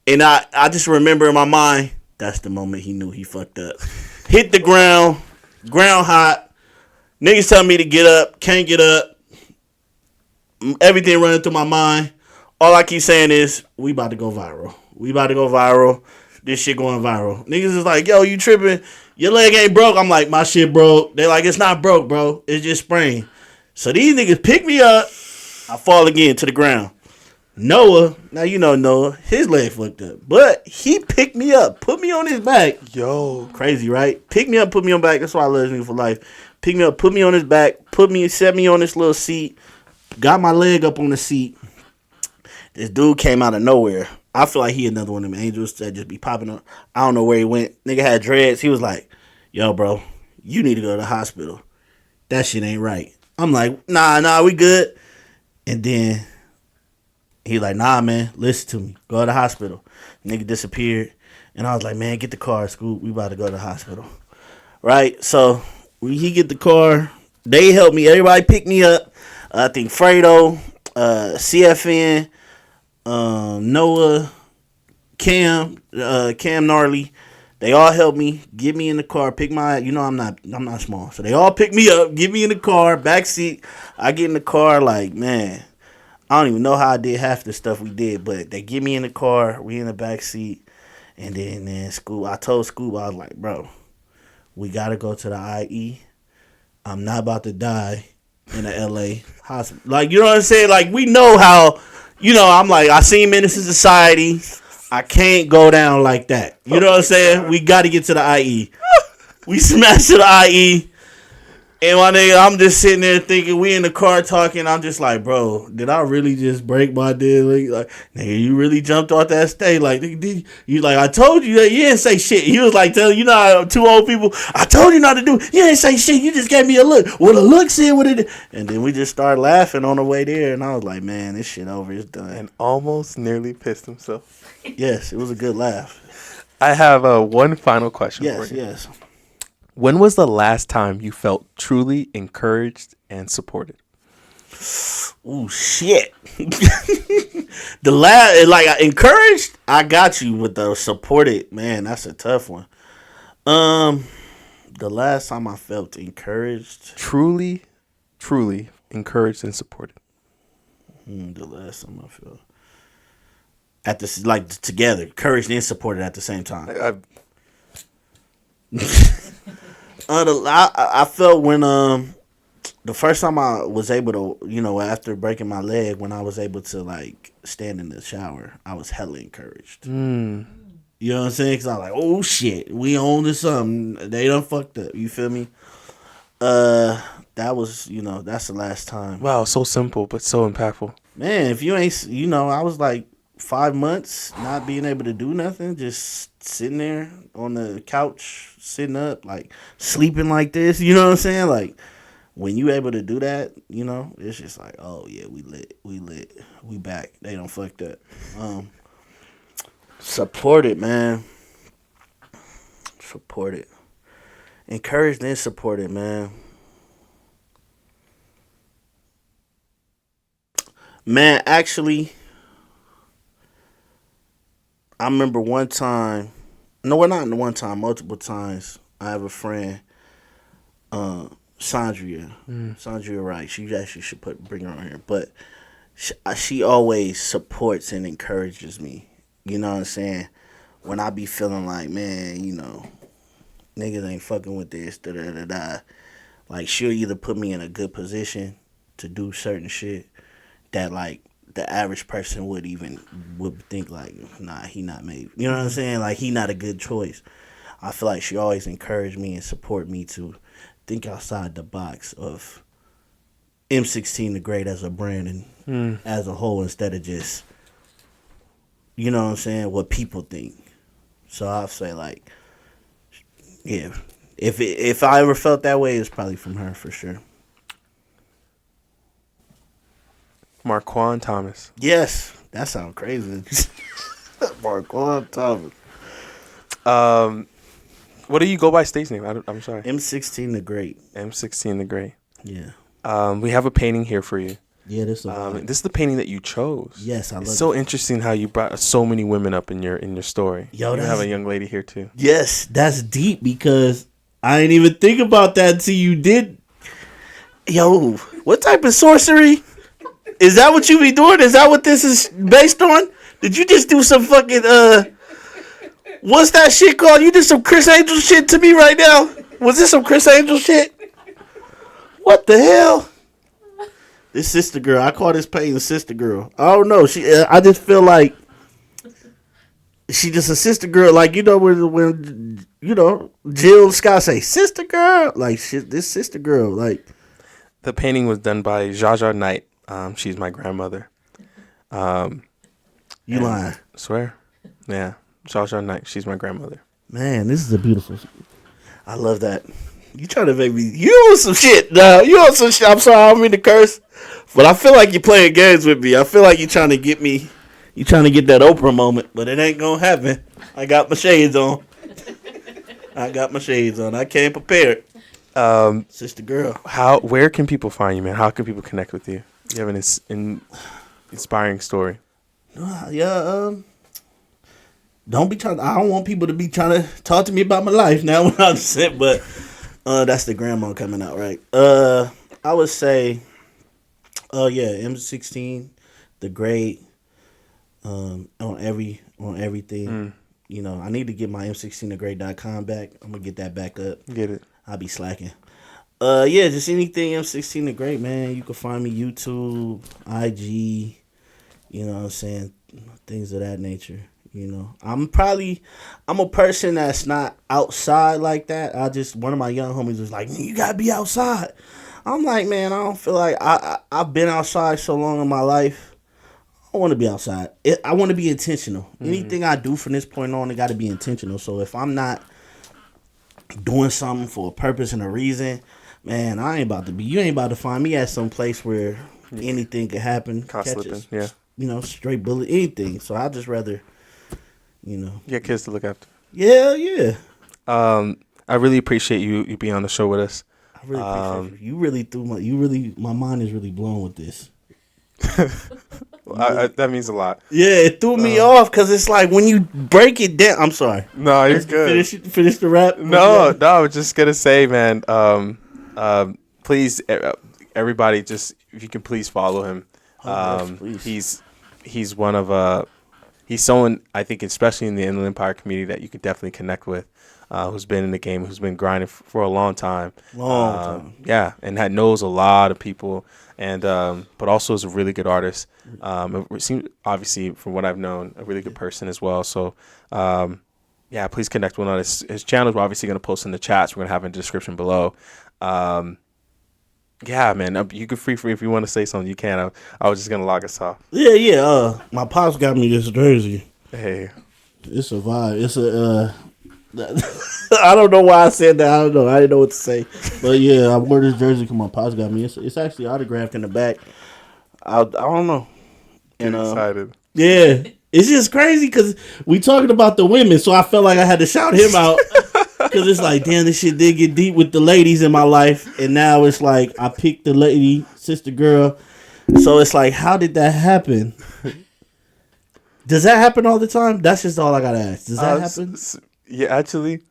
And I just remember in my mind, that's the moment he knew he fucked up. Hit the ground. Ground hot. Niggas tell me to get up. Can't get up. Everything running through my mind. All I keep saying is, we about to go viral. We about to go viral. This shit going viral. Niggas is like, yo, you tripping? Your leg ain't broke. I'm like, my shit broke. They like, it's not broke, bro. It's just sprained. So these niggas pick me up. I fall again to the ground. Noah, now you know Noah, his leg fucked up. But he picked me up, put me on his back. Yo. Crazy, right? Pick me up, put me on back. That's why I love this nigga for life. Pick me up, put me on his back, set me on this little seat, got my leg up on the seat. This dude came out of nowhere. I feel like he another one of them angels that just be popping up. I don't know where he went. Nigga had dreads. He was like, yo, bro, you need to go to the hospital. That shit ain't right. I'm like, nah, we good. And then he like, nah, man, listen to me. Go to the hospital. Nigga disappeared. And I was like, man, get the car, Scoop. We about to go to the hospital. Right? So when he get the car, they helped me. Everybody picked me up. I think Fredo, CFN, Noah, Cam Gnarly, they all helped me get me in the car, pick my, I'm not small, so they all pick me up, get me in the car, back seat. I get in the car, like, man, I don't even know how I did half the stuff we did, but they get me in the car, we in the back seat, and then I told Scoop, I was like, bro, we gotta go to the IE. I'm not about to die in the LA hospital. Like, you know what I'm saying? Like, we know how, I'm like, I seen Menace to Society. I can't go down like that. You know what I'm saying? We got to get to the IE. We smashed to the IE. And my nigga, I'm just sitting there thinking, we in the car talking. I'm just like, bro, did I really just break my dick? Like, nigga, you really jumped off that stage. Like, did you like, I told you that you didn't say shit. He was like, telling how two old people, I told you not to do it. You didn't say shit. You just gave me a look. Well, the look said what it did. And then we just started laughing on the way there. And I was like, man, this shit over. It's done. And almost nearly pissed himself. Yes, it was a good laugh. I have one final question for you. Yes. When was the last time you felt truly encouraged and supported? Oh shit! Encouraged. I got you with the supported. Man, that's a tough one. The last time I felt encouraged, truly encouraged and supported. The last time I felt at this together, encouraged and supported at the same time. I felt when the first time I was able to, after breaking my leg, when I was able to stand in the shower, I was hella encouraged. You know what I'm saying? Because I was like, oh shit, we on to something. They done fucked up. You feel me? That was, that's the last time. Wow, so simple but so impactful. Man, if you ain't, I was like 5 months not being able to do nothing, just sitting there on the couch, sitting up, sleeping like this. You know what I'm saying? Like, when you able to do that, it's just like, oh yeah, we lit, we back. They don't fucked up. Supported, man. Supported. Encouraged and supported, man. Man, actually, I remember one time, multiple times, I have a friend, Sandria. Sandria Wright. She actually should bring her on here. But she always supports and encourages me. You know what I'm saying? When I be feeling like, man, niggas ain't fucking with this, da-da-da-da. Like, she'll either put me in a good position to do certain shit that, the average person would think, nah, he not made. You know what I'm saying? Like, he not a good choice. I feel like she always encouraged me and support me to think outside the box of M-16 the Great as a brand and as a whole, instead of just, you know what I'm saying, what people think. So I'll say, yeah, if I ever felt that way, it's probably from her for sure. Marquan Thomas. Yes, that sounds crazy. Marquan Thomas. What do you go by stage name? I'm sorry. M-16 the Great. M-16 the Great. Yeah. We have a painting here for you. Yeah, this is the painting that you chose. Yes, I love it. It's so interesting how you brought so many women up in your story. Yo, you have a young lady here too. Yes, that's deep because I didn't even think about that until you did. Yo, what type of sorcery? Is that what you be doing? Is that what this is based on? Did you just do some fucking what's that shit called? You did some Chris Angel shit to me right now. Was this some Chris Angel shit? What the hell? This sister girl. I call this painting sister girl. I don't know. I just feel like she just a sister girl. Like, you know, when you know, Jill and Scott say sister girl. Like, shit, this sister girl. Like, the painting was done by Jaja Knight. She's my grandmother. You lying? Swear. Yeah. Jaja Knight. She's my grandmother. Man, this is a beautiful. I love that. You trying to make me. You on some shit. No, you on some shit. I'm sorry. I don't mean to curse. But I feel like you're playing games with me. I feel like you're trying to get me. You trying to get that Oprah moment. But it ain't going to happen. I got my shades on. I came prepared. Sister girl. Where can people find you, man? How can people connect with you? You have an inspiring story. Yeah, don't be trying. I don't want people to be trying to talk to me about my life now when I'm sick. But that's the grandma coming out, right? I would say, yeah, M-16, the Great, on everything. You know, I need to get my M16thegreat.com back. I'm gonna get that back up. Get it. I'll be slacking. Yeah, just anything M-16 the Great, man. You can find me YouTube, IG, you know what I'm saying, things of that nature. You know, I'm a person that's not outside like that. One of my young homies was like, man, you gotta be outside. I'm like, man, I don't feel like I've been outside so long in my life. I want to be outside. I want to be intentional. Anything I do from this point on, it got to be intentional. So if I'm not doing something for a purpose and a reason, man, you ain't about to find me at some place where anything could happen. Caught slipping, yeah. You know, straight bullet, anything. So I just rather, you know. You got kids to look after. Yeah. I really appreciate you being on the show with us. I really appreciate you. My mind is really blown with this. That means a lot. Yeah, it threw me off because it's like when you break it down. I'm sorry. No, you're good. Finish the rap. No, I was just gonna say, man. Please, everybody, just if you can please follow him. Please. He's one of he's someone I think, especially in the Inland Empire community, that you could definitely connect with. Who's been in the game, who's been grinding for a long time. Yeah, and knows a lot of people, and but also is a really good artist. It seems, obviously, from what I've known, a really good person as well. So, yeah, please connect with him on his channels. We're obviously going to post in the chats. We're going to have in the description below. Yeah, man, you can free if you want to say something, you can. I was just going to log us off. Yeah. My pops got me this jersey. Hey. It's a vibe. It's a... I don't know why I said that. I don't know. I didn't know what to say. But yeah, I wore this jersey because my pops got me. It's actually autographed in the back. I don't know. And excited. Yeah. It's just crazy because we talking about the women, so I felt like I had to shout him out. Because it's like, damn, this shit did get deep with the ladies in my life. And now it's like, I picked the lady, sister girl. So it's like, how did that happen? Does that happen all the time? That's just all I got to ask. Does that happen? Yeah, actually,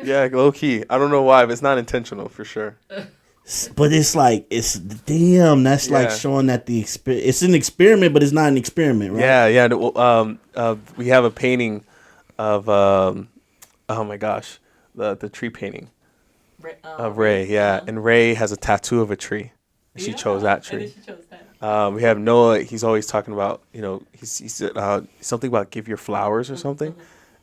yeah, low key. I don't know why, but it's not intentional for sure. But it's like, that's like showing that it's an experiment, but it's not an experiment, right? Yeah. We have a painting of, oh my gosh, the tree painting of Ray. Yeah, and Ray has a tattoo of a tree. She chose that tree. We have Noah. He's always talking about, he said something about give your flowers or something.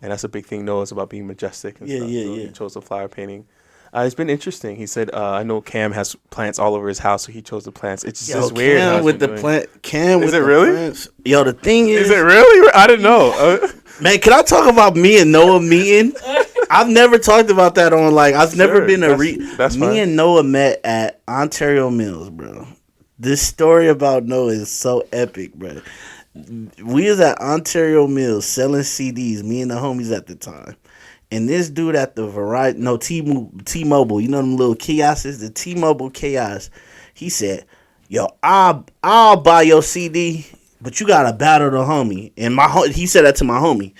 And that's a big thing. Noah's about being majestic and stuff. So he chose the flower painting. It's been interesting. He said, I know Cam has plants all over his house, so he chose the plants. It's just weird. Cam with the plant. Cam with the really? Plants. Yo, the thing is. Is it really? I didn't know. Man, can I talk about me and Noah meeting? I've never talked about that on, I've never been me and Noah met at Ontario Mills, bro. This story about Noah is so epic, bro. We was at Ontario Mills selling CDs, me and the homies at the time. And this dude at the T-Mobile, you know them little kiosks, the T-Mobile kiosk, he said, yo, I'll buy your CD, but you gotta battle the homie. And he said that to my homie.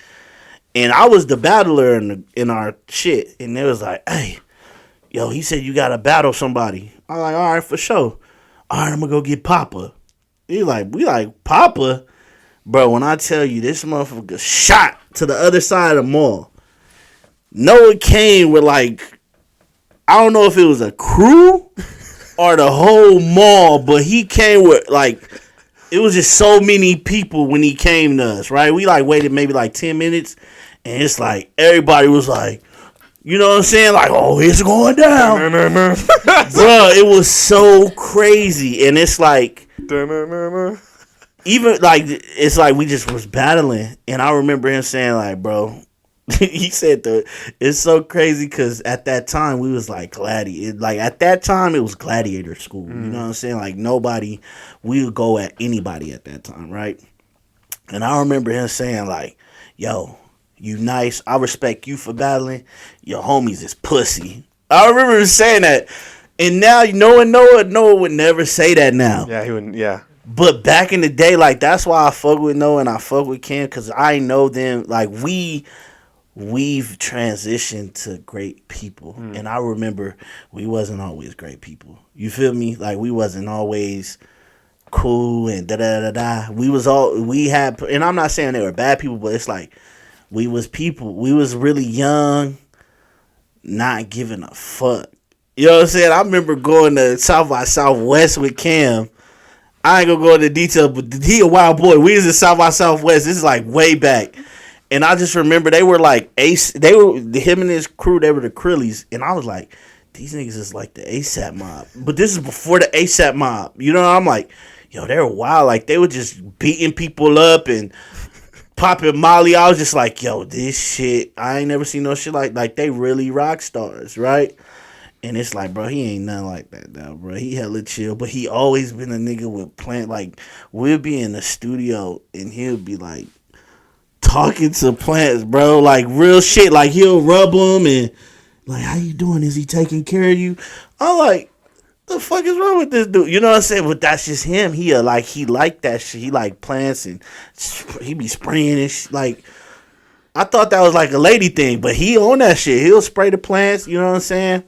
And I was the battler in our shit. And they was like, hey, yo, he said you gotta battle somebody. I'm like, all right, for sure. All right, I'm gonna go get Papa. We like, Papa? Bro, when I tell you this motherfucker shot to the other side of the mall. Noah came with like, I don't know if it was a crew or the whole mall, but he came with like, it was just so many people when he came to us, right? We like waited maybe like 10 minutes, and it's like everybody was like, you know what I'm saying? Like, oh, it's going down. Bro, it was so crazy. And it's like, even like, it's like we just was battling. And I remember him saying like, bro, he said it's so crazy because at that time we was like at that time it was gladiator school. You know what I'm saying? Like we would go at anybody at that time, right? And I remember him saying like, yo, you nice, I respect you for battling, your homies is pussy. I remember him saying that. And now Noah would never say that now. Yeah, he wouldn't. Yeah. But back in the day, like that's why I fuck with Noah and I fuck with Cam, because I know them. Like we've transitioned to great people. And I remember we wasn't always great people. You feel me? Like we wasn't always cool and da-da-da-da. We had, and I'm not saying they were bad people, but it's like we was people. We was really young, not giving a fuck. You know what I'm saying? I remember going to South by Southwest with Cam. I ain't gonna go into detail, but he a wild boy. We was in South by Southwest. This is like way back. And I just remember they were like him and his crew, they were the Krillies. And I was like, these niggas is like the ASAP mob. But this is before the ASAP mob. You know, I'm like, yo, they were wild. Like, they were just beating people up and popping Molly. I was just like, yo, this shit, I ain't never seen no shit like they really rock stars, right? And it's like, bro, he ain't nothing like that now, bro. He hella chill. But he always been a nigga with plant. Like, we'll be in the studio and he'll be like, talking to plants, bro, like real shit. Like he'll rub them and like, how you doing? Is he taking care of you? I'm like, the fuck is wrong with this dude? You know what I'm saying? But that's just him. He like that shit. He like plants and he be spraying and shit. Like, I thought that was like a lady thing, but he on that shit. He'll spray the plants. You know what I'm saying?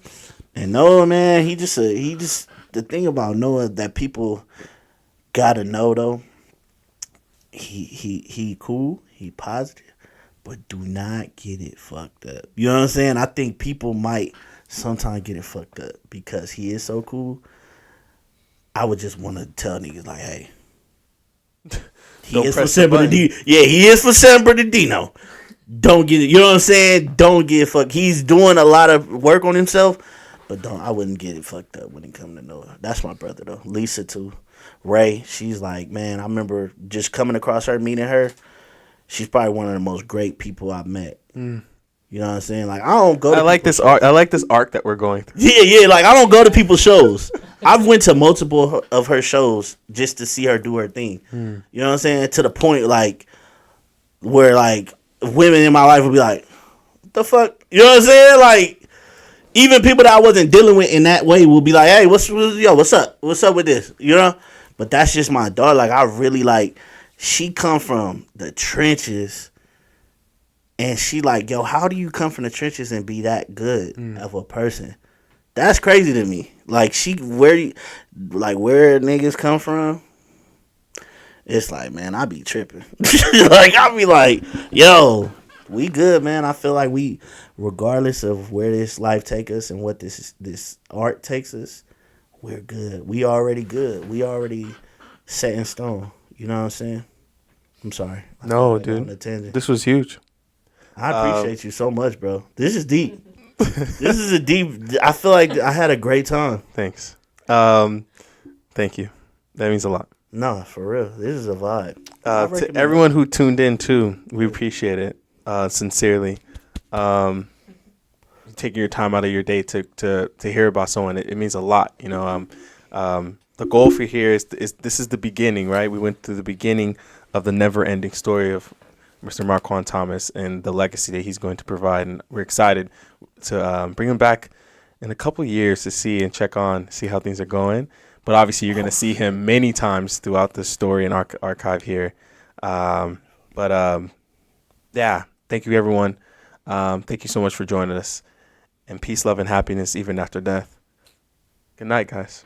And Noah, man, he just the thing about Noah that people gotta know though. He cool. He positive, but do not get it fucked up. You know what I'm saying? I think people might sometimes get it fucked up because he is so cool. I would just want to tell niggas like, hey, he is for San Bernardino. Yeah, he is for San Bernardino. Don't get it. You know what I'm saying? Don't get it fucked. He's doing a lot of work on himself, but I wouldn't get it fucked up when it comes to Noah. That's my brother though. Lisa too. Ray, she's like, man, I remember just coming across her, meeting her. She's probably one of the most great people I've met. You know what I'm saying? Like, I don't go to this arc. I like this arc that we're going through. Yeah. Like, I don't go to people's shows. I've went to multiple of her shows just to see her do her thing. You know what I'm saying? To the point, like, where, like, women in my life would be like, what the fuck? You know what I'm saying? Like, even people that I wasn't dealing with in that way will be like, hey, what's up? What's up with this? You know? But that's just my daughter. Like, I really, like, she come from the trenches, and she like, yo, how do you come from the trenches and be that good of a person? That's crazy to me. Like, where niggas come from, it's like, man, I be tripping. Like, I be like, yo, we good, man. I feel like we, regardless of where this life take us and what this art takes us, we're good. We already good. We already set in stone. You know what I'm saying? I'm sorry. No, dude. This was huge. I appreciate you so much, bro. This is deep. This is a deep. I feel like I had a great time. Thanks. Thank you. That means a lot. No, for real. This is a vibe. To everyone who tuned in too, we appreciate it sincerely. Taking your time out of your day to hear about someone, it means a lot. You know, the goal for here is this is the beginning, right? We went through the beginning of the never-ending story of Mr. Marquan Thomas and the legacy that he's going to provide, and we're excited to bring him back in a couple of years to see and see how things are going. But obviously, you're going to see him many times throughout the story and archive here. Yeah, thank you, everyone. Thank you so much for joining us. And peace, love, and happiness even after death. Good night, guys.